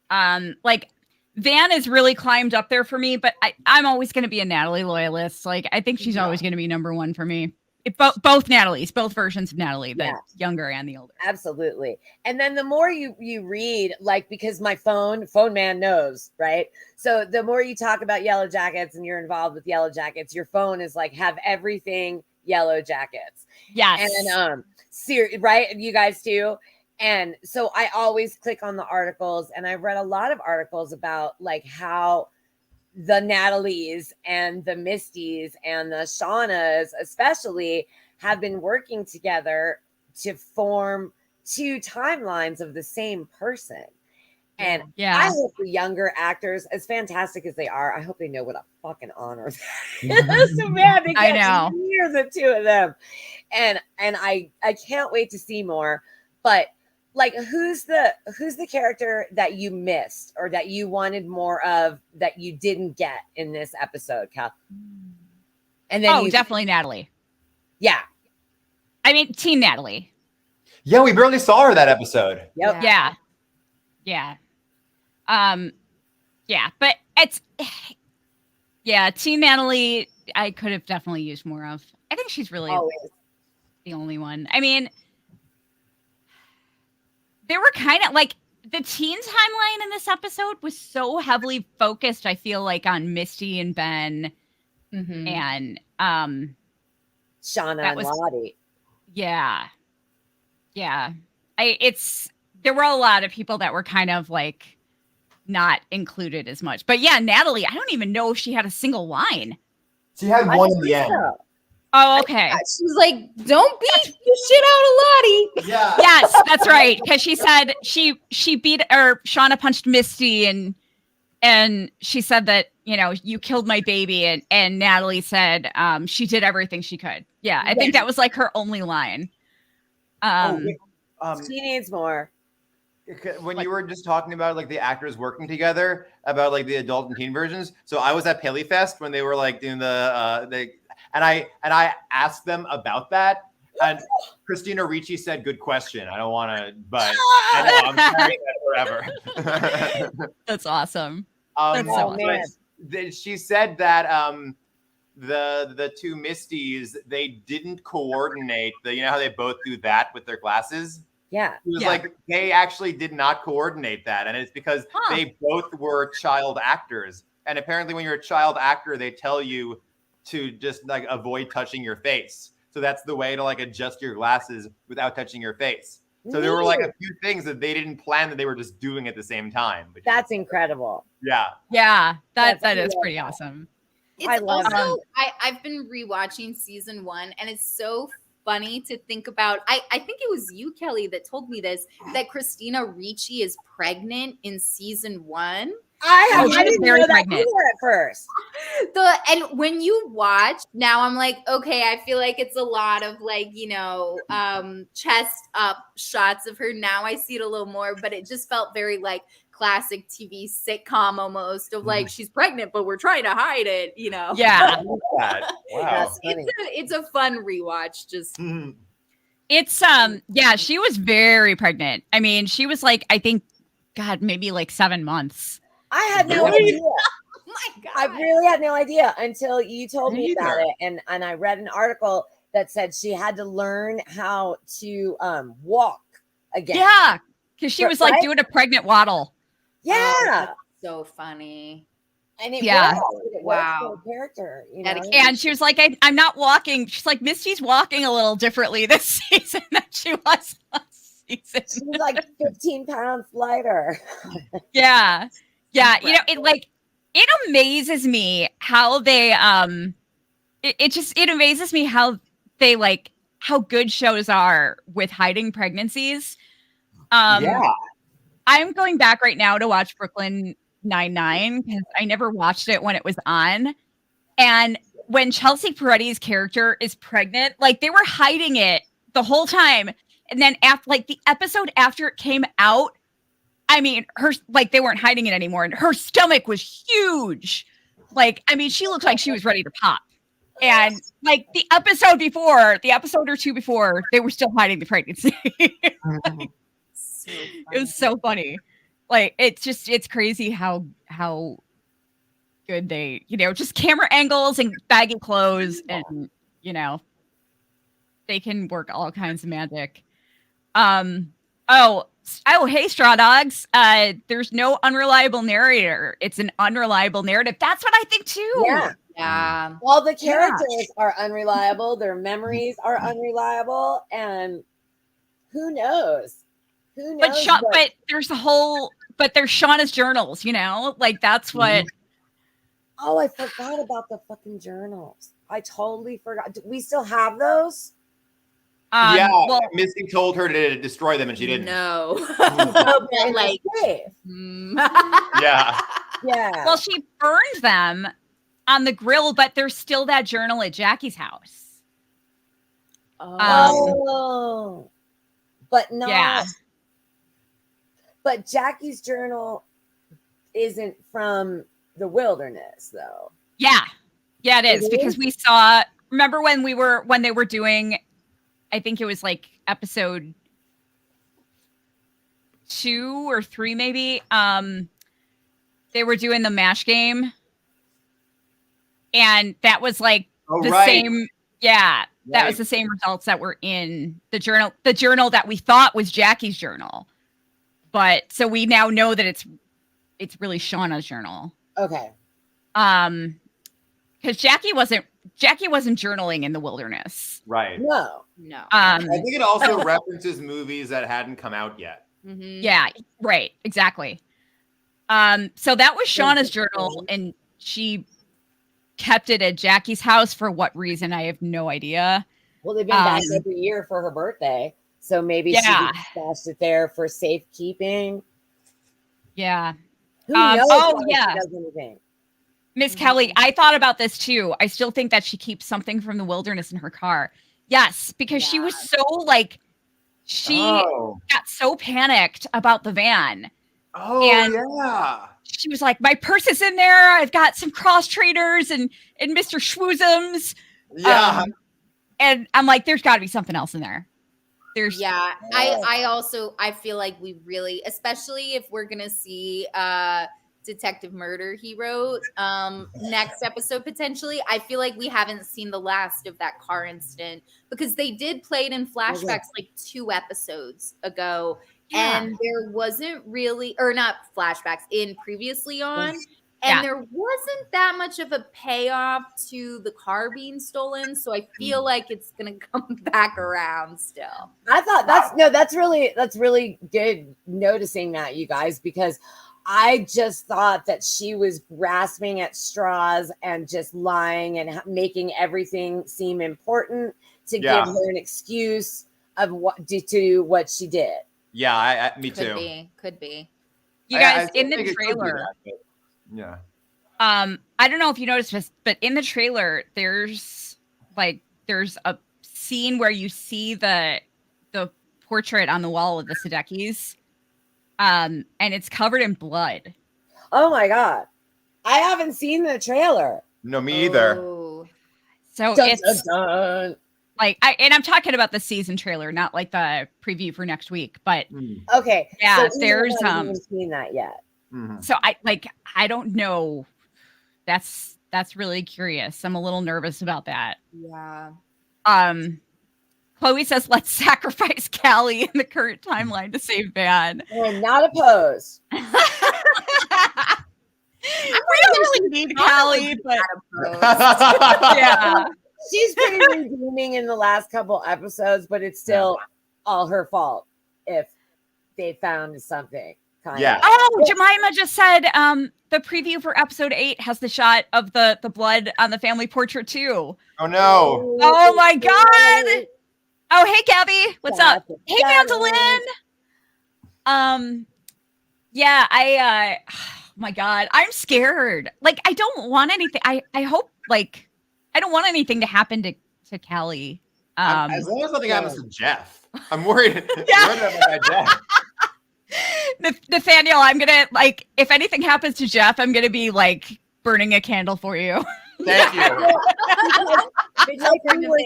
[SPEAKER 1] like Van is really climbed up there for me, but I'm always going to be a Natalie loyalist. Like I think she's always going to be number one for me. Both Natalies, both versions of Natalie, the younger and the older.
[SPEAKER 2] Absolutely. And then the more you read, like, because my phone man knows, right? So the more you talk about Yellowjackets and you're involved with Yellowjackets, your phone is like, have everything Yellowjackets.
[SPEAKER 1] Yes.
[SPEAKER 2] And right? You guys too. And so I always click on the articles, and I've read a lot of articles about like how the Natalies and the Misties and the Shaunas especially have been working together to form two timelines of the same person. And I hope the younger actors, as fantastic as they are, I hope they know what a fucking honor that is. So man, they
[SPEAKER 1] I
[SPEAKER 2] get
[SPEAKER 1] know.
[SPEAKER 2] to hear the two of them. And I can't wait to see more. But like, who's the character that you missed or that you wanted more of that you didn't get in this episode, Cal? And then
[SPEAKER 1] definitely Natalie.
[SPEAKER 2] Yeah.
[SPEAKER 1] I mean, Team Natalie.
[SPEAKER 3] Yeah, we barely saw her that episode.
[SPEAKER 2] Yep.
[SPEAKER 1] Yeah. Yeah. Yeah, but it's Team Natalie, I could have definitely used more of. I think she's really the only one. I mean, they were kind of like the teen timeline in this episode was so heavily focused, I feel like, on Misty and Ben and
[SPEAKER 2] Shauna and Lottie.
[SPEAKER 1] Yeah. Yeah. There were a lot of people that were kind of like not included as much. But yeah, Natalie, I don't even know if she had a single line.
[SPEAKER 3] She had one in the end.
[SPEAKER 1] Oh, okay.
[SPEAKER 4] She's like, don't beat the shit out of Lottie.
[SPEAKER 3] Yeah.
[SPEAKER 1] Yes, that's right. Because she said she beat, or Shauna punched Misty and she said that, you killed my baby. And Natalie said she did everything she could. Yeah, I think that was like her only line.
[SPEAKER 2] She needs more.
[SPEAKER 3] When you were just talking about like the actors working together about like the adult and teen versions. So I was at PaleyFest when they were like doing and I asked them about that. And Christina Ricci said, "Good question. I don't want to, but I know I'm carrying that forever."
[SPEAKER 1] That's awesome. That's so awesome.
[SPEAKER 3] She said that the two Misties, they didn't coordinate how they both do that with their glasses.
[SPEAKER 2] Yeah.
[SPEAKER 3] It was like they actually did not coordinate that. And it's because they both were child actors. And apparently when you're a child actor, they tell you to just like avoid touching your face. So that's the way to like adjust your glasses without touching your face. So there were like a few things that they didn't plan that they were just doing at the same time.
[SPEAKER 2] That's incredible.
[SPEAKER 3] Yeah.
[SPEAKER 1] Yeah. That is pretty awesome.
[SPEAKER 2] I love
[SPEAKER 4] also, I've been rewatching season 1, and it's so funny to think about. I think it was you, Kelly, that told me this, that Christina Ricci is pregnant in season 1.
[SPEAKER 2] I didn't know that either at first.
[SPEAKER 4] And when you watch now, I'm like, okay, I feel like it's a lot of like, chest up shots of her. Now I see it a little more, but it just felt very like classic TV sitcom almost of like, she's pregnant, but we're trying to hide it,
[SPEAKER 1] Yeah.
[SPEAKER 3] Wow.
[SPEAKER 4] It's a fun rewatch. Just
[SPEAKER 1] It's she was very pregnant. I mean, she was like, I think, God, maybe like 7 months.
[SPEAKER 2] I had no idea.
[SPEAKER 4] oh my God.
[SPEAKER 2] I really had no idea until you told me about it. And I read an article that said she had to learn how to walk again.
[SPEAKER 1] Yeah, because she was like
[SPEAKER 2] Right?
[SPEAKER 1] doing a pregnant waddle.
[SPEAKER 2] Yeah.
[SPEAKER 4] Oh, that's so funny.
[SPEAKER 2] And it
[SPEAKER 1] Yeah.
[SPEAKER 2] worked. It
[SPEAKER 4] Wow.
[SPEAKER 2] worked for the character, you know.
[SPEAKER 4] Dedication.
[SPEAKER 1] And she was like, I'm not walking. She's like, Misty's walking a little differently this season than she was last season.
[SPEAKER 2] She's like 15 pounds lighter.
[SPEAKER 1] Yeah. Yeah. You know, it amazes me how they it amazes me how they how good shows are with hiding pregnancies.
[SPEAKER 3] Yeah.
[SPEAKER 1] I'm going back right now to watch Brooklyn Nine-Nine because I never watched it when it was on. And when Chelsea Peretti's character is pregnant, like they were hiding it the whole time. And then after the episode after it came out, I mean, they weren't hiding it anymore. And her stomach was huge. She looked like she was ready to pop. And the episode or two before, they were still hiding the pregnancy.
[SPEAKER 4] So
[SPEAKER 1] It was so funny. It's crazy how good they, just camera angles and baggy clothes and, they can work all kinds of magic. Hey, Straw Dogs. There's no unreliable narrator. It's an unreliable narrative. That's what I think too.
[SPEAKER 2] Yeah.
[SPEAKER 4] Yeah.
[SPEAKER 2] All the characters are unreliable. Their memories are unreliable. And who knows? Who knows?
[SPEAKER 1] But there's there's Shauna's journals, that's what.
[SPEAKER 2] Oh, I forgot about the fucking journals. I totally forgot. Do we still have those?
[SPEAKER 3] Misty told her to destroy them and she didn't.
[SPEAKER 4] No.
[SPEAKER 2] Like,
[SPEAKER 3] Yeah.
[SPEAKER 2] yeah.
[SPEAKER 1] Well, she burned them on the grill, but there's still that journal at Jackie's house.
[SPEAKER 2] But not.
[SPEAKER 1] Yeah.
[SPEAKER 2] But Jackie's journal isn't from the wilderness, though.
[SPEAKER 1] Yeah, it is because we saw. Remember when they were doing? I think it was episode 2 or 3, maybe. They were doing the MASH game, and that was same. Yeah, that was the same results that were in the journal. The journal that we thought was Jackie's journal, but so we now know that it's really Shauna's journal.
[SPEAKER 2] Okay.
[SPEAKER 1] Because Jackie wasn't journaling in the wilderness.
[SPEAKER 3] Right.
[SPEAKER 2] No.
[SPEAKER 3] I think it also references movies that hadn't come out yet.
[SPEAKER 4] Mm-hmm.
[SPEAKER 1] Yeah, right. Exactly. So that was Shauna's journal, and she kept it at Jackie's house for what reason? I have no idea.
[SPEAKER 2] Well, they've been back every year for her birthday, so maybe she stashed it there for safekeeping.
[SPEAKER 1] Yeah.
[SPEAKER 2] Who knows?
[SPEAKER 1] Oh, yeah.
[SPEAKER 2] She does anything.
[SPEAKER 1] Miss Kelly, I thought about this too. I still think that she keeps something from the wilderness in her car. Yes, because she was so she got so panicked about the van.
[SPEAKER 3] Oh,
[SPEAKER 1] and
[SPEAKER 3] yeah.
[SPEAKER 1] She was like, my purse is in there. I've got some cross trainers and Mr. Schwoozums.
[SPEAKER 3] Yeah.
[SPEAKER 1] And I'm like, there's got to be something else in there.
[SPEAKER 4] I feel like we really, especially if we're gonna see Detective Murder He Wrote next episode potentially, I feel like we haven't seen the last of that car incident because they did play it in flashbacks 2 episodes ago.
[SPEAKER 1] Yeah.
[SPEAKER 4] And there wasn't really, or not flashbacks, in previously on. And there wasn't that much of a payoff to the car being stolen. So I feel like it's going to come back around still.
[SPEAKER 2] I thought that's really good noticing that, you guys, because I just thought that she was grasping at straws and just lying and making everything seem important to give her an excuse of what she did.
[SPEAKER 3] Yeah, me too.
[SPEAKER 4] Could be.
[SPEAKER 1] You guys, in the trailer.
[SPEAKER 3] Yeah.
[SPEAKER 1] I don't know if you noticed this, but in the trailer, there's a scene where you see the portrait on the wall of the Sudeikis, and it's covered in blood.
[SPEAKER 2] Oh my god, I haven't seen the trailer.
[SPEAKER 3] No, me either.
[SPEAKER 4] Oh.
[SPEAKER 1] So it's I'm talking about the season trailer, not like the preview for next week. But
[SPEAKER 2] okay,
[SPEAKER 1] yeah,
[SPEAKER 2] so
[SPEAKER 1] there's
[SPEAKER 2] I haven't seen that yet.
[SPEAKER 3] Mm-hmm.
[SPEAKER 1] So I don't know. That's really curious. I'm a little nervous about that.
[SPEAKER 4] Yeah.
[SPEAKER 1] Chloe says, let's sacrifice Callie in the current timeline to save Van.
[SPEAKER 2] I'm not opposed.
[SPEAKER 1] We don't really need Callie, but yeah.
[SPEAKER 2] She's pretty redeeming in the last couple episodes, but it's still all her fault if they found something.
[SPEAKER 3] Yeah.
[SPEAKER 1] Oh, Jemima just said the preview for episode 8 has the shot of the blood on the family portrait too.
[SPEAKER 3] Oh no.
[SPEAKER 1] Oh my god. Oh, hey Gabby. What's up? Hey Mandolin. Yeah, oh my god. I'm scared. Like I don't want anything. I hope like I don't want anything to happen to Callie.
[SPEAKER 3] As long as nothing happens to Jeff. I'm worried.
[SPEAKER 1] Yeah.
[SPEAKER 3] Worried about my Jeff.
[SPEAKER 1] Nathaniel, I'm gonna like if anything happens to Jeff, I'm gonna be like burning a candle for you.
[SPEAKER 3] Thank you.
[SPEAKER 2] Like we were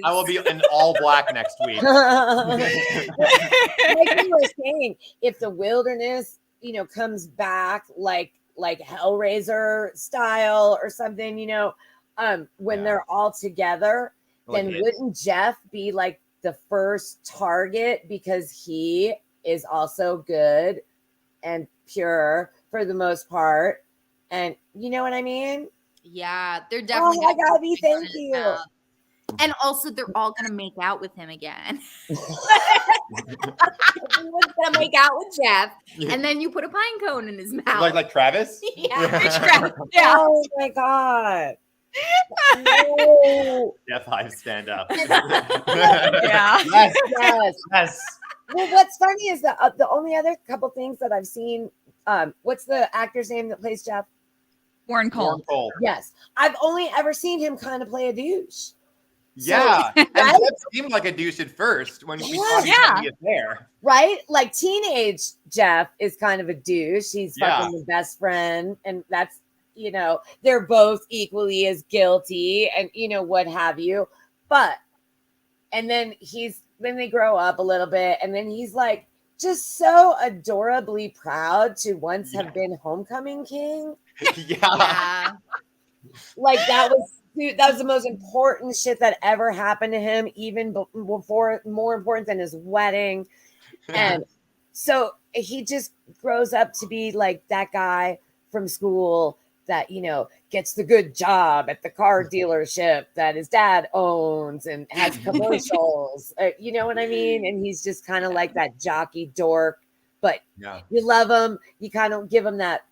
[SPEAKER 3] I will be in all black next week.
[SPEAKER 2] like we were saying, if the wilderness, comes back like Hellraiser style or something, when they're all together, then wouldn't Jeff be like the first target because he is also good and pure for the most part, and you know what I mean?
[SPEAKER 4] Yeah, they're definitely.
[SPEAKER 2] Oh my God, thank you.
[SPEAKER 4] And also, they're all gonna make out with him again. Everyone's gonna make out with Jeff, and then you put a pine cone in his mouth,
[SPEAKER 3] like Travis.
[SPEAKER 4] Yeah.
[SPEAKER 1] Yeah.
[SPEAKER 2] Oh my God. No.
[SPEAKER 3] Jeff Hive, stand up.
[SPEAKER 1] Yeah.
[SPEAKER 3] Yes.
[SPEAKER 2] Well, what's funny is that the only other couple things that I've seen, what's the actor's name that plays Jeff?
[SPEAKER 1] Warren Cole.
[SPEAKER 2] Yes. I've only ever seen him kind of play a douche.
[SPEAKER 3] Yeah.
[SPEAKER 2] So,
[SPEAKER 3] and Jeff seemed like a douche at first when we thought he was going to get there.
[SPEAKER 2] Right? Like teenage Jeff is kind of a douche. He's fucking the best friend. And that's, they're both equally as guilty and, what have you. But, and then they grow up a little bit and then he's like just so adorably proud to once have been homecoming king.
[SPEAKER 4] Yeah.
[SPEAKER 2] Like that was the most important shit that ever happened to him, even before, more important than his wedding. And so he just grows up to be like that guy from school that, gets the good job at the car dealership that his dad owns and has commercials. You know what I mean? And he's just kind of like that jockey dork, but you love him. You kind of give him that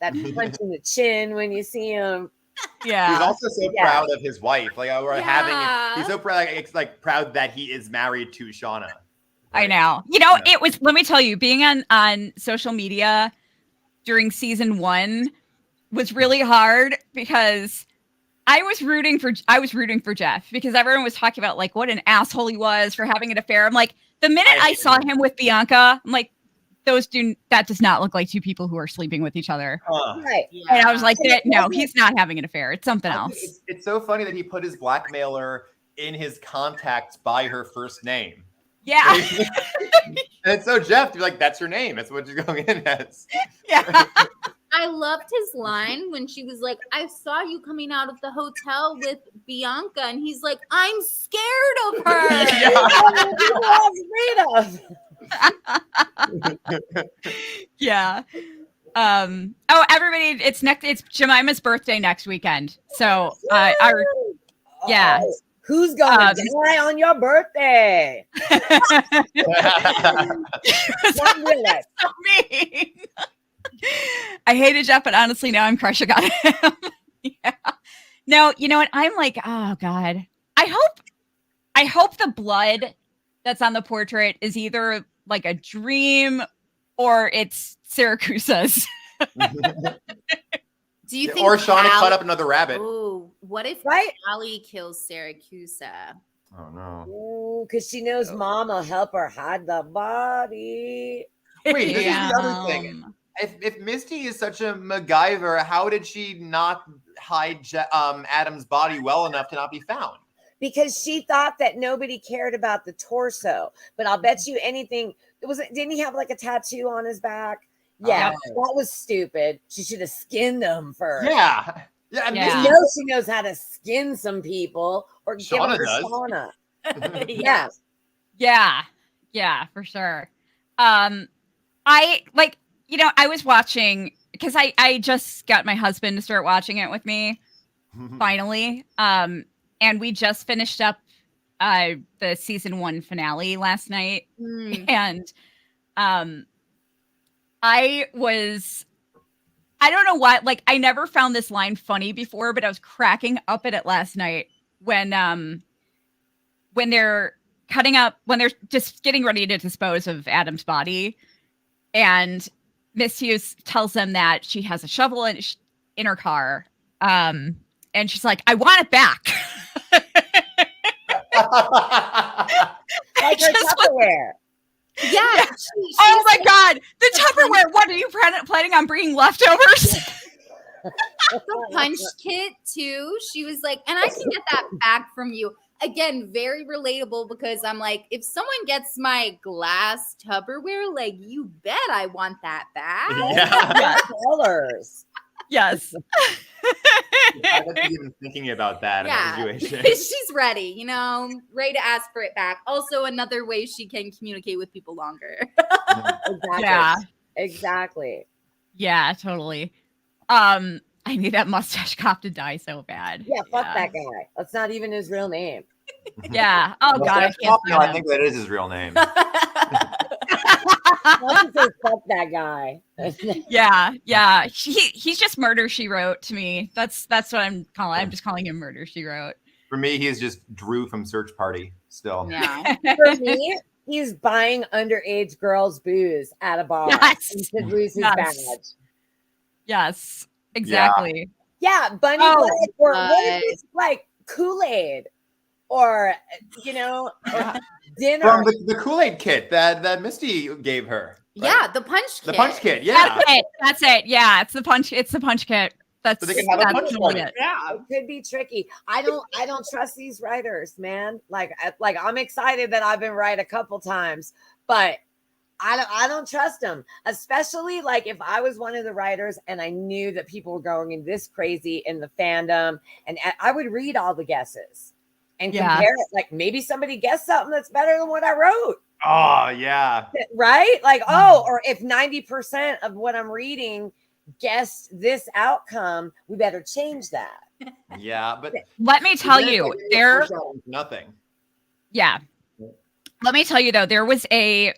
[SPEAKER 2] punch in the chin when you see him.
[SPEAKER 1] Yeah.
[SPEAKER 3] He's also so proud of his wife. Like he's so proud, like proud that he is married to Shauna.
[SPEAKER 1] I know. It was, let me tell you, being on social media during season 1 was really hard because I was rooting for Jeff because everyone was talking about like what an asshole he was for having an affair. I'm like, the minute I saw him with Bianca, I'm like, that does not look like two people who are sleeping with each other.
[SPEAKER 2] Right.
[SPEAKER 1] Yeah. And I was like, no, he's not having an affair. It's something else.
[SPEAKER 3] It's so funny that he put his blackmailer in his contacts by her first name.
[SPEAKER 1] Yeah.
[SPEAKER 3] And so Jeff, you're like, that's her name. That's what you're going in as.
[SPEAKER 1] Yeah.
[SPEAKER 4] I loved his line when she was like, I saw you coming out of the hotel with Bianca. And he's like, I'm scared of her.
[SPEAKER 1] Yeah. Everybody, it's Jemima's birthday next weekend. So
[SPEAKER 2] who's gonna die on your birthday?
[SPEAKER 1] So mean. I hated Jeff, but honestly now I'm crushing on him. Yeah. No, you know what? I'm like, oh God. I hope the blood that's on the portrait is either like a dream or it's Syracusa's.
[SPEAKER 4] Do you think
[SPEAKER 3] or Shauna cut up another rabbit?
[SPEAKER 4] Oh, what if Callie kills Syracusa?
[SPEAKER 3] Oh no.
[SPEAKER 2] Because she knows Mom will help her hide the body.
[SPEAKER 3] Wait, this is the other thing. If Misty is such a MacGyver, how did she not hide Adam's body well enough to not be found?
[SPEAKER 2] Because she thought that nobody cared about the torso. But I'll bet you anything. Didn't he have like a tattoo on his back? Yeah, that was stupid. She should have skinned him first.
[SPEAKER 3] Yeah. Yeah, and
[SPEAKER 1] Yeah.
[SPEAKER 2] You know she knows how to skin some people or give
[SPEAKER 3] Shauna
[SPEAKER 2] them her
[SPEAKER 3] does.
[SPEAKER 2] sauna. Yeah.
[SPEAKER 1] Yeah, for sure. I was watching because I just got my husband to start watching it with me finally. And we just finished up the season 1 finale last night. And I don't know what, like, I never found this line funny before, but I was cracking up at it last night when they're when they're just getting ready to dispose of Adam's body, and Miss Hughes tells them that she has a shovel in her car, and she's like, "I want it back."
[SPEAKER 2] Like her Tupperware.
[SPEAKER 4] Yeah.
[SPEAKER 1] Oh my God, the Tupperware. What are you planning on bringing leftovers?
[SPEAKER 4] The punch kit too. She was like, and I can get that back from you. Again, very relatable, because I'm like, if someone gets my glass Tupperware, like, you bet I want that back.
[SPEAKER 3] Yeah.
[SPEAKER 2] Colors.
[SPEAKER 1] Yes.
[SPEAKER 3] I wasn't even thinking about that in that situation.
[SPEAKER 4] She's ready, ready to ask for it back. Also, another way she can communicate with people longer.
[SPEAKER 2] Exactly.
[SPEAKER 1] Yeah.
[SPEAKER 2] Exactly.
[SPEAKER 1] Yeah, totally. I need that mustache cop to die so bad.
[SPEAKER 2] Yeah, fuck that guy. That's not even his real name.
[SPEAKER 1] Yeah. Oh God, I can't
[SPEAKER 3] No, I think that is his real name.
[SPEAKER 2] Not to say fuck that guy.
[SPEAKER 1] Yeah. He's just Murder, She Wrote to me. That's what I'm calling. I'm just calling him Murder, She Wrote.
[SPEAKER 3] For me, he's just Drew from Search Party still.
[SPEAKER 4] Yeah.
[SPEAKER 2] For me, he's buying underage girls' booze at a bar.
[SPEAKER 1] Yes.
[SPEAKER 2] And should lose his badge.
[SPEAKER 1] Yes, exactly.
[SPEAKER 2] Yeah, Bunny
[SPEAKER 1] Oh,
[SPEAKER 2] Blake, or what if it's like Kool-Aid, or or dinner.
[SPEAKER 3] From the Kool-Aid kit that Misty gave her. Right?
[SPEAKER 4] Yeah, the punch kit.
[SPEAKER 3] The punch kit, yeah.
[SPEAKER 1] That's it. Yeah, it's the punch kit. That's
[SPEAKER 3] So they can have a punch
[SPEAKER 1] totally
[SPEAKER 3] party.
[SPEAKER 1] it.
[SPEAKER 2] Yeah, it could be tricky. I don't trust these writers, man. Like I'm excited that I've been right a couple times, but I don't trust them, especially like if I was one of the writers and I knew that people were going in this crazy in the fandom, and I would read all the guesses and compare it. Like maybe somebody guessed something that's better than what I wrote.
[SPEAKER 3] Oh, yeah.
[SPEAKER 2] Right? Like, or if 90% of what I'm reading guessed this outcome, we better change that.
[SPEAKER 3] Yeah, but
[SPEAKER 1] let me tell you,
[SPEAKER 3] nothing.
[SPEAKER 1] Yeah. Let me tell you though, there was a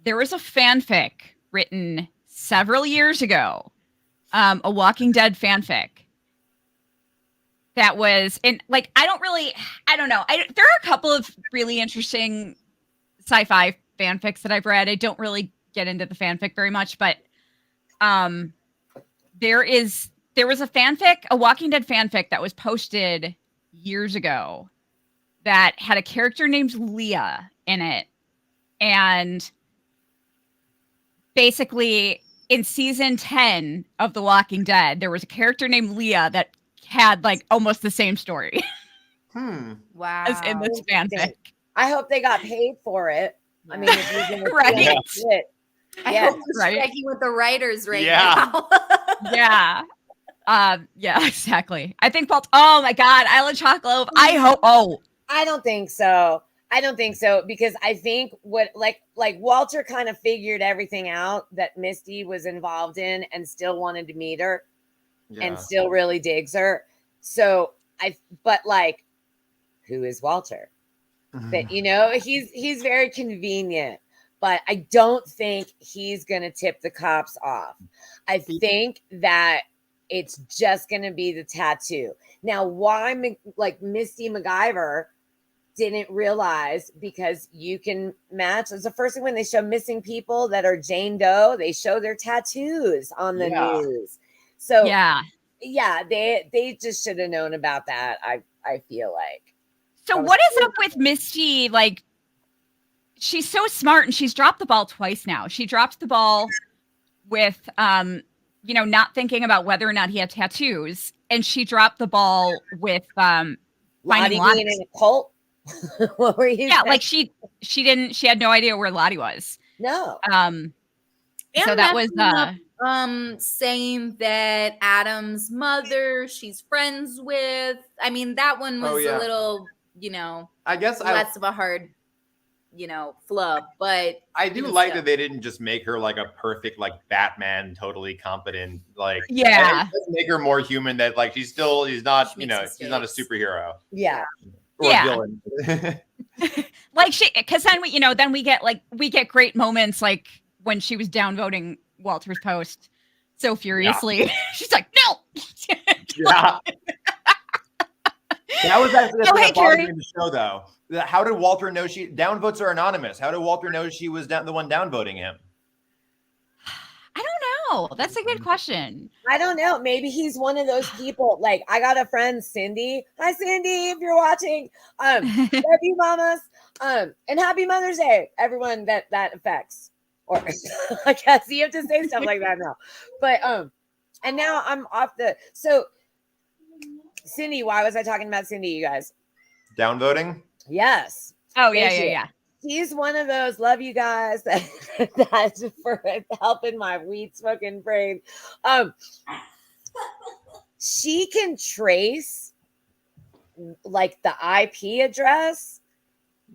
[SPEAKER 1] fanfic written several years ago, a Walking Dead fanfic that was in, like, I don't know. There are a couple of really interesting sci-fi fanfics that I've read. I don't really get into the fanfic very much, but there was a fanfic, a Walking Dead fanfic that was posted years ago that had a character named Leah in it. And basically in season 10 of The Walking Dead, there was a character named Leah that had like almost the same story.
[SPEAKER 4] Wow.
[SPEAKER 1] As in this fanfic.
[SPEAKER 2] I hope they got paid for it. I mean, if you're gonna
[SPEAKER 1] Right.
[SPEAKER 2] steal that shit,
[SPEAKER 4] I
[SPEAKER 2] yeah,
[SPEAKER 4] hope we're
[SPEAKER 1] right.
[SPEAKER 4] striking with the writers right
[SPEAKER 3] Yeah.
[SPEAKER 4] now.
[SPEAKER 1] Yeah, exactly. I think oh my God, Island Chocolate. I hope.
[SPEAKER 2] I don't think so. Because I think what like Walter kind of figured everything out that Misty was involved in and still wanted to meet her and still really digs her. So but like, who is Walter? That he's very convenient, but I don't think he's gonna tip the cops off. I think that it's just gonna be the tattoo. Now, why Misty MacGyver didn't realize, because you can match. It's the first thing when they show missing people that are Jane Doe, they show their tattoos on the news. So yeah, they just should have known about that. I feel like.
[SPEAKER 1] So what is up with Misty? Like, she's so smart and she's dropped the ball twice now. She dropped the ball with not thinking about whether or not he had tattoos, and she dropped the ball with
[SPEAKER 2] Lottie being in a cult. What were you saying?
[SPEAKER 1] Like she had no idea where Lottie was.
[SPEAKER 2] No.
[SPEAKER 1] So that was
[SPEAKER 4] Saying that Adam's mother, she's friends with. I mean, that one was a little,
[SPEAKER 3] I guess
[SPEAKER 4] less of a hard, flub. But
[SPEAKER 3] I do like that they didn't just make her like a perfect, like Batman, totally competent, like
[SPEAKER 1] Yeah.
[SPEAKER 3] It does make her more human. That like she's not, she's not a superhero.
[SPEAKER 2] Yeah.
[SPEAKER 3] Or
[SPEAKER 1] Yeah.
[SPEAKER 3] villain.
[SPEAKER 1] Like because then we get great moments like when she was downvoting Walter's post so furiously. Yeah. She's like, no.
[SPEAKER 3] Yeah. That was actually
[SPEAKER 1] hey, Carrie.
[SPEAKER 3] in the show, though. How did Walter know downvotes are anonymous? How did Walter know she was the one downvoting him?
[SPEAKER 1] I don't know. That's a good question.
[SPEAKER 2] I don't know. Maybe he's one of those people. Like, I got a friend, Cindy. Hi, Cindy, if you're watching. Love you, mamas. And happy Mother's Day, everyone that affects. Or I guess you have to say stuff like that now. But and now I'm off so Cindy, why was I talking about Cindy, you guys?
[SPEAKER 3] Downvoting?
[SPEAKER 2] Yes.
[SPEAKER 1] Oh, yeah.
[SPEAKER 2] He's one of those, love you guys, that's for helping my weed smoking brain. She can trace like the IP address,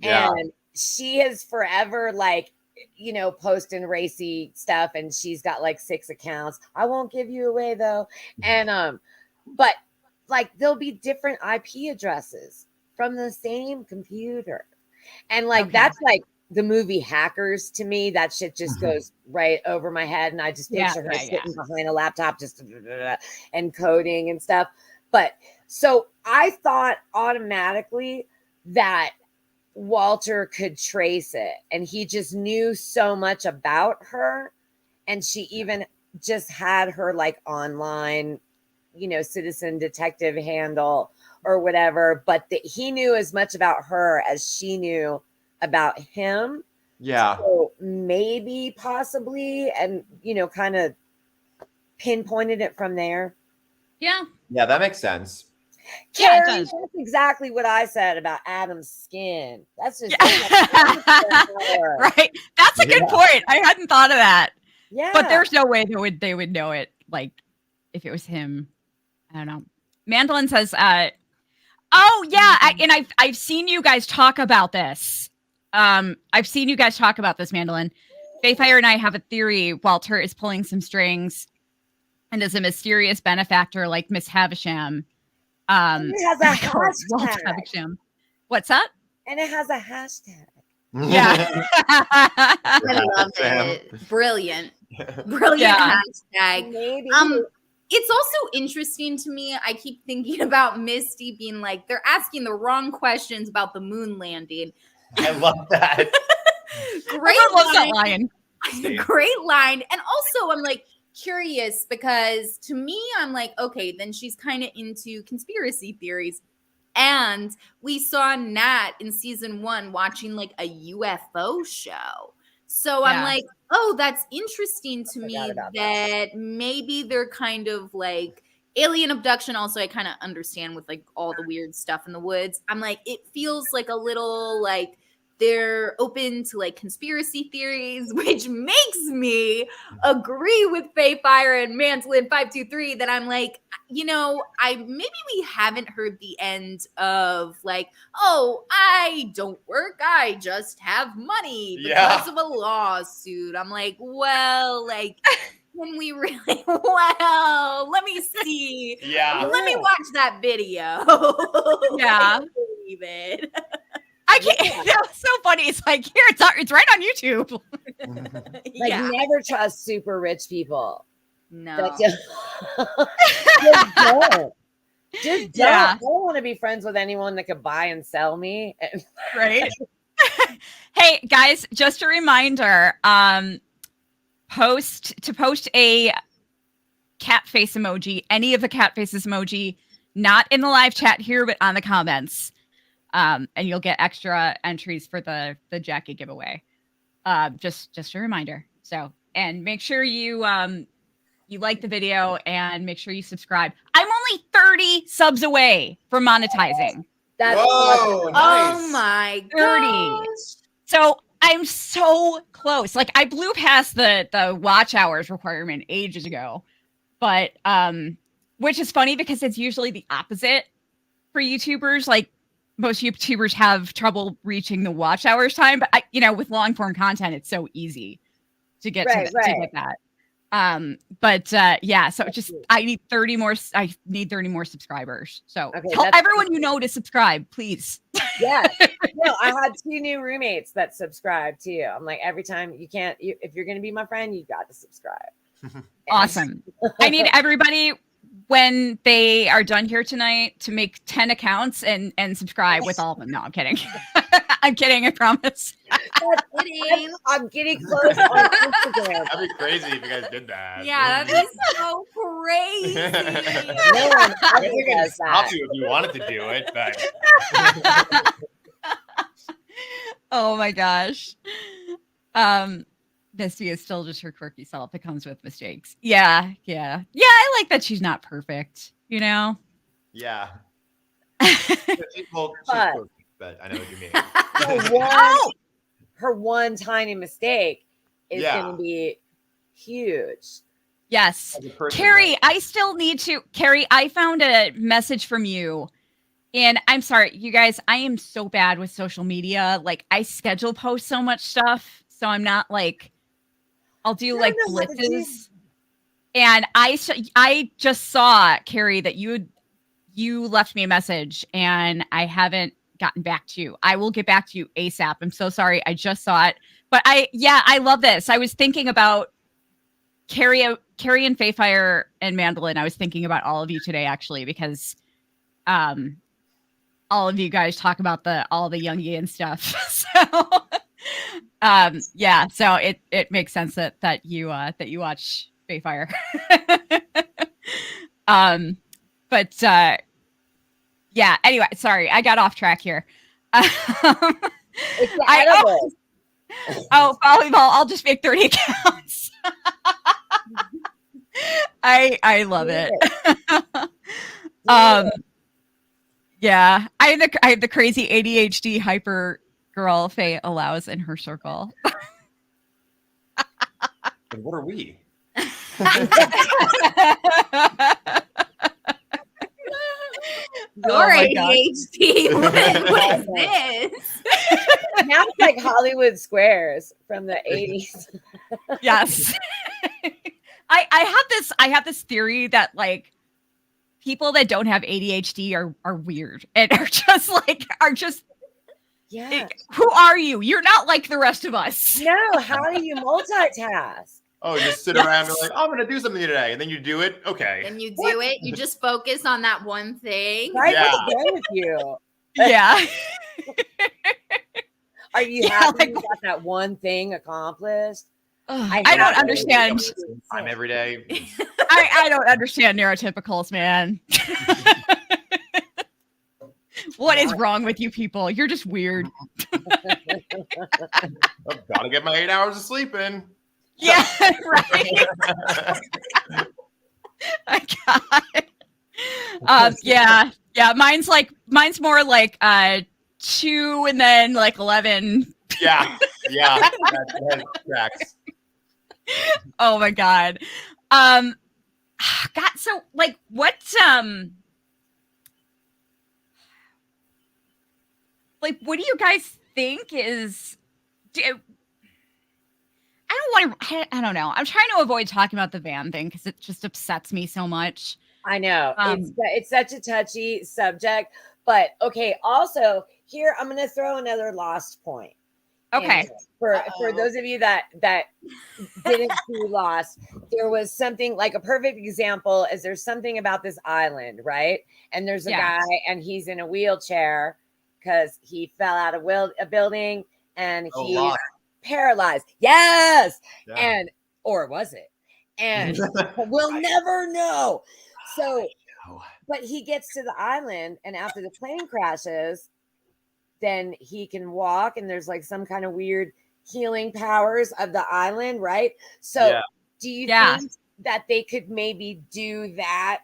[SPEAKER 2] and she is forever like, posting racy stuff, and she's got like 6 accounts. I won't give you away though. And but like there'll be different IP addresses from the same computer. And like that's like the movie Hackers to me. That shit just goes right over my head, and I just picture her sitting behind a laptop just and coding and stuff. But so I thought automatically that Walter could trace it, and he just knew so much about her, and she even just had her like online, citizen detective handle or whatever, but he knew as much about her as she knew about him.
[SPEAKER 3] Yeah.
[SPEAKER 2] So maybe, possibly, and, kind of pinpointed it from there.
[SPEAKER 1] Yeah.
[SPEAKER 3] Yeah, that makes sense.
[SPEAKER 2] Carrie, that's exactly what I said about Adam's skin. That's just
[SPEAKER 1] right. That's a good point. I hadn't thought of that.
[SPEAKER 2] Yeah.
[SPEAKER 1] But there's no way they would know it, like, if it was him. I don't know. Mandolin says, oh yeah, I've seen you guys talk about this. Mandolin. Fayfire and I have a theory. Walter is pulling some strings and is a mysterious benefactor like Miss Havisham.
[SPEAKER 2] It has a hashtag.
[SPEAKER 1] What's that?
[SPEAKER 2] And it has a hashtag.
[SPEAKER 1] Yeah.
[SPEAKER 4] I love it. Brilliant hashtag.
[SPEAKER 2] Maybe.
[SPEAKER 4] It's also interesting to me. I keep thinking about Misty being like, they're asking the wrong questions about the moon landing.
[SPEAKER 3] I love that.
[SPEAKER 4] Great line. And also I'm like curious because to me, I'm like, okay, then she's kind of into conspiracy theories. And we saw Nat in season 1 watching like a UFO show. So I'm like, oh, that's interesting to me that maybe they're kind of like alien abduction. Also, I kind of understand with like all the weird stuff in the woods. I'm like, it feels like a little like they're open to like conspiracy theories, which makes me agree with Fayfire and Mandolin 523 that I'm like, maybe we haven't heard the end of like, oh, I don't work, I just have money because of a lawsuit. I'm like, well, like, can we really? Well, let me see. Let me watch that video.
[SPEAKER 1] Yeah,
[SPEAKER 4] believe it.
[SPEAKER 1] I can't. That was so funny. It's like here, it's right on YouTube.
[SPEAKER 2] Never trust super rich people.
[SPEAKER 4] No.
[SPEAKER 2] Just don't. Just don't. I don't want to be friends with anyone that could buy and sell me.
[SPEAKER 1] Right. Hey guys, just a reminder. Post a cat face emoji, any of the cat faces emoji, not in the live chat here, but on the comments. And you'll get extra entries for the jacket giveaway. Just a reminder. So, and make sure you like the video and make sure you subscribe. I'm only 30 subs away from monetizing.
[SPEAKER 2] That's
[SPEAKER 3] Whoa,
[SPEAKER 4] nice. Oh my
[SPEAKER 1] 30.
[SPEAKER 4] gosh.
[SPEAKER 1] So I'm so close. Like I blew past the watch hours requirement ages ago, but which is funny because it's usually the opposite for YouTubers. Like most YouTubers have trouble reaching the watch hours time, but with long form content, it's so easy to get to get that. Yeah, so just I need 30 more subscribers. So tell everyone you know to subscribe, please.
[SPEAKER 2] Yeah. No, I had 2 new roommates that subscribe to you. I'm like, every time if you're going to be my friend, you got to subscribe.
[SPEAKER 1] Awesome. I need everybody when they are done here tonight to make 10 accounts and subscribe with all of them. No, I'm kidding. I'm kidding. I promise.
[SPEAKER 2] I'm getting close on Instagram.
[SPEAKER 3] That'd be crazy if you guys did that.
[SPEAKER 4] Yeah, that'd be so crazy.
[SPEAKER 2] No one ever does that.
[SPEAKER 3] I'll do if you wanted to do it, but
[SPEAKER 1] oh my gosh. Misty is still just her quirky self. It comes with mistakes. Yeah. I like that she's not perfect,
[SPEAKER 3] Yeah. She's perfect, but I know what you mean.
[SPEAKER 2] Her one tiny mistake is going to be huge.
[SPEAKER 1] Yes. Carrie, I still need to. Carrie, I found a message from you. And I'm sorry, you guys, I am so bad with social media. Like, I schedule post so much stuff. So I'm not like, I'll do like blitzes. And I just saw, Carrie, that you left me a message and I haven't gotten back to you. I will get back to you ASAP. I'm so sorry. I just saw it. But I love this. I was thinking about Carrie and Fayfire and Mandolin. I was thinking about all of you today, actually, because all of you guys talk about all the Youngie and stuff. So it makes sense that you watch Fayfire. Anyway, sorry, I got off track here. Volleyball, I'll just make 30 accounts. I love it. Yeah, I have the crazy ADHD hyper girl Faye allows in her circle.
[SPEAKER 3] And what are we?
[SPEAKER 4] Your ADHD. What is this?
[SPEAKER 2] Now it's like Hollywood Squares from the 80s.
[SPEAKER 1] Yes. I have this theory that like people that don't have ADHD are weird and are just
[SPEAKER 2] yeah.
[SPEAKER 1] Who are you? You're not like the rest of us.
[SPEAKER 2] No, how do you multitask?
[SPEAKER 3] Oh, just sit around and be like, I'm gonna do something today, and then you do it. Okay.
[SPEAKER 4] And you do it. You just focus on that one thing.
[SPEAKER 2] Right? What's wrong with you?
[SPEAKER 1] Yeah.
[SPEAKER 2] Are you happy you got that one thing accomplished?
[SPEAKER 1] I don't understand.
[SPEAKER 3] Time every day.
[SPEAKER 1] I don't understand neurotypicals, man. What is wrong with you people? You're just weird.
[SPEAKER 3] I've got to get my 8 hours of sleep in.
[SPEAKER 1] Yeah, right. My God. Yeah. Mine's more like 2 and then like 11.
[SPEAKER 3] Yeah. That tracks.
[SPEAKER 1] Oh my God. God, so like what what do you guys think is I don't know. I'm trying to avoid talking about the van thing because it just upsets me so much.
[SPEAKER 2] I know. It's such a touchy subject. But okay, also here I'm gonna throw another lost point.
[SPEAKER 1] Okay.
[SPEAKER 2] For those of you that didn't see Lost, there was something like a perfect example is there's something about this island, right? And there's a guy and he's in a wheelchair because he fell out of a building and he's paralyzed. Yes. Yeah. And or was it? And we'll never know. So but he gets to the island and after the plane crashes, then he can walk and there's like some kind of weird healing powers of the island, right? So do you think that they could maybe do that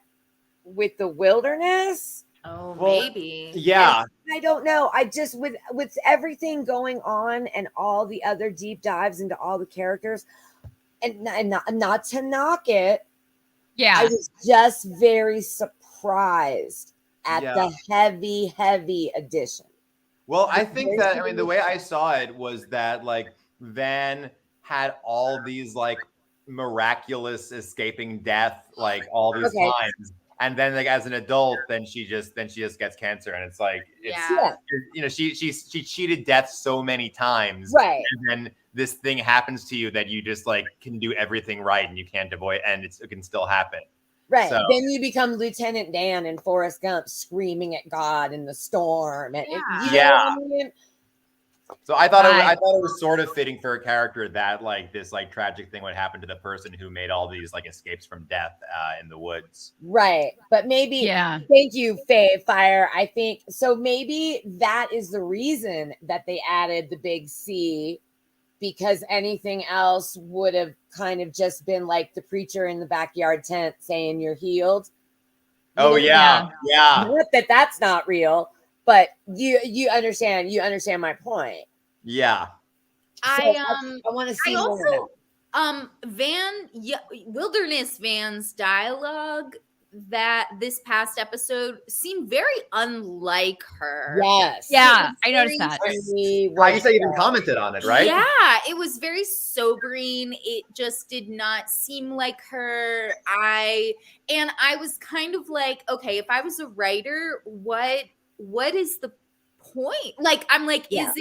[SPEAKER 2] with the wilderness?
[SPEAKER 4] Oh,
[SPEAKER 3] Well,
[SPEAKER 4] maybe.
[SPEAKER 3] Yeah.
[SPEAKER 2] I don't know. I just with everything going on and all the other deep dives into all the characters, and not to knock it,
[SPEAKER 1] Yeah.
[SPEAKER 2] I was just very surprised at
[SPEAKER 3] Yeah.
[SPEAKER 2] the heavy addition.
[SPEAKER 3] Well, I think that, I mean, the way I saw it was that like Van had all these like miraculous escaping death like all these
[SPEAKER 2] Okay.
[SPEAKER 3] times. And then like as an adult, then she just gets cancer. And it's like
[SPEAKER 4] Yeah.
[SPEAKER 3] you know, she cheated death so many times.
[SPEAKER 2] Right.
[SPEAKER 3] And then this thing happens to you that you just like can do everything right and you can't avoid, and it can still happen.
[SPEAKER 2] Right.
[SPEAKER 3] So-
[SPEAKER 2] Then you become Lieutenant Dan in Forrest Gump screaming at God in the storm. And you know what I mean?
[SPEAKER 3] So I thought
[SPEAKER 1] Right.
[SPEAKER 3] I thought it was sort of fitting for a character that like this like tragic thing would happen to the person who made all these like escapes from death in the woods.
[SPEAKER 2] Right. But maybe
[SPEAKER 1] Yeah.
[SPEAKER 2] thank you, Faye Fire. I think so. Maybe that is the reason that they added the big C, because anything else would have kind of just been like the preacher in the backyard tent saying you're healed. You
[SPEAKER 3] Oh
[SPEAKER 2] know,
[SPEAKER 3] yeah.
[SPEAKER 2] Not that that's not real, but you understand my point.
[SPEAKER 3] Yeah.
[SPEAKER 2] So
[SPEAKER 4] I
[SPEAKER 2] want to see
[SPEAKER 4] I
[SPEAKER 2] more of that.
[SPEAKER 4] also Wilderness Van's dialogue that this past episode seemed very unlike her.
[SPEAKER 2] Yes.
[SPEAKER 1] Yeah,
[SPEAKER 4] It was
[SPEAKER 1] I noticed
[SPEAKER 4] very
[SPEAKER 1] that.
[SPEAKER 3] I guess I even commented on it, right?
[SPEAKER 4] Yeah, it was very sobering. It just did not seem like her. I was kind of like, okay, if I was a writer, what is the point? Like, I'm like,
[SPEAKER 2] Yeah.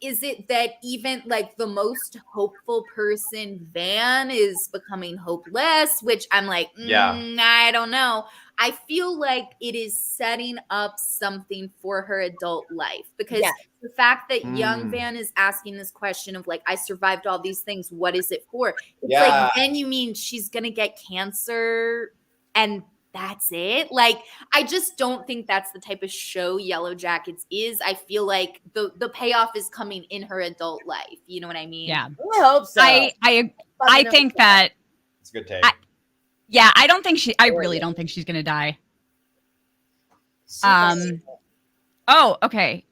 [SPEAKER 4] is it that even like the most hopeful person, Van, is becoming hopeless? Which I'm like, I don't know. I feel like it is setting up something for her adult life, because the fact that young Van is asking this question of like, I survived all these things, what is it for? It's like, then you mean she's gonna get cancer and that's it? Like, I just don't think that's the type of show Yellowjackets is. I feel like the payoff is coming in her adult life. You know what I mean?
[SPEAKER 1] Yeah.
[SPEAKER 2] I hope so.
[SPEAKER 1] I think that
[SPEAKER 3] It's a good take.
[SPEAKER 1] I don't think I really don't think she's gonna die. Oh, okay.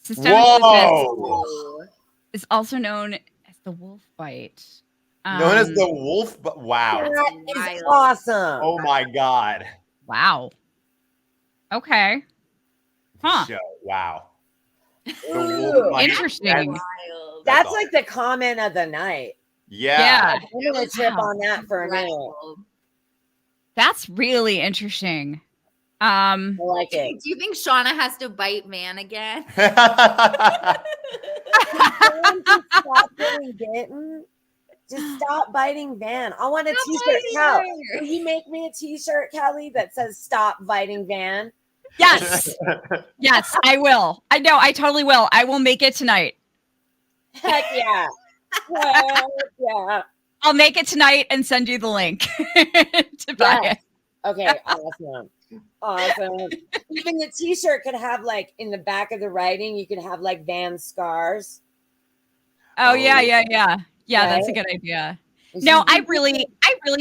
[SPEAKER 1] Systemic lupus is also known as the wolf bite.
[SPEAKER 3] Known as the wolf, but wow.
[SPEAKER 2] That is awesome.
[SPEAKER 3] Oh my god.
[SPEAKER 1] Wow. Okay. Huh.
[SPEAKER 3] Show. Wow.
[SPEAKER 2] Ooh,
[SPEAKER 1] interesting.
[SPEAKER 2] That's like the comment of the night.
[SPEAKER 3] Yeah.
[SPEAKER 2] I'm gonna trip on that for a minute.
[SPEAKER 1] That's really interesting.
[SPEAKER 2] I like it.
[SPEAKER 4] Do you think Shauna has to bite Van again?
[SPEAKER 2] Stop getting bitten. Just stop biting Van. I want a t-shirt. Cal, will you make me a t-shirt, Kelly, that says "Stop biting Van"?
[SPEAKER 1] Yes. Yes, I will. I know. I totally will. I will make it tonight.
[SPEAKER 2] Heck yeah. Heck yeah.
[SPEAKER 1] I'll make it tonight and send you the link to buy it.
[SPEAKER 2] Okay, awesome. Awesome. Even the t-shirt could have like in the back of the writing, you could have like Van scars.
[SPEAKER 1] Oh yeah. Yeah,
[SPEAKER 2] Right?
[SPEAKER 1] that's a good idea. No, I really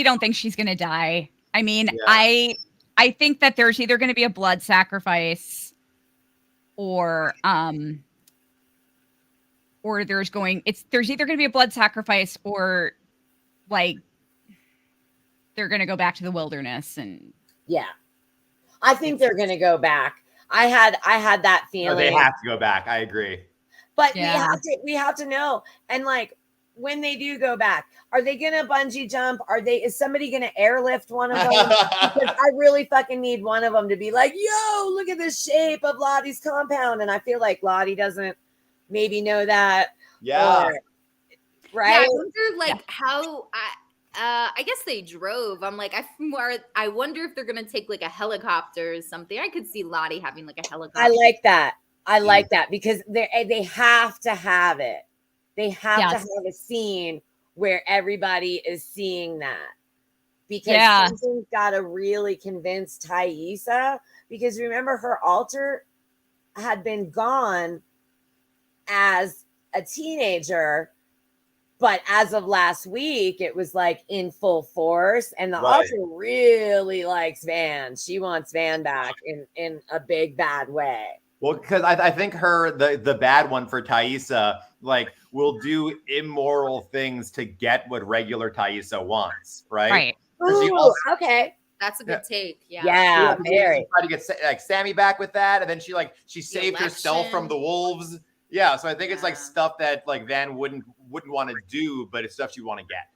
[SPEAKER 1] don't think she's gonna die. I mean, I think that there's either gonna be a blood sacrifice or there's either gonna be a blood sacrifice or like they're gonna go back to the wilderness and
[SPEAKER 2] I think they're gonna go back. I had that feeling.
[SPEAKER 3] No, they have to go back. I agree.
[SPEAKER 2] But we have to know. And like when they do go back, are they gonna bungee jump? Is somebody gonna airlift one of them? Because I really fucking need one of them to be like, yo, look at the shape of Lottie's compound. And I feel like Lottie doesn't maybe know that.
[SPEAKER 3] Yeah.
[SPEAKER 2] Right.
[SPEAKER 4] Yeah, I wonder like how I guess they drove. I'm like, I wonder if they're gonna take like a helicopter or something. I could see Lottie having like a helicopter.
[SPEAKER 2] I like that. I like that because they have to have it. They have to have a scene where everybody is seeing that. Because something's got to really convince Thaisa. Because remember, her alter had been gone as a teenager. But as of last week, it was like in full force. And the
[SPEAKER 3] Right.
[SPEAKER 2] author really likes Van. She wants Van back in a big bad way.
[SPEAKER 3] Well, because I think the bad one for Thaisa, like, will do immoral things to get what regular Thaisa wants, right?
[SPEAKER 1] Right.
[SPEAKER 3] But she
[SPEAKER 2] Ooh,
[SPEAKER 3] also-
[SPEAKER 2] okay.
[SPEAKER 4] That's a good take. Yeah.
[SPEAKER 2] Yeah,
[SPEAKER 3] she
[SPEAKER 2] very.
[SPEAKER 3] tried to get like Sammy back with that, and then she saved herself from
[SPEAKER 4] election.
[SPEAKER 3] the wolves. Yeah, so I think it's like
[SPEAKER 4] Yeah.
[SPEAKER 3] stuff that like Van wouldn't want to do, but it's stuff she'd want to get.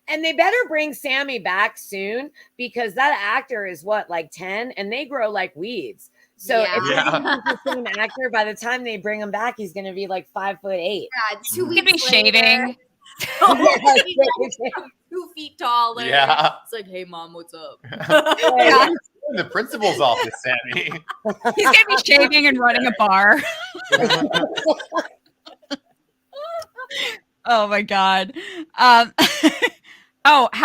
[SPEAKER 2] And they better bring Sammy back soon because that actor is what, like 10, and they grow like weeds. So
[SPEAKER 4] Yeah.
[SPEAKER 2] if they use the same actor, by the time they bring him back, he's going to be like 5'8".
[SPEAKER 4] Yeah, 2
[SPEAKER 1] He could
[SPEAKER 4] weeks
[SPEAKER 1] be
[SPEAKER 4] later,
[SPEAKER 1] shaving.
[SPEAKER 4] he's like 2 feet taller.
[SPEAKER 3] Yeah.
[SPEAKER 4] It's like, hey, mom, what's up?
[SPEAKER 1] Yeah.
[SPEAKER 3] In the principal's office, Sammy.
[SPEAKER 1] He's gonna be shaving and running a bar. Oh my god. How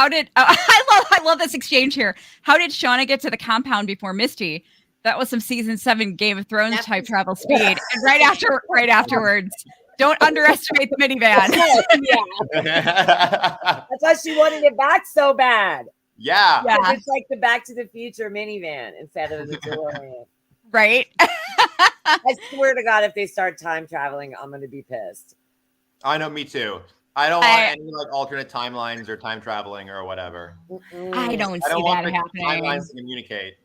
[SPEAKER 1] did I love this exchange here. How did Shauna get to the compound before Misty? That was some season 7 Game of Thrones type travel speed. And right afterwards, don't underestimate the minivan.
[SPEAKER 2] That's why she wanted it back so bad.
[SPEAKER 3] Yeah.
[SPEAKER 1] Yeah.
[SPEAKER 2] It's like the Back to the Future minivan instead of the DeLorean.
[SPEAKER 1] Right?
[SPEAKER 2] I swear to God, if they start time traveling, I'm going to be pissed.
[SPEAKER 3] I know, me too. I don't want any like alternate timelines or time traveling or whatever.
[SPEAKER 1] I don't
[SPEAKER 3] I don't
[SPEAKER 1] see
[SPEAKER 3] want
[SPEAKER 1] that
[SPEAKER 3] the
[SPEAKER 1] happening.
[SPEAKER 3] timelines to communicate.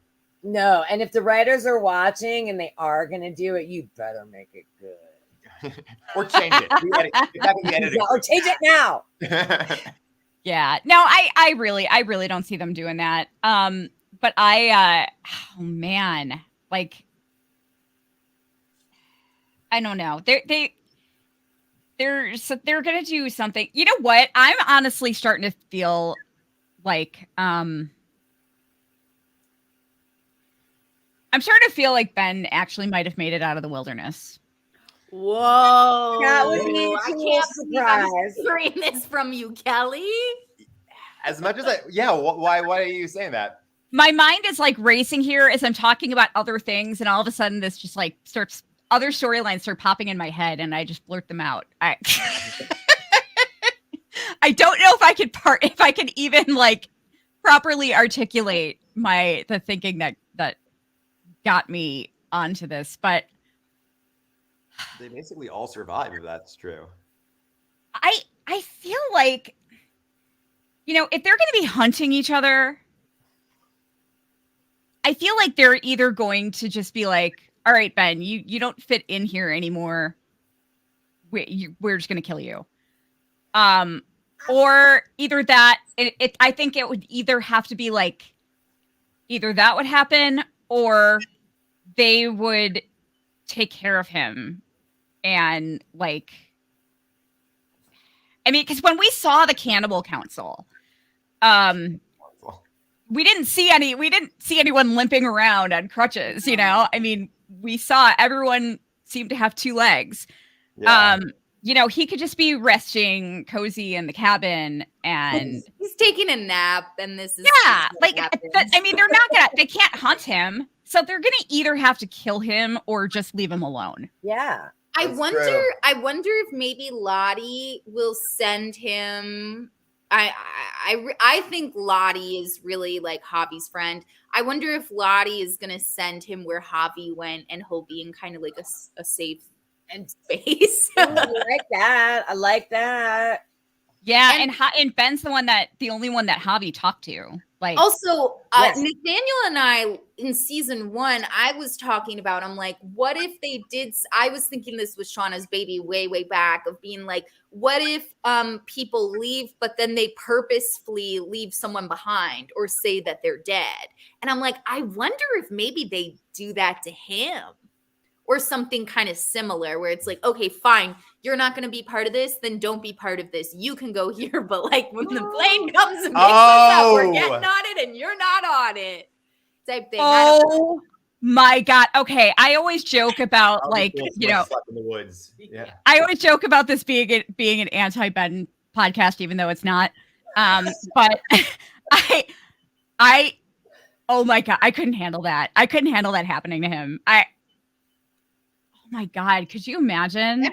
[SPEAKER 2] No, and if the writers are watching and they are going to do it, you better make it good.
[SPEAKER 3] Or change it. That can be edited.
[SPEAKER 2] Or change it now.
[SPEAKER 1] Yeah. No, I really don't see them doing that. But oh man, like I don't know. They're gonna do something. You know what? I'm honestly starting to feel like I'm starting to feel like Ben actually might have made it out of the wilderness.
[SPEAKER 4] Whoa.
[SPEAKER 2] That would be a
[SPEAKER 4] I
[SPEAKER 2] cool
[SPEAKER 4] can't believe I'm
[SPEAKER 2] surprise.
[SPEAKER 4] hearing this from you, Kelly.
[SPEAKER 3] As much as why are you saying that?
[SPEAKER 1] My mind is like racing here as I'm talking about other things, and all of a sudden this just like other storylines start popping in my head, and I just blurt them out. I don't know if I can even like properly articulate the thinking that got me onto this, but
[SPEAKER 3] They basically all survive, if that's true.
[SPEAKER 1] I feel like, you know, if they're going to be hunting each other, I feel like they're either going to just be like, all right, Ben, you don't fit in here anymore. We're just going to kill you. Or either that, I think it would either have to be like, either that would happen or they would take care of him. And like, I mean, because when we saw the Cannibal Council, we didn't see anyone limping around on crutches, you know? I mean, we saw everyone seemed to have 2 legs.
[SPEAKER 3] Yeah.
[SPEAKER 1] You know, he could just be resting cozy in the cabin and
[SPEAKER 4] He's taking a nap, and this is
[SPEAKER 1] like, I mean, they can't hunt him. So they're going to either have to kill him or just leave him alone.
[SPEAKER 2] Yeah.
[SPEAKER 4] I
[SPEAKER 3] That's
[SPEAKER 4] wonder
[SPEAKER 3] true.
[SPEAKER 4] if maybe Lottie will send him. I think Lottie is really like Javi's friend. I wonder if Lottie is gonna send him where Javi went, and he'll be in kind of like a safe space.
[SPEAKER 2] I like that. I like that.
[SPEAKER 1] Yeah, and Ben's the only one that Javi talked to. Like,
[SPEAKER 4] Also,
[SPEAKER 2] Yes.
[SPEAKER 4] Nathaniel and I in season 1, I was talking about, I'm like, what if they did? I was thinking this was Shauna's baby way, way back of being like, what if people leave, but then they purposefully leave someone behind or say that they're dead? And I'm like, I wonder if maybe they do that to him. Or something kind of similar where it's like, okay, fine, you're not going to be part of this, then don't be part of this. You can go here, but like when the plane comes and picks us up, we're getting on it and you're not on it. Type thing.
[SPEAKER 1] oh my God. Okay. I always joke about like, you know,
[SPEAKER 3] in the woods. Yeah.
[SPEAKER 1] I always joke about this being an anti-Ben podcast, even though it's not. But I oh my God, I couldn't handle that. I couldn't handle that happening to him. Oh my God, could you imagine?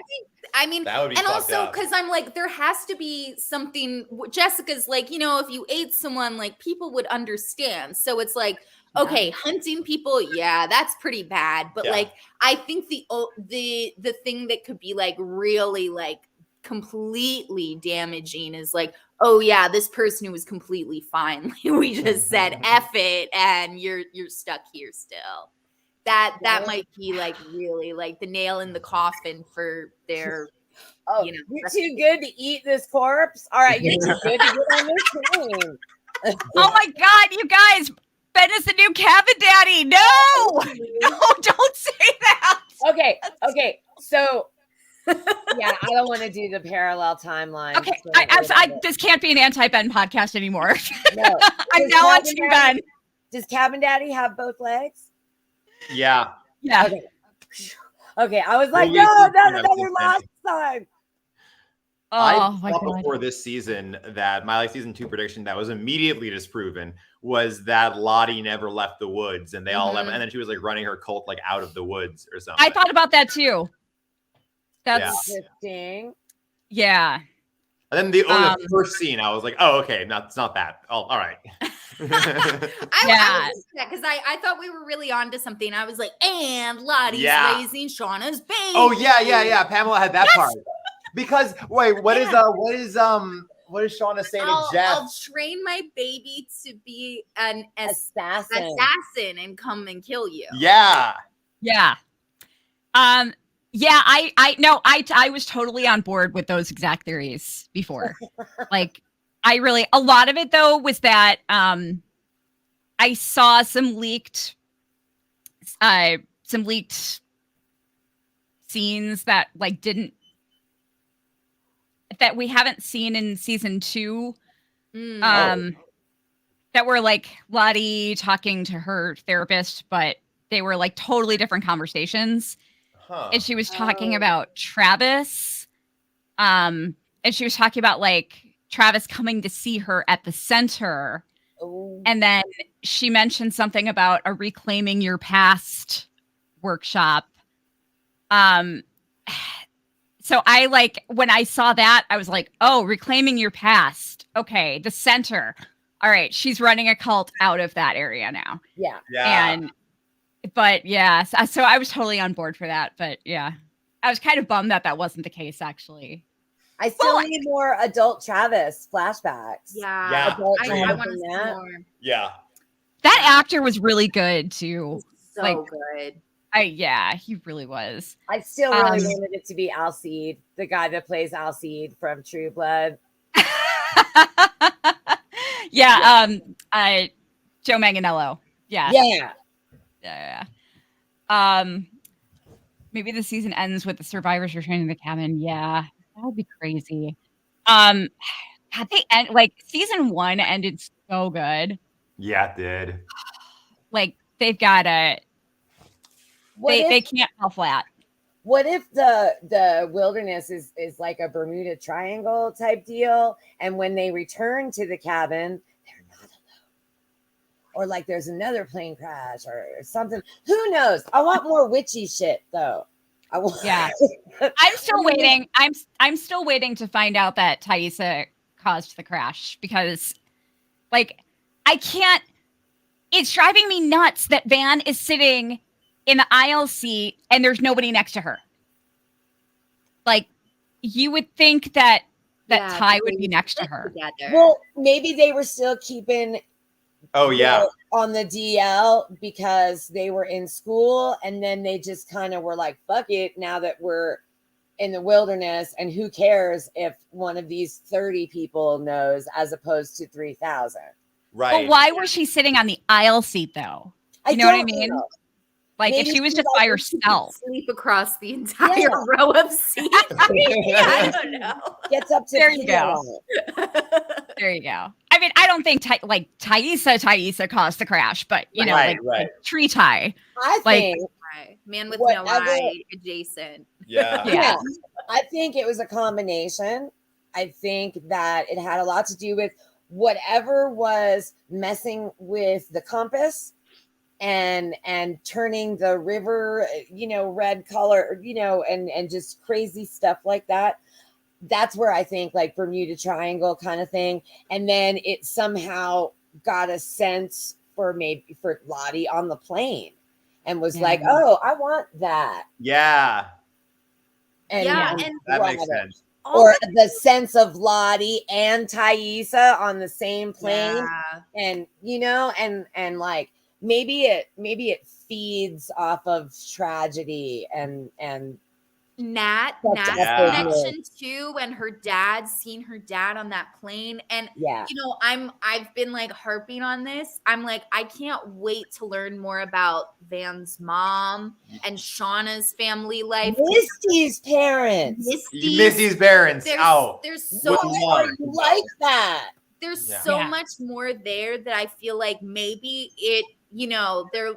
[SPEAKER 4] I mean,
[SPEAKER 3] That would be
[SPEAKER 4] and
[SPEAKER 3] fucked
[SPEAKER 4] also
[SPEAKER 3] up.
[SPEAKER 4] because I'm like, there has to be something. Jessica's like, if you ate someone, like people would understand. So it's like, okay, hunting people, yeah, that's pretty bad. But
[SPEAKER 3] Yeah.
[SPEAKER 4] like, I think the thing that could be like really like completely damaging is like, oh yeah, this person who was completely fine. We just said F it, and you're stuck here still. That might be like really like the nail in the coffin for their.
[SPEAKER 2] Oh, you're too good to eat this corpse. All right, you're too good to get on this team.
[SPEAKER 1] Oh my God, you guys. Ben is the new cabin daddy. No, no, don't say that.
[SPEAKER 2] Okay. So, yeah, I don't want to do the parallel timeline.
[SPEAKER 1] Okay, this can't be an anti-Ben podcast anymore.
[SPEAKER 2] No.
[SPEAKER 1] I'm now on Team Ben.
[SPEAKER 2] Does Cabin Daddy have both legs?
[SPEAKER 3] Yeah.
[SPEAKER 1] Yeah.
[SPEAKER 2] Okay. I was like,
[SPEAKER 3] Well,
[SPEAKER 2] no, not
[SPEAKER 3] yeah,
[SPEAKER 2] another last time.
[SPEAKER 1] Oh
[SPEAKER 3] I
[SPEAKER 1] my
[SPEAKER 3] thought
[SPEAKER 1] God.
[SPEAKER 3] before this season that my season 2 prediction that was immediately disproven was that Lottie never left the woods, and they all left, and then she was like running her cult like out of the woods or something.
[SPEAKER 1] I thought about that too. That's
[SPEAKER 2] Interesting.
[SPEAKER 1] yeah.
[SPEAKER 3] And then the first scene, I was like, oh, okay, it's not that. Oh, all right.
[SPEAKER 4] I was because I thought we were really onto something. I was like, and Lottie's raising Shauna's baby.
[SPEAKER 3] Oh yeah. Pamela had that part. Because wait, what is Shauna say to Jeff?
[SPEAKER 4] I'll train my baby to be an
[SPEAKER 2] assassin
[SPEAKER 4] and come and kill you.
[SPEAKER 3] Yeah.
[SPEAKER 1] I was totally on board with those exact theories before. Like, a lot of it though was that I saw some leaked scenes that like that we haven't seen in season 2. That were like Lottie talking to her therapist, but they were like totally different conversations. And she was talking about Travis. And she was talking about like Travis coming to see her at the center.
[SPEAKER 2] Oh.
[SPEAKER 1] And then she mentioned something about a Reclaiming Your Past workshop. So I when I saw that, I was like, oh, Reclaiming Your Past. Okay, the center. All right, she's running a cult out of that area now.
[SPEAKER 2] Yeah.
[SPEAKER 1] But yeah, so I was totally on board for that. But yeah, I was kind of bummed that wasn't the case, actually.
[SPEAKER 2] I still need more adult Travis flashbacks.
[SPEAKER 4] Yeah.
[SPEAKER 2] I want
[SPEAKER 4] to see more.
[SPEAKER 3] Yeah.
[SPEAKER 1] That actor was really good too.
[SPEAKER 4] So good.
[SPEAKER 1] He really was.
[SPEAKER 2] I still really wanted it to be Alcide, the guy that plays Alcide from True Blood.
[SPEAKER 1] Joe Manganiello. Yeah. Maybe the season ends with the survivors returning to the cabin. Yeah, that would be crazy. They end season 1 ended so good.
[SPEAKER 3] Yeah, it did.
[SPEAKER 1] Like they've got they can't fall flat.
[SPEAKER 2] What if the wilderness is like a Bermuda Triangle type deal, and when they return to the cabin, they're not alone, or like there's another plane crash or something? Who knows? I want more witchy shit though. I'm
[SPEAKER 1] still waiting. I'm still waiting to find out that Taissa caused the crash, because I can't. It's driving me nuts that Van is sitting in the aisle seat and there's nobody next to her. Like, you would think that Ty would be next to her.
[SPEAKER 4] Together.
[SPEAKER 2] Well, maybe they were still keeping
[SPEAKER 3] on
[SPEAKER 2] the DL because they were in school, and then they just kind of were like, fuck it, now that we're in the wilderness, and who cares if one of these 30 people knows as opposed to 3,000.
[SPEAKER 3] Right.
[SPEAKER 1] But why was she sitting on the aisle seat though? You know what I mean? Like, maybe if she was just by herself,
[SPEAKER 4] sleep across the entire row of seats. I don't know.
[SPEAKER 2] Gets up to
[SPEAKER 1] there you go. There you go. I mean, I don't think Taissa caused the crash, but like tree tie.
[SPEAKER 2] I think
[SPEAKER 4] man with no eye adjacent.
[SPEAKER 3] Yeah.
[SPEAKER 2] I think it was a combination. I think that it had a lot to do with whatever was messing with the compass and turning the river, red color, and just crazy stuff like that. That's where I think like Bermuda Triangle kind of thing. And then it somehow got a sense for Lottie on the plane and was like, oh, I want that.
[SPEAKER 3] Yeah.
[SPEAKER 2] And
[SPEAKER 3] that makes sense.
[SPEAKER 2] Or the sense of Lottie and Thaisa on the same plane. And, and like, maybe it feeds off of tragedy and
[SPEAKER 4] Nat's connection too, when her dad seen her dad on that plane. And I've been like harping on this. I'm like, I can't wait to learn more about Van's mom and Shauna's family life.
[SPEAKER 2] Misty's parents.
[SPEAKER 3] There's
[SPEAKER 4] so much
[SPEAKER 2] like that.
[SPEAKER 4] There's so much more there that I feel like maybe it, they're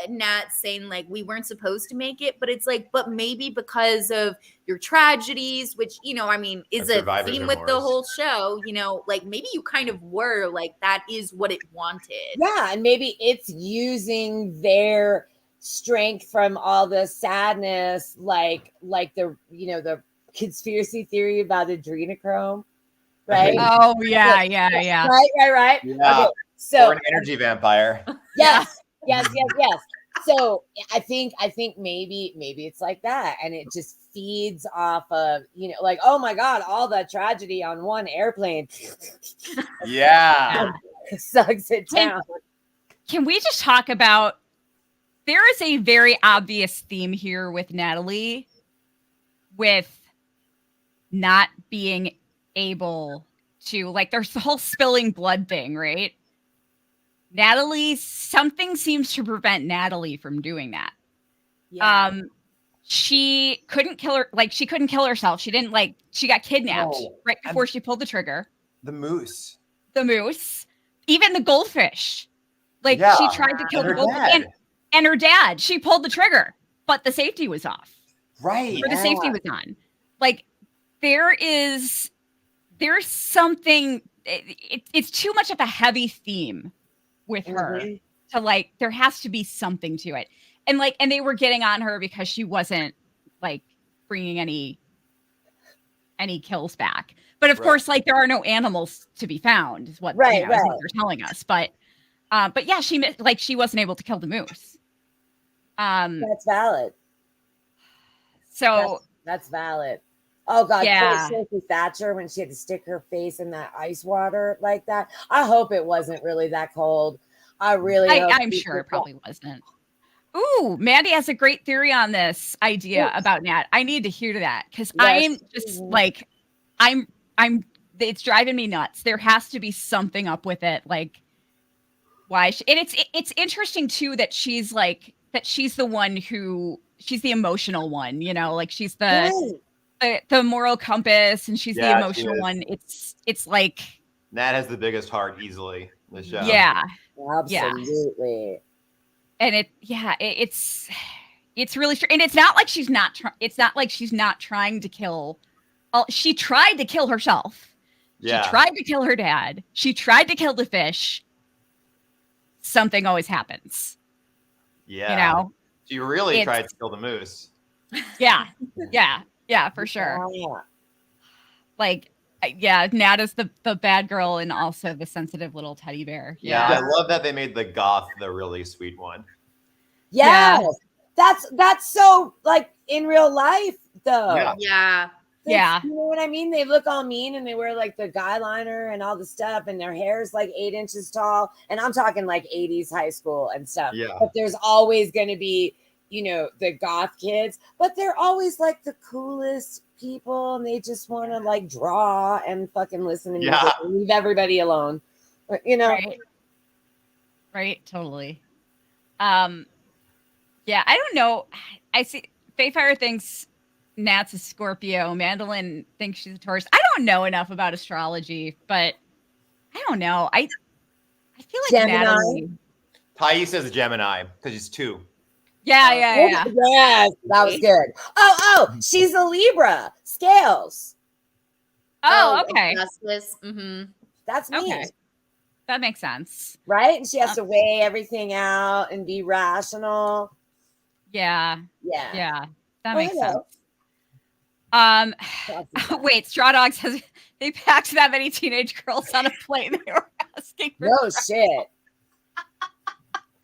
[SPEAKER 4] Nat saying like we weren't supposed to make it, but it's like, but maybe because of your tragedies, which is a theme with the whole show, like maybe you kind of were like, that is what it wanted.
[SPEAKER 2] Yeah, and maybe it's using their strength from all the sadness, like the the conspiracy theory about adrenochrome, right?
[SPEAKER 1] Oh yeah.
[SPEAKER 2] Right.
[SPEAKER 3] Yeah.
[SPEAKER 2] Okay. So
[SPEAKER 3] or an energy vampire.
[SPEAKER 2] Yes. So I think maybe it's like that, and it just feeds off of like, oh my god, all the tragedy on one airplane.
[SPEAKER 3] Yeah.
[SPEAKER 2] Sucks it down.
[SPEAKER 1] Can we just talk about? There is a very obvious theme here with Natalie, with not being able to, like, there's the whole spilling blood thing, right? Natalie, something seems to prevent Natalie from doing that.
[SPEAKER 4] Yeah.
[SPEAKER 1] She couldn't kill her, like, she couldn't kill herself. She didn't, like, she got kidnapped right before she pulled the trigger.
[SPEAKER 3] The moose.
[SPEAKER 1] Even the goldfish. Like, she tried to kill the goldfish. And her dad, she pulled the trigger, but the safety was off.
[SPEAKER 3] Right.
[SPEAKER 1] Or the safety was on. Like, there's something, it's too much of a heavy theme with her to, like, there has to be something to it. And like, and they were getting on her because she wasn't like bringing any kills back. But of course, like, there are no animals to be found is what, is what they're telling us. But yeah, she wasn't able to kill the moose.
[SPEAKER 2] That's valid.
[SPEAKER 1] So
[SPEAKER 2] that's valid. Oh God,
[SPEAKER 1] yeah.
[SPEAKER 2] Sophie Thatcher when she had to stick her face in that ice water like that. I hope it wasn't really that cold. I'm
[SPEAKER 1] sure it probably wasn't. Ooh, Mandy has a great theory on this idea about Nat. I need to hear that because I'm just like, it's driving me nuts. There has to be something up with it. Like, why? And it's interesting too that she's like, that she's the one who, she's the emotional one, like she's the moral compass, and she's the emotional one. It's like
[SPEAKER 3] Nat has the biggest heart easily in the show.
[SPEAKER 1] Yeah.
[SPEAKER 2] Absolutely.
[SPEAKER 1] Yeah. And it's really true. And it's not like she's not trying to kill. She tried to kill herself.
[SPEAKER 3] Yeah.
[SPEAKER 1] She tried to kill her dad. She tried to kill the fish. Something always happens.
[SPEAKER 3] Yeah. She really tried to kill the moose.
[SPEAKER 1] Yeah. Yeah, for sure. Like, Nat is the bad girl and also the sensitive little teddy bear.
[SPEAKER 3] Yeah, I love that they made the goth the really sweet one.
[SPEAKER 2] Yes. That's so, like, in real life though.
[SPEAKER 4] Yeah.
[SPEAKER 2] You know what I mean? They look all mean and they wear like the guy liner and all the stuff, and their hair is like 8 inches tall. And I'm talking like 80s high school and stuff.
[SPEAKER 3] Yeah.
[SPEAKER 2] But there's always going to be, the goth kids, but they're always like the coolest people, and they just want to like draw and fucking listen to music and leave everybody alone. But,
[SPEAKER 1] Right. Totally. I don't know. I see Faye Fire thinks Nat's a Scorpio. Mandolin thinks she's a Taurus. I don't know enough about astrology, but I don't know. I feel like
[SPEAKER 2] Gemini.
[SPEAKER 1] Natalie.
[SPEAKER 3] Thais is a Gemini because she's 2.
[SPEAKER 1] Yeah.
[SPEAKER 2] Yes, that was good. Oh, she's a Libra. Scales.
[SPEAKER 1] Oh, okay.
[SPEAKER 4] Justice. Mm-hmm.
[SPEAKER 2] That's me.
[SPEAKER 1] Okay. That makes sense.
[SPEAKER 2] Right? And she has to weigh everything out and be rational.
[SPEAKER 1] Yeah.
[SPEAKER 2] Yeah.
[SPEAKER 1] Yeah. That
[SPEAKER 2] Well,
[SPEAKER 1] makes
[SPEAKER 2] hello.
[SPEAKER 1] sense. Wait, Straw Dog says they packed that many teenage girls on a plane. They were asking for
[SPEAKER 2] No shit.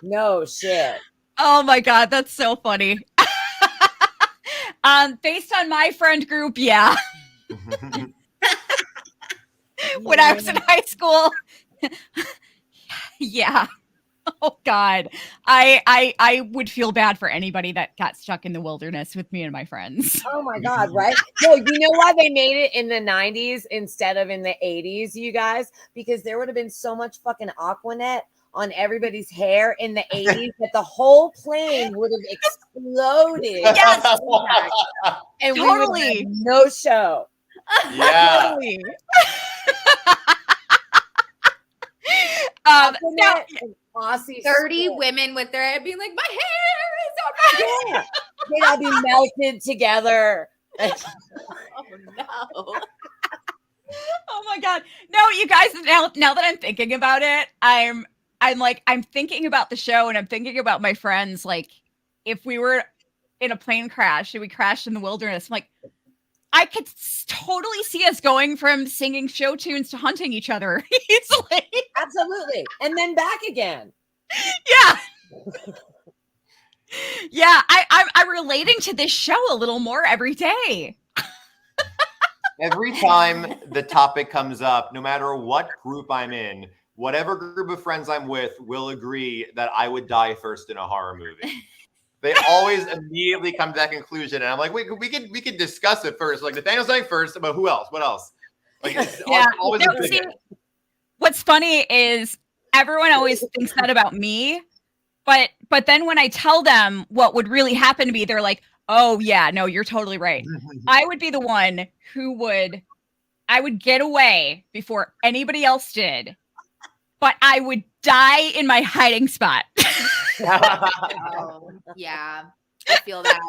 [SPEAKER 2] No shit.
[SPEAKER 1] Oh my God, that's so funny. Based on my friend group, yeah. When I was in high school, yeah. Oh God, I would feel bad for anybody that got stuck in the wilderness with me and my friends.
[SPEAKER 2] Oh my God, right? No, you know why they made it in the 90s instead of in the 80s, you guys? Because there would have been so much fucking Aquanet on everybody's hair in the 80s that the whole plane would have exploded.
[SPEAKER 1] Yes,
[SPEAKER 2] and we
[SPEAKER 1] totally.
[SPEAKER 2] would have no show.
[SPEAKER 3] Yeah.
[SPEAKER 1] Totally.
[SPEAKER 2] Aquanet
[SPEAKER 1] Now,
[SPEAKER 2] and Aussie
[SPEAKER 4] 30
[SPEAKER 2] spit.
[SPEAKER 4] women with their head being like, my hair is all right.
[SPEAKER 2] Yeah. They'd all be melted together.
[SPEAKER 4] Oh no.
[SPEAKER 1] Oh my God. No, you guys, now that I'm thinking about it, I'm thinking about the show and I'm thinking about my friends. Like, if we were in a plane crash and we crashed in the wilderness, I'm like, I could totally see us going from singing show tunes to hunting each other easily.
[SPEAKER 2] Absolutely. And then back again.
[SPEAKER 1] Yeah. Yeah, I'm relating to this show a little more every day.
[SPEAKER 3] Every time the topic comes up, no matter what group I'm in, whatever group of friends I'm with will agree that I would die first in a horror movie. They always immediately come to that conclusion, and I'm like, we could discuss it first. Like Nathaniel's dying first, but who else? What else? Like, it's
[SPEAKER 1] Yeah.
[SPEAKER 3] always
[SPEAKER 1] No,
[SPEAKER 3] a big
[SPEAKER 1] see, what's funny is everyone always thinks that about me, but then when I tell them what would really happen to me, they're like, oh yeah, no, you're totally right. I would be the one who I would get away before anybody else did, but I would die in my hiding spot.
[SPEAKER 4] Oh, yeah. I feel that.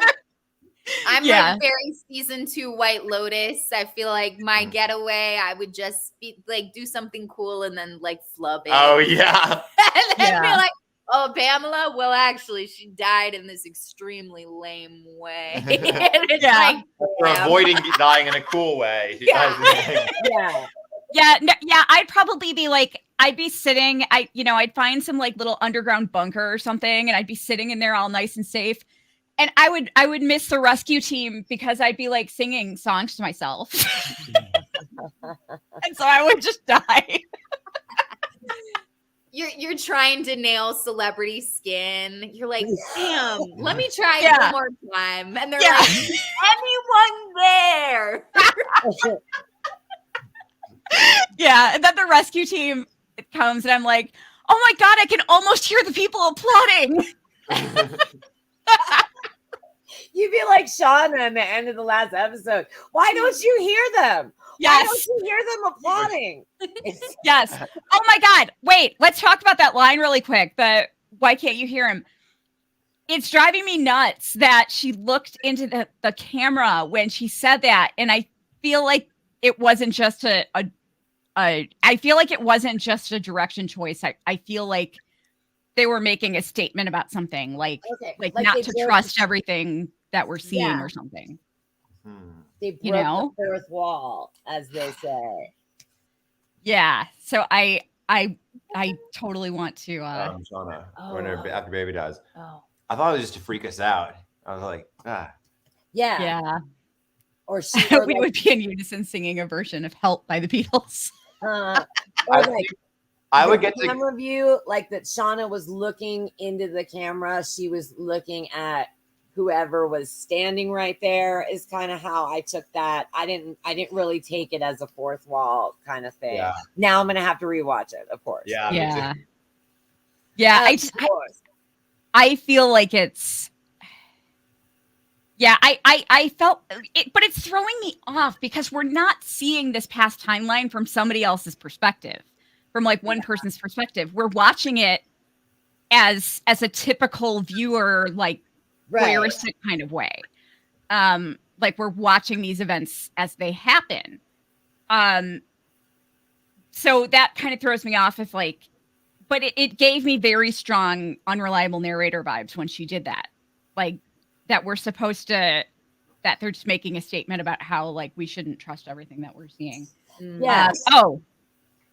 [SPEAKER 4] I'm
[SPEAKER 1] Yeah.
[SPEAKER 4] like very season 2 White Lotus. I feel like my getaway, I would just be like do something cool and then like flub it.
[SPEAKER 3] Oh yeah.
[SPEAKER 4] And then be
[SPEAKER 1] Yeah.
[SPEAKER 4] like, oh, Pamela, well, actually, she died in this extremely lame way. And it's
[SPEAKER 1] Yeah.
[SPEAKER 4] like,
[SPEAKER 3] For
[SPEAKER 4] damn.
[SPEAKER 3] avoiding dying in a cool way.
[SPEAKER 4] Yeah.
[SPEAKER 2] Yeah.
[SPEAKER 1] Yeah, no, yeah, I'd probably be like, I'd be sitting, I'd find some like little underground bunker or something, and I'd be sitting in there all nice and safe. And I would miss the rescue team because I'd be like singing songs to myself. And so I would just die.
[SPEAKER 4] You're trying to nail celebrity skin. You're like, damn, let me try it
[SPEAKER 1] Yeah.
[SPEAKER 4] one more time. And they're
[SPEAKER 1] Yeah.
[SPEAKER 4] like, anyone there?
[SPEAKER 1] Yeah, and then the rescue team comes, and I'm like, oh my God, I can almost hear the people applauding.
[SPEAKER 2] You'd be like Shauna in the end of the last episode. Why don't you hear them? Why don't
[SPEAKER 1] Yes.
[SPEAKER 2] you hear them applauding?
[SPEAKER 1] Yes. Oh my God. Wait, let's talk about that line really quick. Why can't you hear him? It's driving me nuts that she looked into the camera when she said that. And I feel like it wasn't just I feel like it wasn't just a direction choice. I feel like they were making a statement about something like
[SPEAKER 2] Okay.
[SPEAKER 1] not
[SPEAKER 2] they
[SPEAKER 1] to
[SPEAKER 2] broke-
[SPEAKER 1] trust everything that we're seeing
[SPEAKER 2] Yeah.
[SPEAKER 1] or something.
[SPEAKER 2] They broke
[SPEAKER 1] you know?
[SPEAKER 2] the fourth wall, as they say.
[SPEAKER 1] Yeah. So I totally want to
[SPEAKER 3] Shauna, when
[SPEAKER 4] Oh.
[SPEAKER 3] after baby dies.
[SPEAKER 4] Oh.
[SPEAKER 3] I thought it was just to freak us out. I was like, ah.
[SPEAKER 2] Yeah.
[SPEAKER 1] yeah.
[SPEAKER 2] Or she or
[SPEAKER 1] We
[SPEAKER 2] like,
[SPEAKER 1] would be in unison singing a version of Help by the Beatles.
[SPEAKER 2] or
[SPEAKER 3] I
[SPEAKER 2] like
[SPEAKER 3] I would
[SPEAKER 2] the
[SPEAKER 3] get to
[SPEAKER 2] camera view, like that Shauna was looking into the camera. She was looking at whoever was standing right there is kind of how I took that. I didn't really take it as a fourth wall kind of thing.
[SPEAKER 3] Yeah.
[SPEAKER 2] Now I'm gonna have to rewatch it, of course.
[SPEAKER 3] Yeah. me too.
[SPEAKER 1] Yeah. Yeah.
[SPEAKER 2] Of course.
[SPEAKER 1] I feel like it's yeah, I felt it, but it's throwing me off because we're not seeing this past timeline from somebody else's perspective, from like one person's perspective. We're watching it as a typical viewer, like voyeuristic kind of way. Like we're watching these events as they happen. so that kind of throws me off if like, but it gave me very strong unreliable narrator vibes when she did that. Like that we're supposed to, that they're just making a statement about how like we shouldn't trust everything that we're seeing.
[SPEAKER 2] Yes.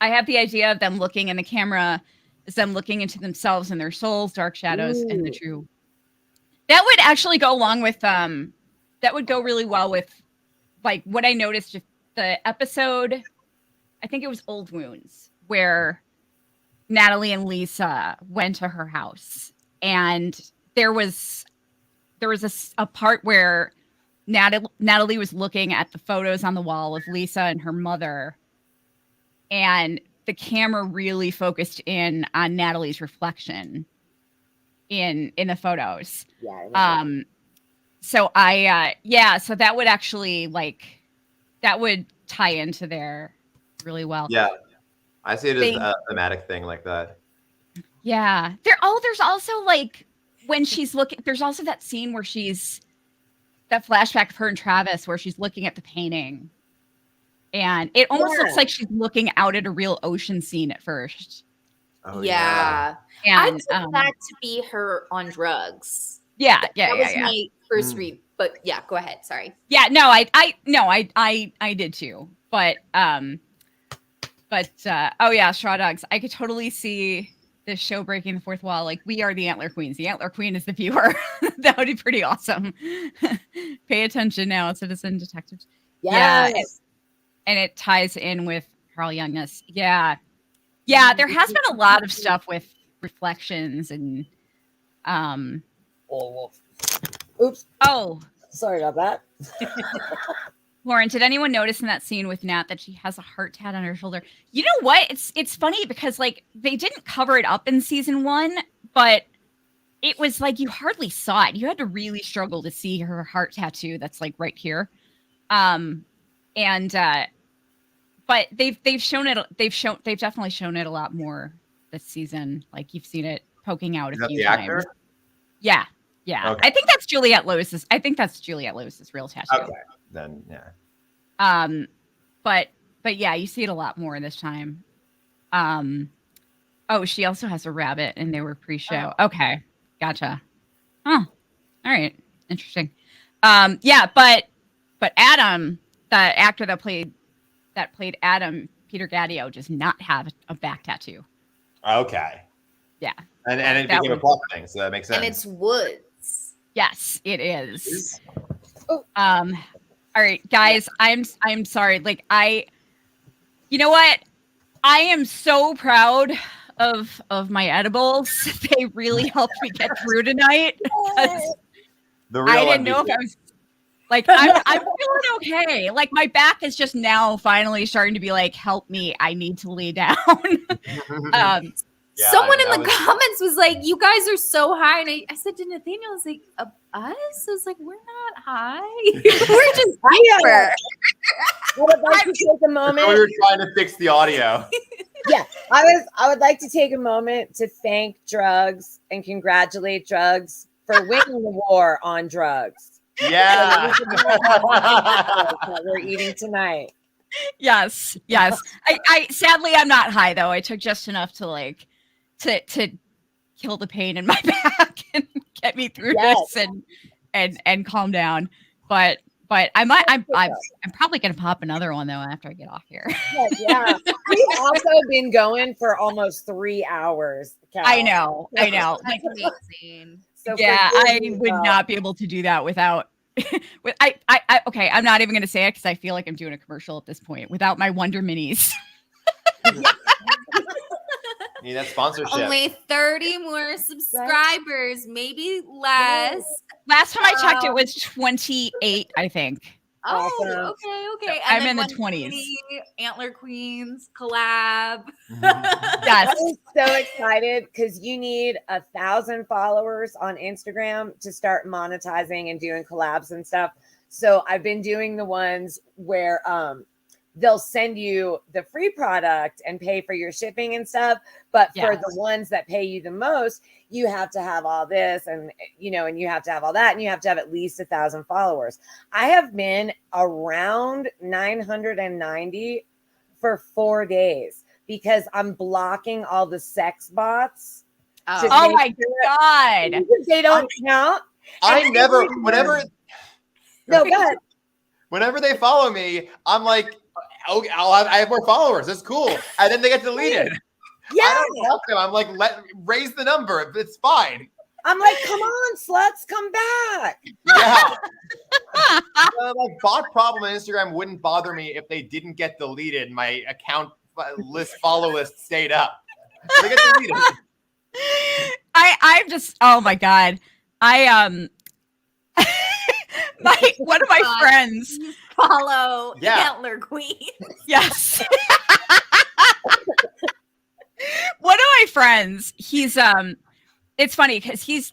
[SPEAKER 1] I have the idea of them looking in the camera is them looking into themselves and their souls, dark shadows, and the true. That would actually go along with that would go really well with like what I noticed if the episode, I think it was Old Wounds, where Natalie and Lisa went to her house, and there was a part where Natalie was looking at the photos on the wall of Lisa and her mother, and the camera really focused in on Natalie's reflection in the photos.
[SPEAKER 2] Yeah.
[SPEAKER 1] So so that would actually like that would tie into there really well.
[SPEAKER 3] Yeah. I see it as a thematic thing like that.
[SPEAKER 1] Yeah. There's also like when she's looking, there's also that scene where that flashback of her and Travis where she's looking at the painting. And it almost looks like she's looking out at a real ocean scene at first.
[SPEAKER 4] Oh, yeah. And I took that to be her on drugs.
[SPEAKER 1] Yeah.
[SPEAKER 4] That was my first read. But yeah, go ahead. Sorry.
[SPEAKER 1] Yeah, no, I did too. But oh yeah, Straw Dogs. I could totally see this show breaking the fourth wall. Like, we are the Antler Queens. The Antler Queen is the viewer. That would be pretty awesome. Pay attention now, citizen detectives.
[SPEAKER 2] Yes.
[SPEAKER 1] Yeah. And it ties in with Carl Youngness. Yeah. Yeah, there has been a lot of stuff with reflections and
[SPEAKER 2] Oops.
[SPEAKER 1] Oh.
[SPEAKER 2] Sorry about that.
[SPEAKER 1] Lauren, did anyone notice in that scene with Nat that she has a heart tat on her shoulder? You know what? It's funny because like they didn't cover it up in season 1, but it was like you hardly saw it. You had to really struggle to see her heart tattoo that's like right here. But they've shown it. They've definitely shown it a lot more this season. Like you've seen it poking out a few times.
[SPEAKER 3] Actor?
[SPEAKER 1] Yeah. Okay. I think that's Juliette Lewis's real tattoo.
[SPEAKER 3] Okay, then yeah.
[SPEAKER 1] But yeah, you see it a lot more this time. Oh, she also has a rabbit, and they were pre-show. Oh. Okay, gotcha. Oh, all right, interesting. Yeah, but Adam, the actor that played Adam, Peter Gadio, does not have a back tattoo.
[SPEAKER 3] Okay.
[SPEAKER 1] Yeah.
[SPEAKER 3] And it became a plot thing, so that makes sense.
[SPEAKER 4] And it's woods.
[SPEAKER 1] Yes, it is. All right, guys, I'm sorry. Like you know what? I am so proud of my edibles. They really helped me get through tonight. I didn't know if I was like I'm feeling okay. Like my back is just now finally starting to be like, help me. I need to lay down.
[SPEAKER 3] Yeah,
[SPEAKER 4] someone in the comments was like, you guys are so high. And I said to Nathaniel, I was like, us? I was like, we're not high. We're just hyper.
[SPEAKER 2] I would like to take a moment.
[SPEAKER 3] We were trying to fix the audio.
[SPEAKER 2] Yeah, I would like to take a moment to thank drugs and congratulate drugs for winning the war on drugs.
[SPEAKER 3] Yeah.
[SPEAKER 2] That we're eating tonight.
[SPEAKER 1] Yes. I sadly I'm not high though. I took just enough to like to kill the pain in my back and get me through this and calm down. But I'm probably gonna pop another one though after I get off here.
[SPEAKER 2] Yeah. We've also been going for almost 3 hours. Cal.
[SPEAKER 1] I know. Like,
[SPEAKER 4] amazing.
[SPEAKER 2] So
[SPEAKER 1] yeah, I would not be able to do that without. Okay, I'm not even gonna say it because I feel like I'm doing a commercial at this point without my Wonder Minis.
[SPEAKER 3] Need that sponsorship.
[SPEAKER 4] Only 30 more subscribers, maybe less.
[SPEAKER 1] Last time I checked, it was 28, I think.
[SPEAKER 4] Oh,
[SPEAKER 2] Awesome.
[SPEAKER 4] okay.
[SPEAKER 1] So I'm in the 20s.
[SPEAKER 4] Antler Queens collab.
[SPEAKER 1] Yes.
[SPEAKER 2] I'm so excited because you need 1,000 followers on Instagram to start monetizing and doing collabs and stuff. So I've been doing the ones where they'll send you the free product and pay for your shipping and stuff. But for the ones that pay you the most, you have to have all this and you have to have all that and you have to have at least 1,000 followers. I have been around 990 for 4 days. because I'm blocking all the sex bots.
[SPEAKER 4] Oh.
[SPEAKER 2] to
[SPEAKER 1] Oh
[SPEAKER 2] make
[SPEAKER 1] my
[SPEAKER 2] sure
[SPEAKER 1] God.
[SPEAKER 2] They don't count.
[SPEAKER 3] I
[SPEAKER 2] And
[SPEAKER 3] never,
[SPEAKER 2] every-
[SPEAKER 3] whenever
[SPEAKER 2] No, go ahead.
[SPEAKER 3] whenever they follow me, I'm like, okay, I have more followers. That's cool. And then they get deleted.
[SPEAKER 2] Yeah.
[SPEAKER 3] I don't block them. I'm like, raise the number. It's fine.
[SPEAKER 2] I'm like, come on, sluts, come back.
[SPEAKER 3] Yeah. Like bot problem on Instagram wouldn't bother me if they didn't get deleted. My account follow list stayed up. They get deleted.
[SPEAKER 1] I'm just, oh my God. One of my
[SPEAKER 4] God.
[SPEAKER 1] friends.
[SPEAKER 4] Follow
[SPEAKER 3] Yeah.
[SPEAKER 4] Antler Queen.
[SPEAKER 1] Yes. One of my friends, he's it's funny because he's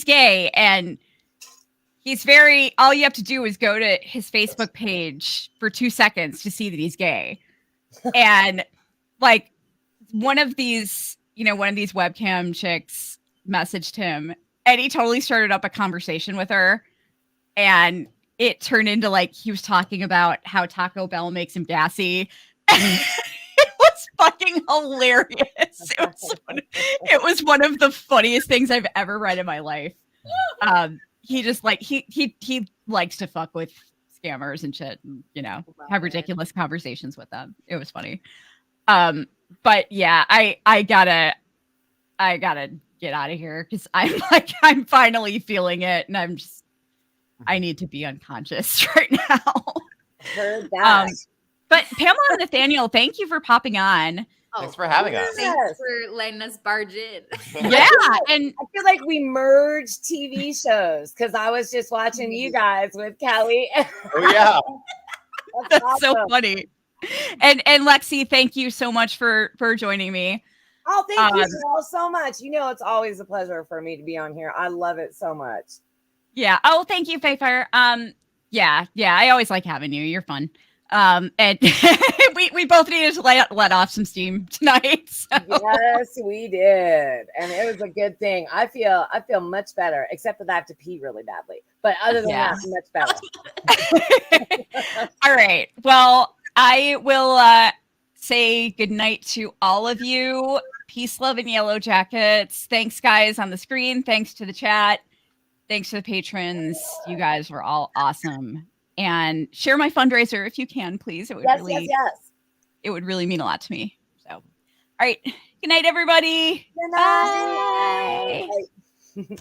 [SPEAKER 1] gay and he's all you have to do is go to his Facebook page for 2 seconds to see that he's gay. And like one of these webcam chicks messaged him and he totally started up a conversation with her. And it turned into like he was talking about how Taco Bell makes him gassy. It was fucking hilarious. It was one of the funniest things I've ever read in my life. He just like he likes to fuck with scammers and shit, and, have ridiculous conversations with them. It was funny. But yeah, I gotta get out of here because I'm finally feeling it, and I need to be unconscious right now.
[SPEAKER 2] Heard that.
[SPEAKER 1] But Pamela and Nathaniel, thank you for popping on.
[SPEAKER 3] Thanks for having us.
[SPEAKER 4] Thanks for letting us barge in.
[SPEAKER 1] Yeah, and
[SPEAKER 2] I feel like we merged TV shows because I was just watching you guys with Kelly.
[SPEAKER 3] Oh yeah.
[SPEAKER 1] that's so
[SPEAKER 2] awesome.
[SPEAKER 1] funny. And Lexi, thank you so much for joining me.
[SPEAKER 2] Oh, thank you all so much. It's always a pleasure for me to be on here. I love it so much.
[SPEAKER 1] Yeah. Oh, thank you, Fafer. Yeah. I always like having you. You're fun. And we both needed to let off some steam tonight. So.
[SPEAKER 2] Yes, we did, and it was a good thing. I feel much better, except that I have to pee really badly. But other than that, much better.
[SPEAKER 1] All right. Well, I will say goodnight to all of you. Peace, love, and Yellowjackets. Thanks, guys, on the screen. Thanks to the chat. Thanks to the patrons. You guys were all awesome. And share my fundraiser if you can, please. It would
[SPEAKER 2] Yes.
[SPEAKER 1] It would really mean a lot to me. So, all right. Good night, everybody.
[SPEAKER 2] Good night.
[SPEAKER 1] Bye.
[SPEAKER 2] Bye.